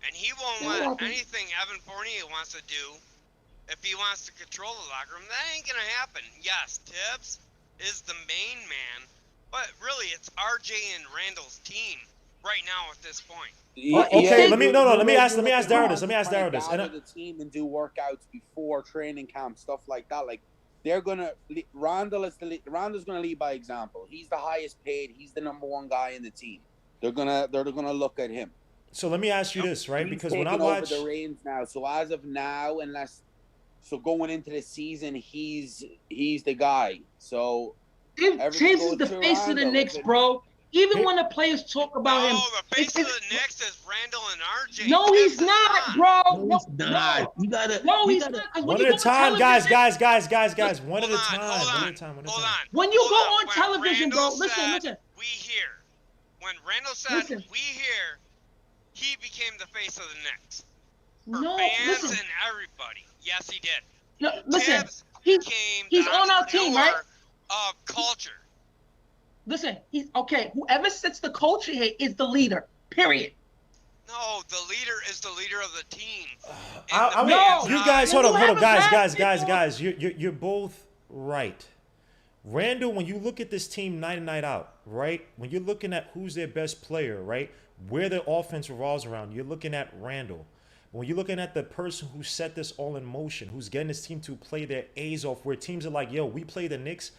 and he won't let anything Evan Fournier wants to do. If he wants to control the locker room, that ain't gonna happen. Yes, Tibbs is the main man, but really it's RJ and Randall's team right now at this point. Okay, let me ask Darryl this. Gather the team and do workouts before training camp, stuff like that. Like Randall's gonna lead by example. He's the highest paid. He's the number one guy in the team. They're gonna look at him. So let me ask you this, right? He's Because when I taking watch over the reins now, so as of now, going into the season, he's the guy. So Tibbs is the face of the Knicks, bro. Even when the players talk about him, the face of the Knicks is Randall and RJ. No, he's not, bro. No, he's not. You gotta. No, you he's gotta, not. 'Cause when one you at a go on time, guys. television- One at a time. When you go on television, bro, Randall listen. said, we here. When Randall said we here, he became the face of the Knicks. For No, fans listen. and everybody. Yes, he did. No, listen. Tibbs He's became on our team, right? Of culture. Listen, he's okay. Whoever sets the culture here is the leader. Period. No, the leader is the leader of the team. You guys, hold on, guys. You're both right. Randall, when you look at this team night in, night out, right? When you're looking at who's their best player, right? Where their offense revolves around, you're looking at Randall. When you're looking at the person who set this all in motion, who's getting this team to play their A's off, where teams are like, yo, we play the Knicks.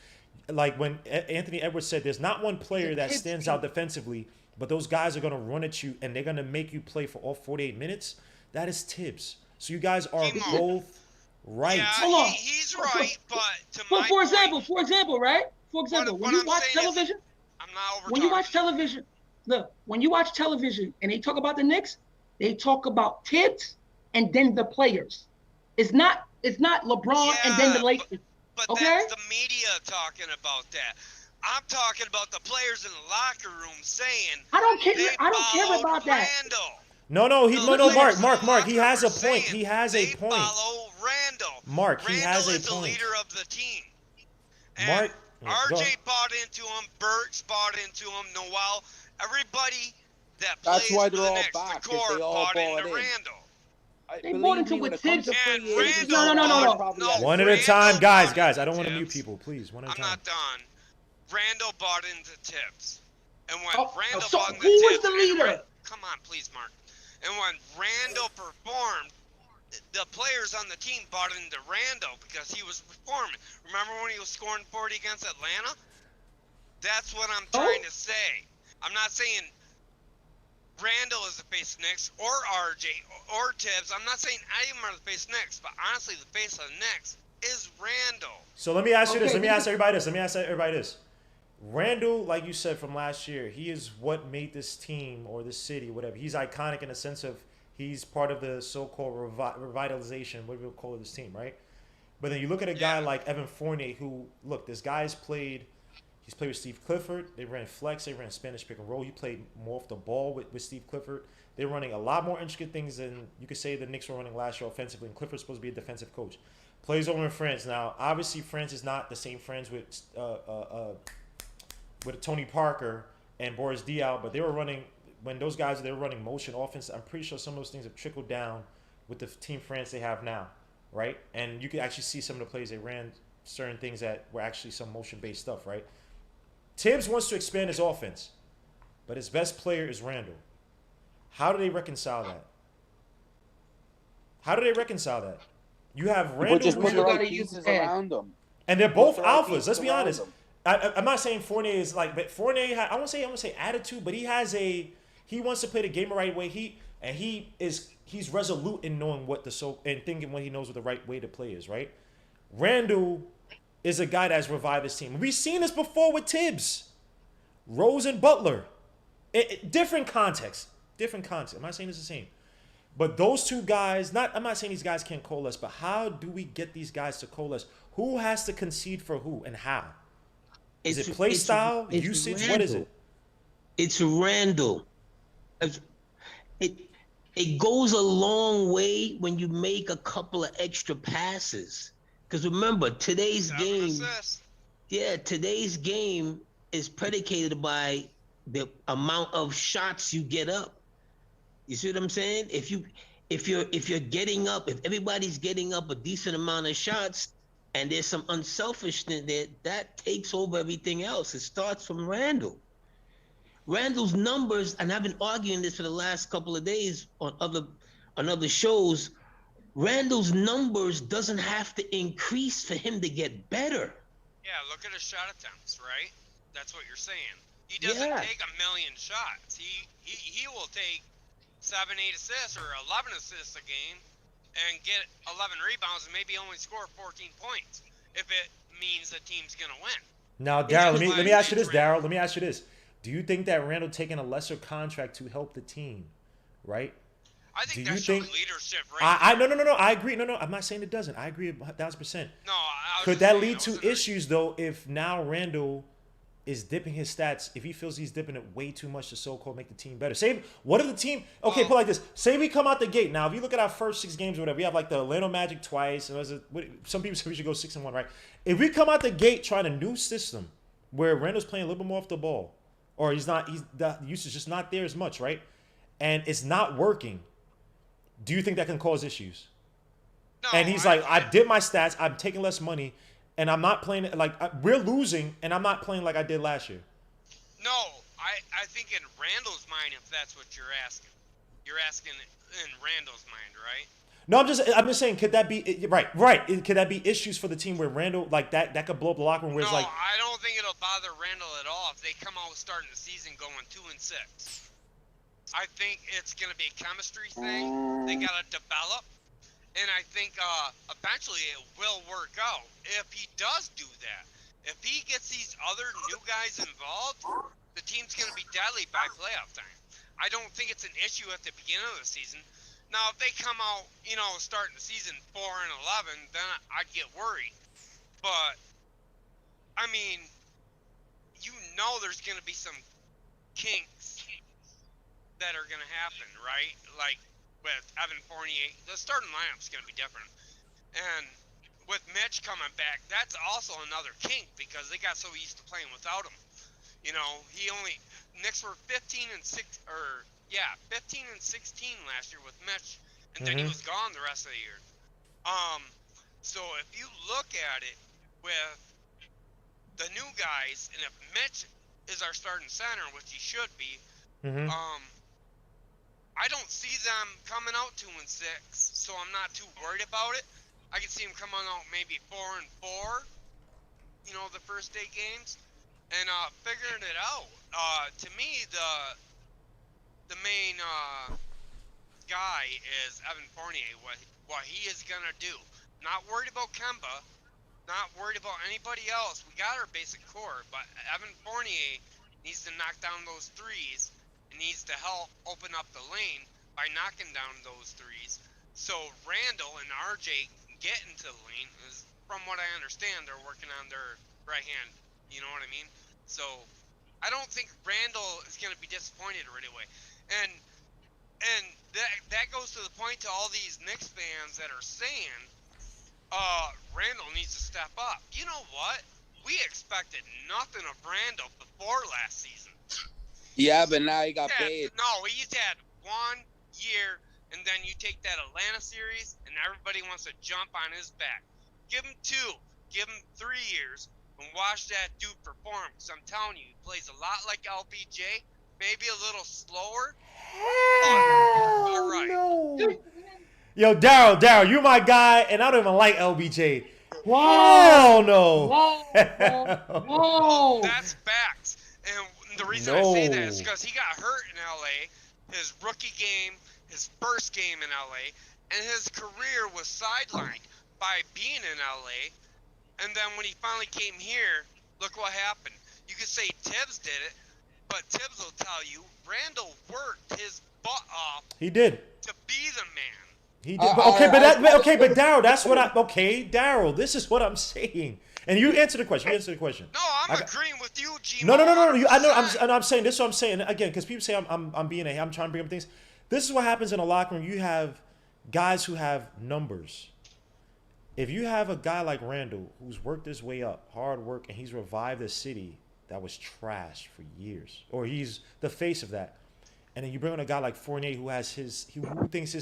Like when Anthony Edwards said, there's not one player that stands out defensively, but those guys are going to run at you and they're going to make you play for all 48 minutes. That is Tibbs. So you guys are both right. Yeah, Hold on. he's right, but For example, right? For example, when you watch television, when you watch television, look, when you watch television and they talk about the Knicks, they talk about Tibbs and then the players. It's not LeBron and then the Lakers. But okay? That's the media talking about that. I'm talking about the players in the locker room saying I don't care about that. No, Mark, he has a point. He has a point. Follow Randall. Mark, he has a Randall is the point. leader of the team. Mark, RJ bought into him, Burks bought into him, Noel, everybody that That's plays why for they're the all Knicks, back, the 'cause core they all bought into bought in. Randall. They bought into with Tibbs. No. One at a time, guys. I don't want to mute people, please. One at a time. I'm not done. Randall bought into Tibbs. And when Randall so bought into who Tibbs, is the leader? come on, please, Mark. And when Randall performed, the players on the team bought into Randall because he was performing. Remember when he was scoring 40 against Atlanta? That's what I'm trying to say. I'm not saying Randall is the face of the Knicks, or RJ, or Tibbs. I'm not saying any of them are the face of the Knicks, but honestly, the face of the Knicks is Randall. So let me ask you this. Let me ask everybody this. Randall, like you said from last year, he is what made this team or this city, whatever. He's iconic in the sense of he's part of the so-called revitalization, whatever we call it, this team, right? But then you look at a guy like Evan Fournier, who, look, this guy's played. He's played with Steve Clifford. They ran flex. They ran Spanish pick and roll. He played more off the ball with Steve Clifford. They're running a lot more intricate things than you could say the Knicks were running last year offensively. And Clifford's supposed to be a defensive coach. Plays over in France. Now, obviously, France is not the same friends with Tony Parker and Boris Diaw, but they were running, when those guys, they were running motion offense. I'm pretty sure some of those things have trickled down with the Team France they have now, right? And you can actually see some of the plays they ran, certain things that were actually some motion-based stuff, right? Tibbs wants to expand his offense, but his best player is Randall. How do they reconcile that? You have Randall, just put the right pieces around them, and they're both alphas. Let's be honest. I'm not saying Fournier is like, but Fournier, I won't say attitude, but he wants to play the game the right way. He's resolute in knowing and thinking what he knows what the right way to play is, right? Randall is a guy that's revived his team. We've seen this before with Tibbs, Rose, and Butler. Different context. I'm not saying it's the same. But those two guys, I'm not saying these guys can't coalesce, but how do we get these guys to coalesce? Who has to concede for who and how? Is it play style, usage? Randall. What is it? It's Randall. It goes a long way when you make a couple of extra passes. Because remember, today's game is predicated by the amount of shots you get up. You see what I'm saying? If you're getting up, if everybody's getting up a decent amount of shots, and there's some unselfishness there, that takes over everything else. It starts from Randall. Randall's numbers, and I've been arguing this for the last couple of days on other shows. Randall's numbers doesn't have to increase for him to get better. Yeah, look at his shot attempts, right? That's what you're saying. He doesn't take a million shots. He will take 7, 8 assists or 11 assists a game and get 11 rebounds and maybe only score 14 points if it means the team's gonna win. Now, Daryl, let me ask you this, Daryl. Let me ask you this. Do you think that Randall taking a lesser contract to help the team, right? I think that's showing leadership, right? No. I agree. No, I'm not saying it doesn't. I agree 1,000%. No, could that lead to issues though if now Randall is dipping his stats, if he feels he's dipping it way too much to so-called make the team better? What if the team, put it like this, say we come out the gate. Now, if you look at our first 6 games or whatever, we have like the Orlando Magic twice, and some people say we should go 6-1, right? If we come out the gate trying a new system where Randall's playing a little bit more off the ball, or the usage is just not there as much, right? And it's not working, do you think that can cause issues? No, and he's I did my stats, I'm taking less money, and I'm not playing we're losing, and I'm not playing like I did last year. No, I think in Randall's mind, if that's what you're asking in Randall's mind, right? No, I'm just saying, could that be right? Could that be issues for the team where Randall that could blow up the locker room? Where I don't think it'll bother Randall at all if they come out starting the season going 2-6. I think it's gonna be a chemistry thing. They gotta develop. And I think eventually it will work out if he does do that. If he gets these other new guys involved, the team's going to be deadly by playoff time. I don't think it's an issue at the beginning of the season. Now, if they come out, starting the season 4-11, then I'd get worried. But, I mean, there's going to be some kinks that are going to happen, right? Like, with Evan Fournier, the starting lineup's going to be different. And with Mitch coming back, that's also another kink because they got so used to playing without him. Knicks were 15 and 16 last year with Mitch, and then he was gone the rest of the year. So if you look at it with the new guys, and if Mitch is our starting center, which he should be, I don't see them coming out 2-6, so I'm not too worried about it. I can see them coming out maybe 4-4, you know, the first 8 games, and figuring it out. To me, the main guy is Evan Fournier. What he is gonna do. Not worried about Kemba. Not worried about anybody else. We got our basic core, but Evan Fournier needs to knock down those threes. It needs to help open up the lane by knocking down those threes. So Randall and RJ can get into the lane. From what I understand, they're working on their right hand. You know what I mean? So I don't think Randall is going to be disappointed right away. And that goes to the point to all these Knicks fans that are saying, Randall needs to step up. You know what? We expected nothing of Randall before last season. Yeah, but now he got paid. No, he's had 1 year, and then you take that Atlanta series, and everybody wants to jump on his back. Give him 2, give him 3 years, and watch that dude perform. Because I'm telling you, he plays a lot like LBJ, maybe a little slower. Hell no. Yo, Daryl, you're my guy, and I don't even like LBJ. Hell no. Whoa. That's facts. And the reason I say that is because he got hurt in LA, his rookie game, his first game in LA, and his career was sidelined by being in LA. And then when he finally came here, look what happened. You could say Tibbs did it, but Tibbs will tell you Randall worked his butt off. He did. To be the man. He did. But Daryl, that's what Daryl, this is what I'm saying. And you answer the question. No, I'm agreeing with you, G. No. I'm saying this is what I'm saying again, because people say I'm trying to bring up things. This is what happens in a locker room. You have guys who have numbers. If you have a guy like Randall who's worked his way up, hard work, and he's revived a city that was trash for years, or he's the face of that, and then you bring on a guy like Fournier who has who thinks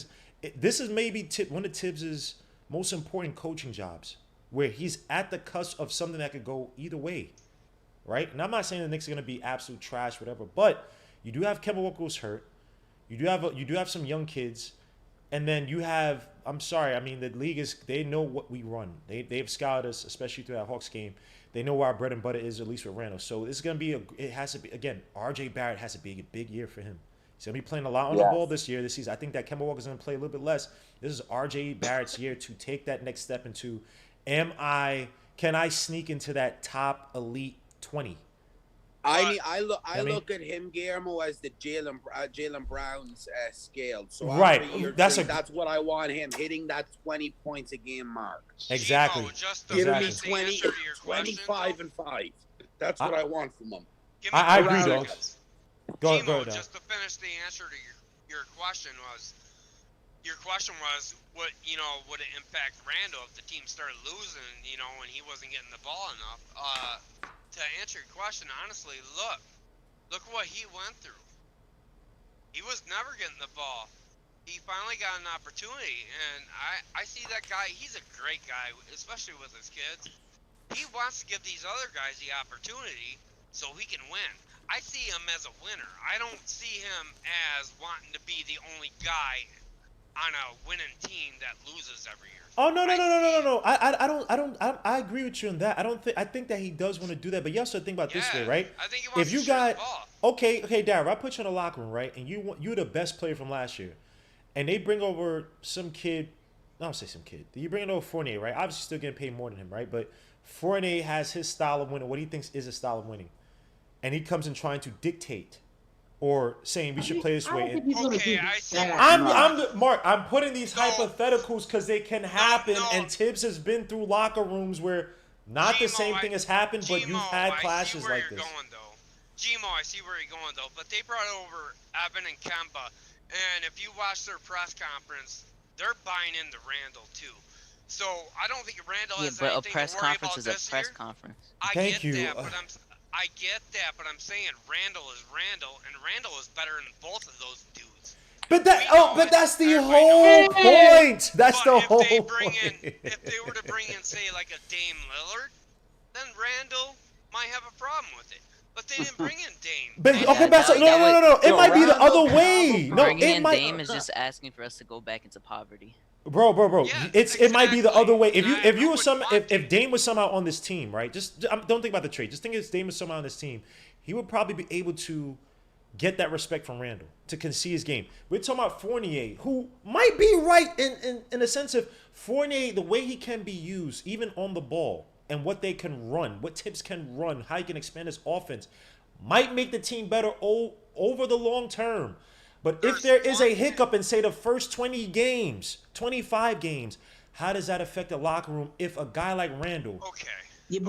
this is maybe one of Tibbs' most important coaching jobs, where he's at the cusp of something that could go either way, right? And I'm not saying the Knicks are going to be absolute trash, whatever, but you do have Kemba Walker who's hurt. You do have some young kids, and then you have. I'm sorry, I mean the league they know what we run. They've scouted us, especially through that Hawks game. They know where our bread and butter is, at least with Randall. So this is going to be it has to be again. RJ Barrett has to be a big year for him. He's going to be playing a lot on the ball this season. I think that Kemba Walker's going to play a little bit less. This is RJ Barrett's year to take that next step into, can I sneak into that top elite 20? I look at him, Guillermo, as the Jaylen Brown's scale. So that's what I want him, hitting that 20 points a game mark. Exactly. Give me 20, 25 and 5. That's what I want from him. I agree, though. Go ahead. Just to finish the answer to your question was what would it impact Randall if the team started losing, and he wasn't getting the ball enough. To answer your question, honestly, look what he went through. He was never getting the ball. He finally got an opportunity, and I see that guy. He's a great guy, especially with his kids. He wants to give these other guys the opportunity so he can win. I see him as a winner. I don't see him as wanting to be the only guy on a winning team that loses every year. Oh no! I agree with you on that. I think that he does want to do that, but you also think about this way, right? I think he wants to shoot the ball. Okay, Darryl, I put you in the locker room, right? And you're the best player from last year, and they bring over some kid. I don't say some kid. You bring over Fournier, right? Obviously, still getting paid more than him, right? But Fournier has his style of winning, what he thinks is a style of winning, and he comes in trying to dictate. Or saying we should play this way. I'm putting these hypotheticals because they can happen, and Tibbs has been through locker rooms where the same thing has happened, but you've had clashes like this. Gmo, I see where you're going though, but they brought over Evan and Kemba, and if you watch their press conference, they're buying into Randall too. So I don't think Randall has anything to worry about this year. A press conference is a press conference. Thank you. I get that, but I'm saying Randall is Randall, and Randall is better than both of those dudes. But that's the whole point. That's the whole point. If they were to bring in, say, like a Dame Lillard, then Randall might have a problem with it. But they didn't bring in Dame. But Yeah, okay, but no. It Yo, might be the Rondo, other way. Kemba, No, Bringing it in might. Dame is just asking for us to go back into poverty. Bro. Yeah, It might be the other way. If exactly. you I were wouldn't want if Dame was somehow on this team, right? Just don't think about the trade. Just think if Dame was somehow on this team, he would probably be able to get that respect from Randall to concede his game. We're talking about Fournier, who might be right in a sense of Fournier, the way he can be used, even on the ball, and what they can run, what tips can run, how he can expand his offense, might make the team better over the long term. But if there is a hiccup in, say, the first 20 games, 25 games, how does that affect the locker room if a guy like Randall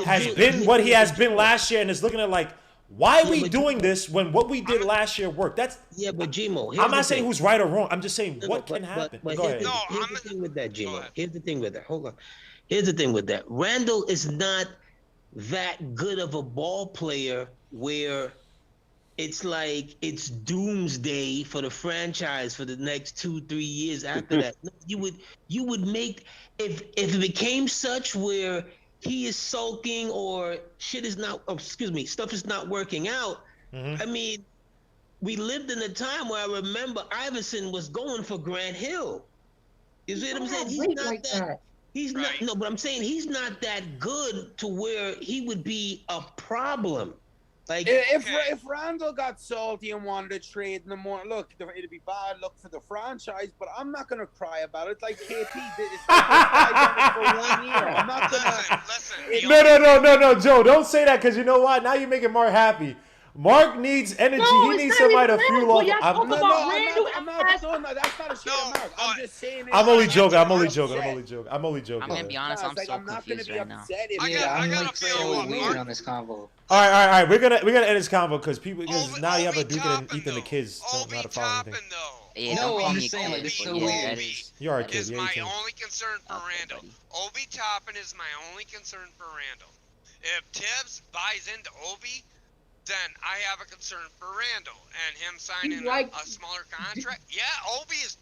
has been what he has been last year and is looking at like, why are we doing this when what we did last year worked? That's but Gmo, I'm not saying who's right or wrong. I'm just saying what can happen. But Go ahead. here's the thing with that, Gmo. Here's the thing with that. Hold on. Here's the thing with that. Randall is not that good of a ball player where it's like it's doomsday for the franchise for the next 2-3 years after that. You would make if it became such where he is sulking or stuff is not working out. I mean, we lived in a time where I remember Iverson was going for Grant Hill. You see what I'm saying? He's not that. He's not. No, but I'm saying he's not that good to where he would be a problem. Like if Randall got salty and wanted to trade in the morning, look, it'd be bad luck for the franchise, but I'm not gonna cry about it. Like KP did. It's like for 1 year. I'm not gonna. No, Joe, don't say that because you know what? Now you're making Mark happy. Mark needs energy. He needs somebody to fuel off. I'm not. That's not a shit of Mark. I'm just saying. I'm only joking. I'm only joking. I'm gonna be honest. I'm so confused right now. I'm like so weird on this convo. All right. We're gonna end this convo because now you have a Duke and Ethan. The kids don't know how to follow anything. Yeah, no, don't I'm call just me saying, like, Kobe. it's so Yeah, weird. that is- You are a kid. Is You're my 18. only concern for Randall. Obi Toppin is my only concern for Randall. If Tibbs buys into Obi, then I have a concern for Randall and him signing a smaller contract. Yeah, Obi is.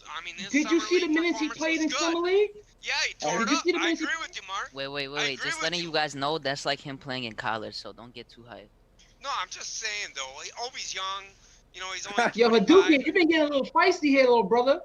I mean, his Did you summer see the league minutes he performance played was in good. summer league? Yeah, he tore it up. I agree with you, Mark. Wait. Just letting you guys know that's like him playing in college, so don't get too hyped. No, I'm just saying though. Obi's young. You know, he's only. Yo, but Duke, you've been getting a little feisty here, little brother.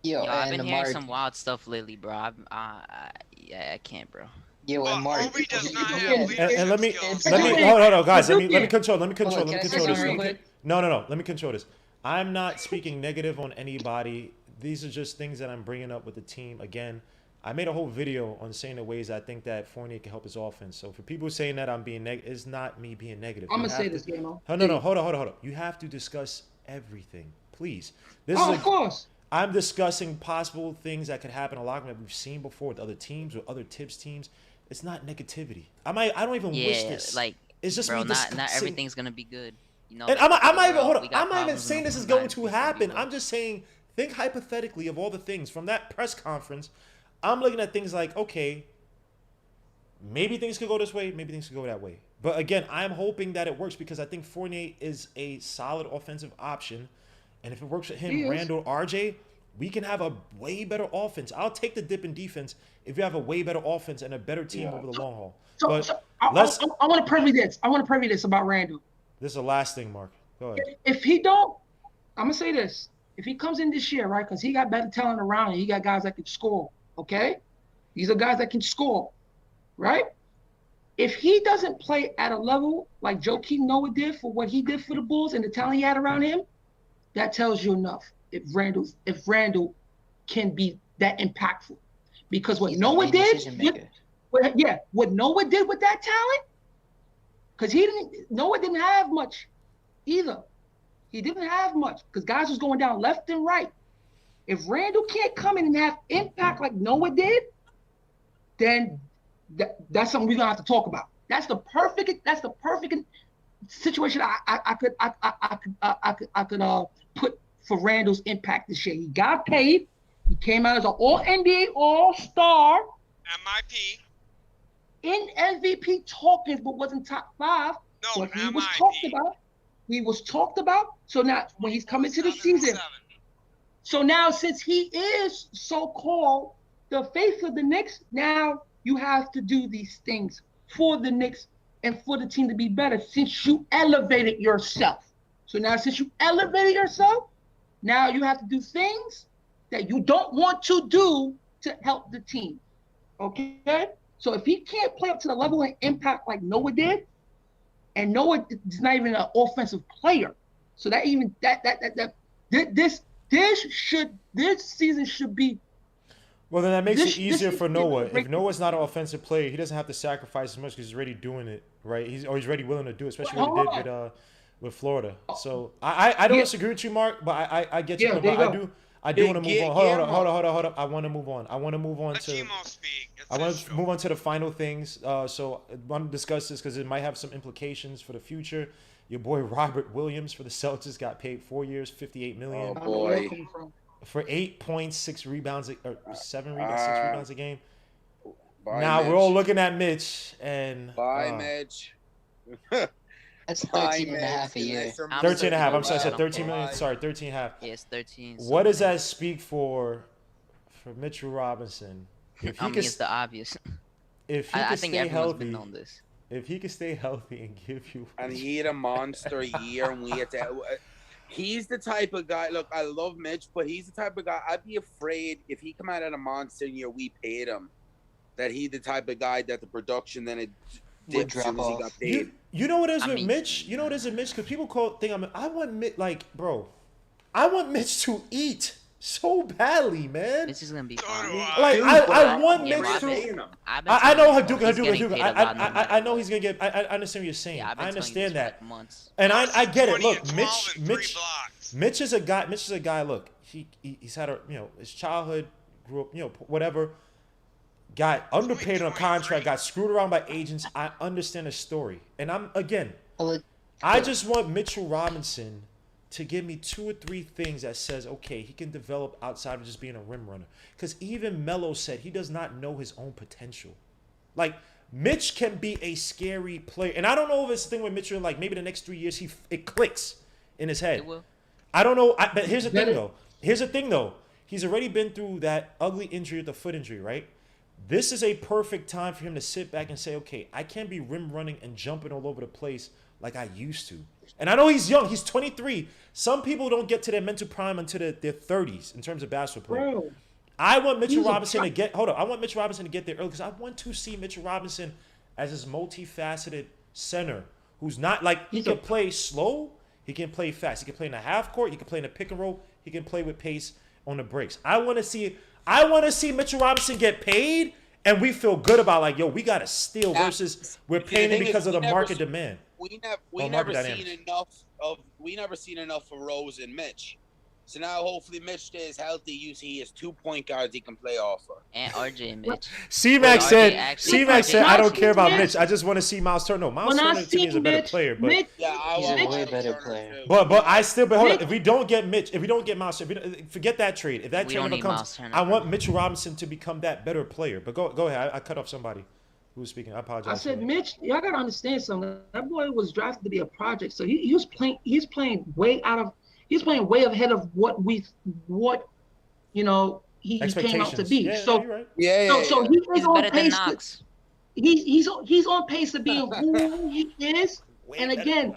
Yo, I've been hearing some wild stuff lately, bro. I can't, bro. Yo, and Mark. Obi does not have And let me skills. hold on, guys. Let me control Can I say this. something real quick? No. Let me control this. I'm not speaking negative on anybody. These are just things that I'm bringing up with the team. Again, I made a whole video on saying the ways I think that Fournier can help his offense. So for people saying that I'm being negative, it's not me being negative. I'm gonna say this, Gamo. No. Hold on. You have to discuss everything, please. Of course. I'm discussing possible things that could happen a lot that we've seen before with other teams or other Tibbs teams. It's not negativity. I don't even wish this. Like, it's just bro, me not everything's gonna be good. You know. And I'm not even hold on. I'm not even saying this is going to happen. Good. I'm just saying, think hypothetically of all the things from that press conference. I'm looking at things like, okay, maybe things could go this way, maybe things could go that way. But again, I'm hoping that it works because I think Fournier is a solid offensive option. And if it works with him, Randall, RJ, we can have a way better offense. I'll take the dip in defense if you have a way better offense and a better team over the long haul. I want to preview this. I want to preview this about Randall. This is the last thing, Mark. Go ahead. If he don't, I'm going to say this. If he comes in this year, right, because he got better talent around him, he got guys that can score, okay? These are guys that can score, right? If he doesn't play at a level like Joakim Noah did for what he did for the Bulls and the talent he had around him, that tells you enough. If Randall can be that impactful, because what Noah did, what Noah did with that talent, because Noah didn't have much either. He didn't have much because guys was going down left and right. If Randall can't come in and have impact like Noah did, then that's something we're gonna have to talk about. That's the perfect situation I could put for Randall's impact this year. He got paid. He came out as an All-NBA All-Star. MIP. In MVP talkings, but wasn't top 5. No, but he was talked about. He was talked about. So now when he's coming to the season. So now since he is so-called the face of the Knicks, now you have to do these things for the Knicks and for the team to be better since you elevated yourself. So now since you elevated yourself, now you have to do things that you don't want to do to help the team. Okay? So if he can't play up to the level and impact like Noah did, and Noah is not even an offensive player. So that even this season should be. Well, then that makes it easier for Noah. If Noah's not an offensive player, he doesn't have to sacrifice as much because he's already doing it, right? He's already willing to do it, especially what he did with Florida. So I don't disagree with you, Mark, but I get you. I do want to move on. Hold on. I want to move on. I want to move on to the final things. So I want to discuss this because it might have some implications for the future. Your boy Robert Williams for the Celtics got paid 4 years, $58 million. Oh boy. For 8.6 rebounds or 6 rebounds a game. Mitch. We're all looking at Mitch and Mitch. That's 13 and a half a year. 13 and a half. I'm sorry, I said 13 million. Sorry, 13 and a half. Yes, 13. What does that speak for Mitchell Robinson? If he it's the obvious. If he I can think stay everyone's healthy, been on this. if he can stay healthy and give you, and he had a monster year, and we had to. He's the type of guy. Look, I love Mitch, but he's the type of guy. I'd be afraid if he come out at a monster year, we paid him. That he's the type of guy that the production then it dips as soon as he got paid. You know what it is with Mitch? You know what it is with Mitch? Because people I want Mitch, I want Mitch to eat so badly, man. This is gonna be fun. I want Mitch to. I know Hadouken. I know he's gonna get. I understand what you're saying. I understand that, and I get it. Look, Mitch is a guy. Look, he's had his childhood, grew up, whatever. Got underpaid on a contract, got screwed around by agents. I understand the story. And I just want Mitchell Robinson to give me 2 or 3 things that says, okay, he can develop outside of just being a rim runner. Because even Melo said he does not know his own potential. Like, Mitch can be a scary player. And I don't know if it's the thing with Mitchell, like maybe the next 3 years, it clicks in his head. It will. I don't know. But here's the thing, though. He's already been through that ugly injury with the foot injury, right? This is a perfect time for him to sit back and say, okay, I can't be rim running and jumping all over the place like I used to. And I know he's young. He's 23. Some people don't get to their mental prime until their 30s in terms of basketball play. Bro, I want Mitchell Robinson to get – hold on. I want Mitchell Robinson to get there early because I want to see Mitchell Robinson as this multifaceted center who's not like – he can play slow. He can play fast. He can play in the half court. He can play in the pick and roll. He can play with pace on the breaks. I want to see Mitchell Robinson get paid, and we feel good about like, yo, we got a steal versus we're paying him because of the market demand. We never seen enough of Rose and Mitch. So now hopefully Mitch stays healthy. You see he has 2 point guards he can play off of. And RJ and Mitch. C-Mac said, I don't care about Mitch. I just want to see Miles Turner. No, Miles Turner to me is a better player. But he's a way better player. But hold on. If we don't get Mitch, if we don't get Miles Turner, forget that trade. If that trade never comes, I want Mitchell Robinson to become that better player. But go ahead. I cut off somebody who was speaking. I apologize. I said, Mitch, y'all got to understand something. That boy was drafted to be a project. So he's playing way ahead of what he came out to be. Yeah, so right. So he is on better than pace. Knox. He's on pace to being who he is. And again,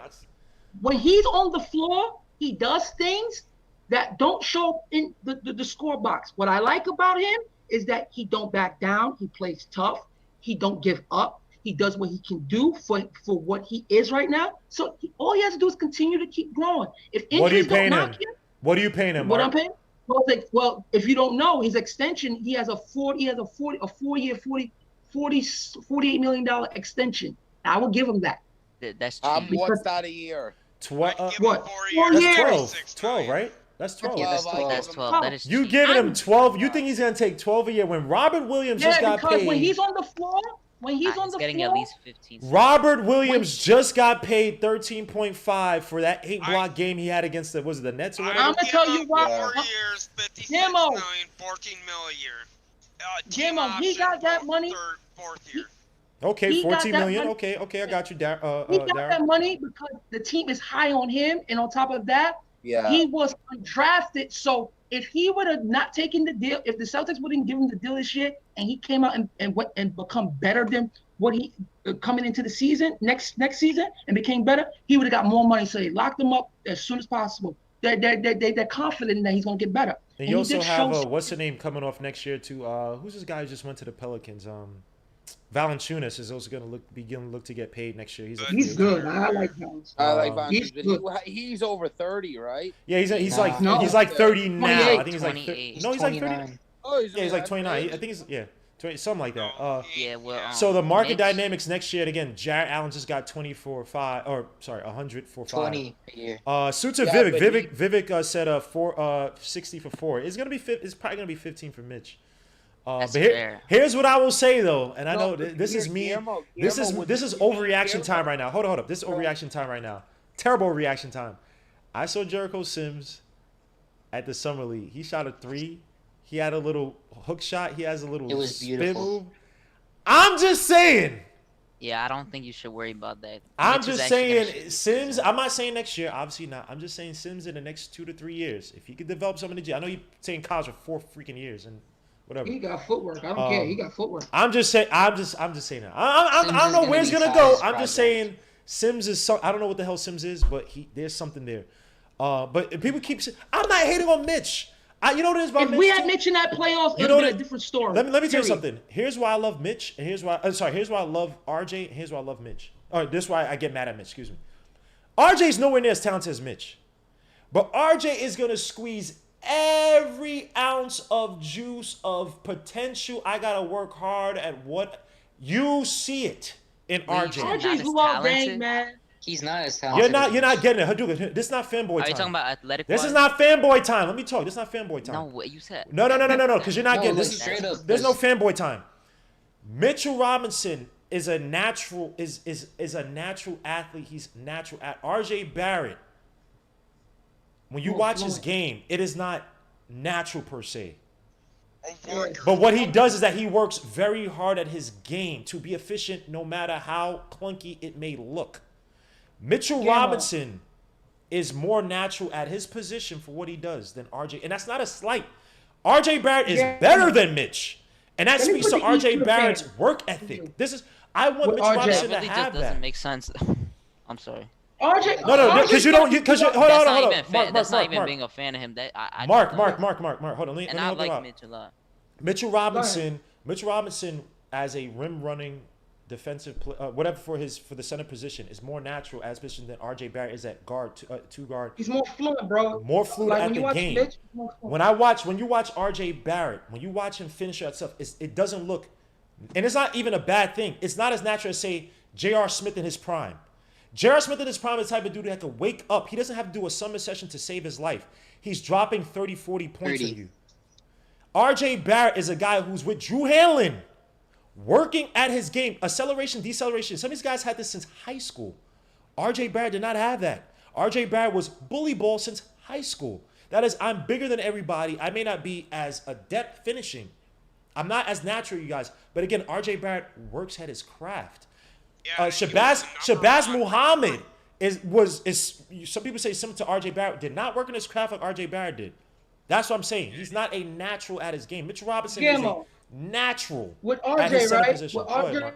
when he's on the floor, he does things that don't show up in the score box. What I like about him is that he don't back down. He plays tough. He don't give up. He does what he can do for what he is right now. So all he has to do is continue to keep growing. If injuries don't knock him, what are you paying him? What I'm paying? Well, if you don't know, his extension, he has a 4-year, $48 million extension. I will give him that. That's cheap. What's that a year? 12. What? 4 years. 12, right? That's 12. Yeah, that's 12. That is you cheap. giving him 12? You think he's gonna take 12 a year when Robert Williams just got paid? Because when he's on the floor. Getting at least 15. Robert Williams just got paid 13.5 for that 8-block game he had against the Nets or whatever. I'm gonna tell you why. 4 years, 56 million, 14 mil a year. Jimmo, he got that money. Fourth year. Okay, 14 million. Okay, I got you, he got that money because the team is high on him, and on top of that, he was undrafted. So if he would have not taken the deal, if the Celtics wouldn't give him the deal this year, and he came out and become better than what he coming into the season, next season, and became better, he would have got more money. So they locked him up as soon as possible. They're confident that he's gonna get better. And you also have what's the name coming off next year too? Who's this guy who just went to the Pelicans? Valanciunas is also gonna look to get paid next year. He's good. I like Valanciunas. I like Valanciunas, but he's over 30, right? Yeah, he's like 30 now. I think he's like 28. no, he's like 30. Oh, he's like 29. I think he's 20, something like that. Yeah, well. So the market Mitch, dynamics next year, and again, Jarrett Allen just got 100 for 5. 20 a year. Suits of Vivek. Vivek said 60 for 4. It's probably gonna be 15 for Mitch. But here's what I will say though, and I know this is me. This is overreaction time right now. Hold up. This is overreaction time right now. Terrible reaction time. I saw Jericho Sims at the Summer League. He shot a 3. He had a little hook shot. He has a little spin move. I'm just saying. Yeah, I don't think you should worry about that. I'm just saying Sims. I'm not saying next year. Obviously not. I'm just saying Sims in the next 2 to 3 years. If he could develop some energy. I know you're saying college for 4 freaking years and whatever. He got footwork. I don't care. He got footwork. I'm just saying. I'm just saying that. I don't know where it's gonna go. I'm just saying Sims is. I don't know what the hell Sims is, but there's something there. But people keep saying I'm not hating on Mitch. You know what it is about if Mitch? we had Mitch in that playoffs, it would be a different story. Let me tell you something. Here's why I love Mitch, and here's why I love RJ, and here's why I love Mitch. This is why I get mad at Mitch. Excuse me. RJ's nowhere near as talented as Mitch, but RJ is gonna squeeze every ounce of juice of potential. I gotta work hard at what you see it in RJ. RJ's Luol Deng, man. He's not as talented. You're not getting it. Hadouk, this is not fanboy time. Are you talking about athletic? This is not fanboy time. Let me talk. This is not fanboy time. No, what you said. No. Because you're not getting this. There's no fanboy time. Mitchell Robinson is a natural a natural athlete. He's natural at RJ Barrett. When you watch his game, it is not natural per se. But what he does is that he works very hard at his game to be efficient, no matter how clunky it may look. Mitchell Robinson is more natural at his position for what he does than RJ. And that's not a slight. RJ Barrett is better than Mitch. And that speaks to RJ Barrett's work ethic. I want Mitch Robinson to have that. Doesn't make sense. I'm sorry. RJ, no, because you don't. Hold on. That's not even being a fan of him. Mark. Hold on. And I like Mitch a lot. Mitchell Robinson as a rim running defensive whatever for the center position is more natural as position than RJ Barrett is at guard, two guard. He's more fluent, bro. More fluent at the game. Mitch, when you watch RJ Barrett, when you watch him finish that stuff, it doesn't look, and it's not even a bad thing. It's not as natural as say J.R. Smith in his prime. J.R. Smith in his prime is the type of dude that can wake up. He doesn't have to do a summer session to save his life. He's dropping 30, 40 points on you. RJ Barrett is a guy who's with Drew Hanlon, working at his game, acceleration, deceleration. Some of these guys had this since high school. RJ Barrett did not have that. RJ Barrett was bully ball since high school. That is, I'm bigger than everybody. I may not be as adept finishing. I'm not as natural, you guys. But again, RJ Barrett works at his craft. Shabazz Muhammad is some people say similar to RJ Barrett, did not work in his craft like RJ Barrett did. That's what I'm saying. He's not a natural at his game. Mitchell Robinson is a natural with at RJ, his right? position. With RJ,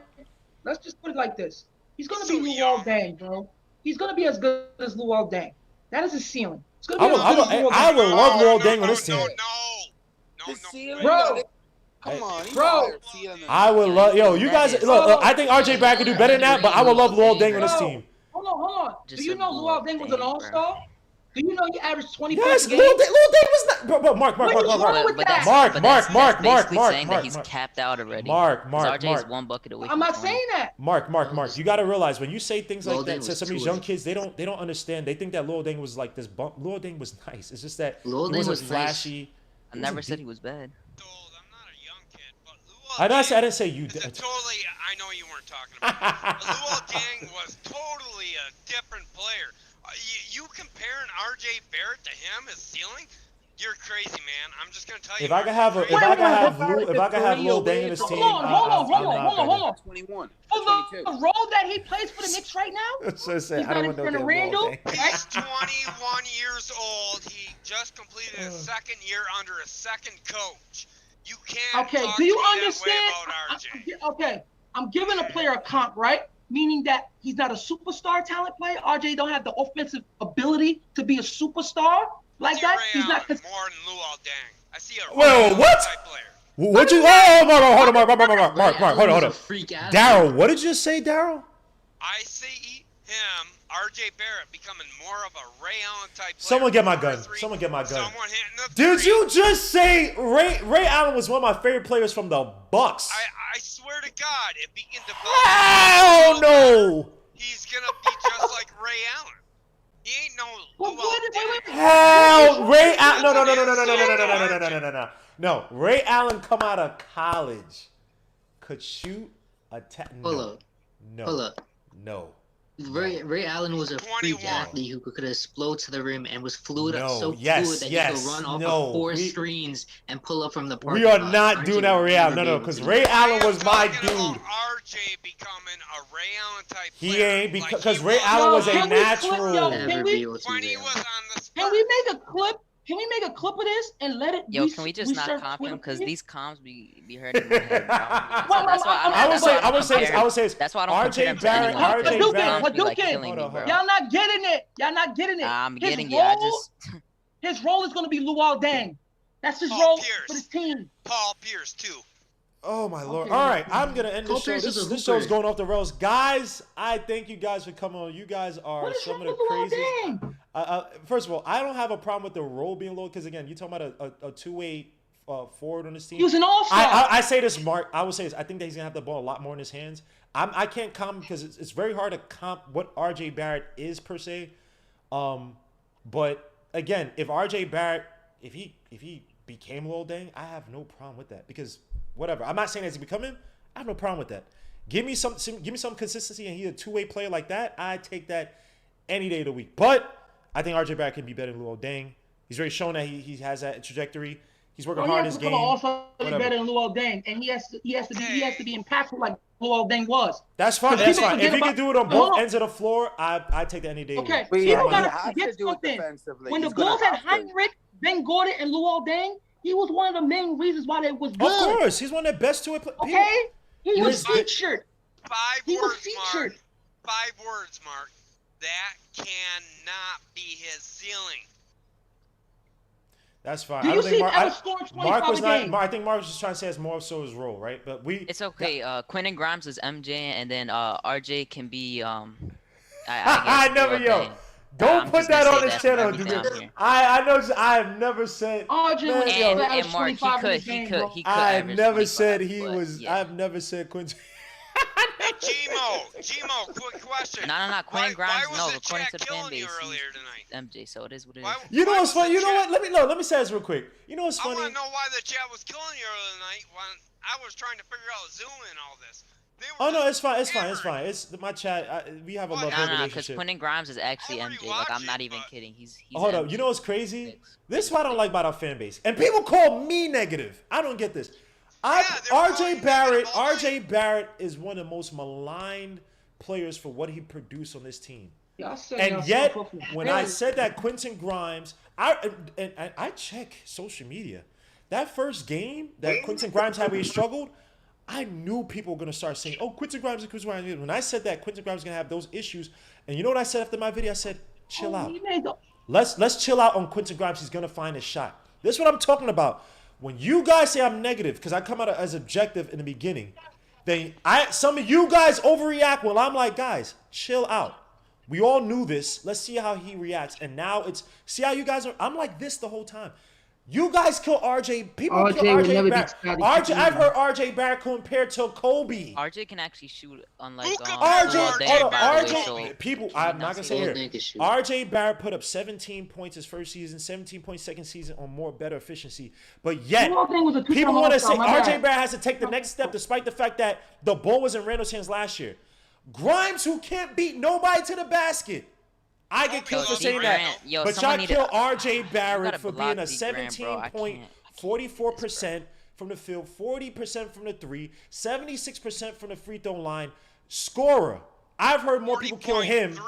let's just put it like this. He's going to be Luol Deng, bro. He's going to be as good as Luol Deng. That is his ceiling. It's gonna be I would love Luol Deng on this team. No. Bro. Come on, bro. I would love, you guys, look, I think RJ Barrett could do better than that, but I would love Luol Deng on this team. Hold on. Do you know Luol Deng was an all-star? Do you know he averaged 20 yes, points a game? Yes, Luol Deng was not. Bro, Mark. That's saying that he's capped out already. Mark. RJ is one bucket away. I'm not saying that. Mark. You got to realize when you say things like that to some of these young kids, they don't understand. They think that Luol Deng was like this bump. Luol Deng was nice. It's just that he wasn't flashy. I never said he was bad. I didn't say you did. I know you weren't talking about Luol Deng was totally a different player. You comparing RJ Barrett to him, his ceiling? You're crazy, man. I'm just gonna tell you. If I could have Luol Deng in this team, hold on. 21. For the role that he plays for the Knicks right now, he's not in front of Randall. He's 21 years old. He just completed his second year under a second coach. You can't. Okay. Talk Do you to me understand? that way about RJ. Okay. I'm giving a player a comp, right? Meaning that he's not a superstar talent player. RJ don't have the offensive ability to be a superstar like that. He's not. More than Luol Deng. I see a Whoa, what? type player. What'd you? Oh, hold on, Mark, hold on. Freak athlete. Daryl, what did you say, Daryl? I see him, RJ Barrett, becoming more of a Ray Allen type player. Someone get my gun. Someone get my gun. Someone hitting the Did three. you just say Ray Allen was one of my favorite players from the Bucks? I swear to God, if he can develop, Hell no! he's gonna be just like Ray Allen. He ain't no Luol Deng. Hell, Ray Allen. No. No, Ray Allen come out of college, could shoot a Hold up. No. Hold up. No. Ray Allen was a freak athlete who could explode to the rim and was fluid that he could run off of four screens and pull up from the parking We are lot. not doing that with Ray Allen. No, because Ray Allen was my dude. RJ becoming a Ray Allen type player. He ain't because Ray Allen was a natural. Can we make a clip? Can we make a clip of this and let it? Yo, can we just not comp him? Because these comps be hurting my head. I would say this. That's why I don't compare him to anyone. Y'all not getting it. Y'all not getting it. I'm getting it. His role is going to be Luol Deng. That's his role for his team. Paul Pierce too. Oh my Lord! All right, I'm gonna end the show. This show's going off the rails, guys. I thank you guys for coming on. You guys are some of the craziest. First of all, I don't have a problem with the role being low because again, you're talking about a two-way forward on this team. He was an all-star. I say this, Mark. I will say this. I think that he's gonna have the ball a lot more in his hands. I can't comp because it's very hard to comp what RJ Barrett is per se. But again, if RJ Barrett, if he became Lil Deng, I have no problem with that because. Whatever. I'm not saying as he become him. I have no problem with that. Give me some consistency, and he's a two-way player like that. I take that any day of the week. But I think RJ Barrett can be better than Luol Deng. He's already shown that he has that trajectory. He's working hard in his game. Also better than Luol Deng, and he has to be impactful like Luol Deng was. That's fine. That's fine. If he can do it on both ends of the floor, I take that any day. Okay. People gotta forget something. When the Bulls had Heinrich, Ben Gordon, and Luol Deng. He was one of the main reasons why they was good. Of course, he's one of the best two-way players. Okay, he was featured. Five words, Mark. That cannot be his ceiling. That's fine. Do I you don't see think Mark, scoring 25 Mark was a not. game? I think Mark was just trying to say it's more so his role, right? But It's okay. Quentin Grimes is MJ, and then RJ can be I never Don't put that on this channel, dude. I know. I have never said. And Mark, he could. I've never said he was. I've never said Quentin. Hey, Gmo, quick question. No. Quentin Grimes, no. According to the fan base, MJ. So it is what it is. You know what's funny? You know what? Let me say this real quick. You know what's funny? I want to know why the chat was killing you earlier tonight when I was trying to figure out Zoom and all this. Oh no, it's fine. It's my chat. We have a love relationship. Because Quentin Grimes is actually MJ. Like I'm not even kidding. He's hold up. You know what's crazy? This is what I don't like about our fan base. And people call me negative. I don't get this. RJ Barrett is one of the most maligned players for what he produced on this team. And yet, when I said that Quentin Grimes, I check social media. That first game that Quentin Grimes had where he struggled, I knew people were going to start saying, oh, Quentin Grimes. When I said that Quentin Grimes was going to have those issues, and you know what I said after my video? I said, chill out. Let's chill out on Quentin Grimes. He's going to find his shot. This is what I'm talking about. When you guys say I'm negative, because I come out as objective in the beginning, then some of you guys overreact when I'm like, guys, chill out. We all knew this. Let's see how he reacts. And now see how you guys are. I'm like this the whole time. You guys kill RJ. People kill RJ Barrett. I've heard RJ Barrett compared to Kobe. RJ can actually shoot unlike RJ. People, I'm not gonna say here. RJ Barrett put up 17 points his first season, 17 points second season on more better efficiency. But yet, people want to say RJ Barrett has to take the next step, despite the fact that the ball was in Randall's hands last year. Grimes, who can't beat nobody to the basket. I get killed for saying that, but y'all kill RJ Barrett for being a 17-point, 44% from the field, 40% from the three, 76% from the free throw line scorer. I've heard more people kill him.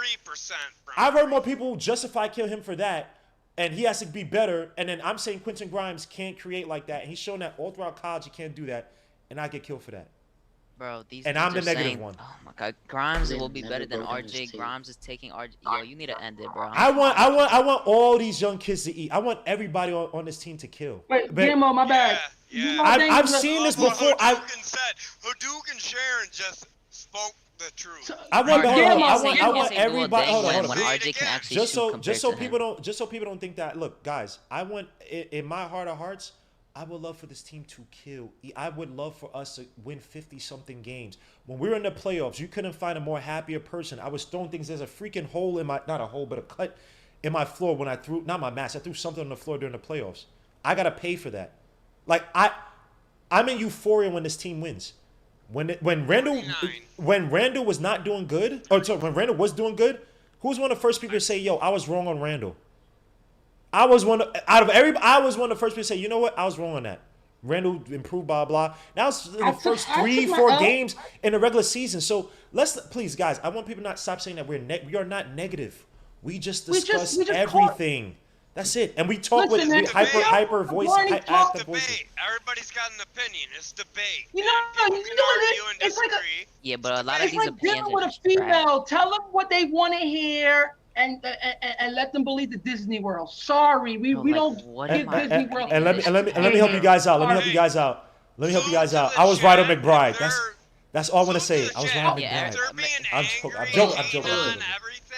I've heard more people justify kill him for that, and he has to be better. And then I'm saying Quentin Grimes can't create like that. And he's shown that all throughout college he can't do that, and I get killed for that. Bro, these and dudes I'm the are negative saying, one. oh my God, Grimes They will be never better than broken his RJ. tape. Grimes is taking RJ. Yo, you need to end it, bro. I want all these young kids to eat. I want everybody on this team to kill. Wait, But Gamo, my bad. Yeah. I've seen this before. Hadouken Sharon just spoke the truth. I want Gamo, everybody. Hold on. When RJ can actually Just so people don't think that. Look, guys, I want in my heart of hearts, I would love for this team to kill. I would love for us to win 50-something games. When we were in the playoffs, you couldn't find a more happier person. I was throwing things. There's a freaking hole in my, not a hole, but a cut in my floor when I threw, not my mask. I threw something on the floor during the playoffs. I got to pay for that. Like, I'm in euphoria when this team wins. When Randall was not doing good, when Randall was doing good, who was one of the first people to say, yo, I was wrong on Randall? I was one of the first people to say, you know what? I was wrong on that. Randall improved, blah, blah. Now it's the first 3-4 games in the regular season. So please, guys, I want people to not stop saying that we are not negative. We just discuss everything. That's it. And we talk with hyper voice, active voices. Everybody's got an opinion. It's debate. You know what it is? It's like yeah, but a lot of these opinions dealing with a female. Tell them what they want to hear. And let them believe the Disney World. Sorry, we don't give Disney World. And let me help you guys out. Let me help you guys out. I was right on McBride. That's all I'm gonna say. I was right on McBride. I'm joking.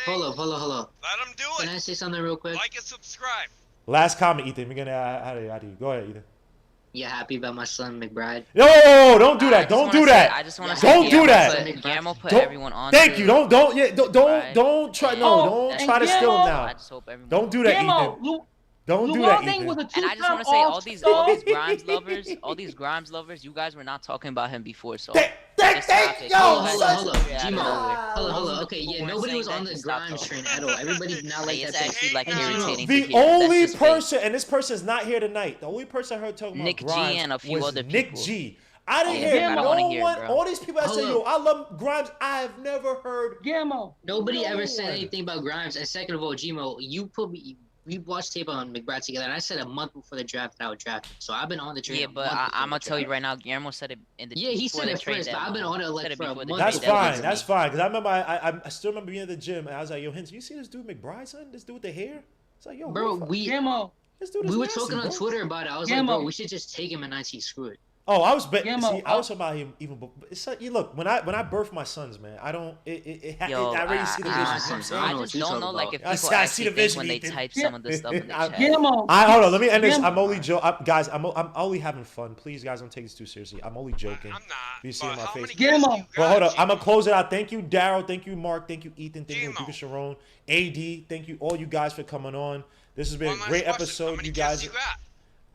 Hold up. Let them do it. Can I say something real quick? Like and subscribe. Last comment, Ethan. We're gonna how do you go ahead, Ethan? You happy about my son McBride? No, don't do that. Don't do that. I just want to don't do that. Guillermo put everyone on. Thank you. Don't try. No, don't try to steal him now. I just hope everyone. Don't do that, Ethan. Don't do that, Ethan. And I just want to say, all these Grimes lovers, you guys were not talking about him before, so. Hold on. Okay, yeah, nobody was on the Grimes train at all. Everybody's not like that. Actually, like, irritating. The only person, and this person is not here tonight. The only person I heard talking about Nick G Grimes and a few was other Nick people. G. I didn't hear no one. All these people that say, yo, I love Grimes. I have never heard. Gamo. Nobody ever said anything about Grimes. And second of all, Gmo, we watched tape on McBride together, and I said a month before the draft that I would draft him. So I've been on the train. Yeah, but I'm gonna tell you right now, Guillermo said it in the. Yeah, he said it first, but I've been on it like for a month. That's fine. That's fine. Because I remember, I still remember being at the gym, and I was like, yo, Hinz, you see this dude McBride, son? This dude with the hair? It's like, yo, bro, we were talking on Twitter about it. I was like, bro, we should just take him and not screw it. Oh, I was talking about him even. Look, when I birth my sons, man, I don't. I already see the vision. I just don't know, like, if people actually think when they type some of the stuff in the chat. Hold on, let me end this. I'm only joking, guys. I'm only having fun. Please, guys, don't take this too seriously. I'm only joking. I'm not. You see in my face. But hold up, I'm gonna close it out. Thank you, Daryl. Thank you, Mark. Thank you, Ethan. Thank you, Duke Sharon. AD. Thank you, all you guys, for coming on. This has been a great episode, you guys.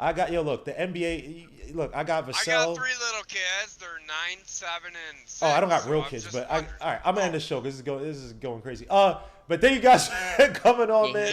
I got look, the NBA. Look, I got Vassell. I got 3 little kids. They're 9, 7, and 6. Oh, I don't got real kids, but all right. I'm gonna end the show because this is going crazy. But thank you guys for coming on, man.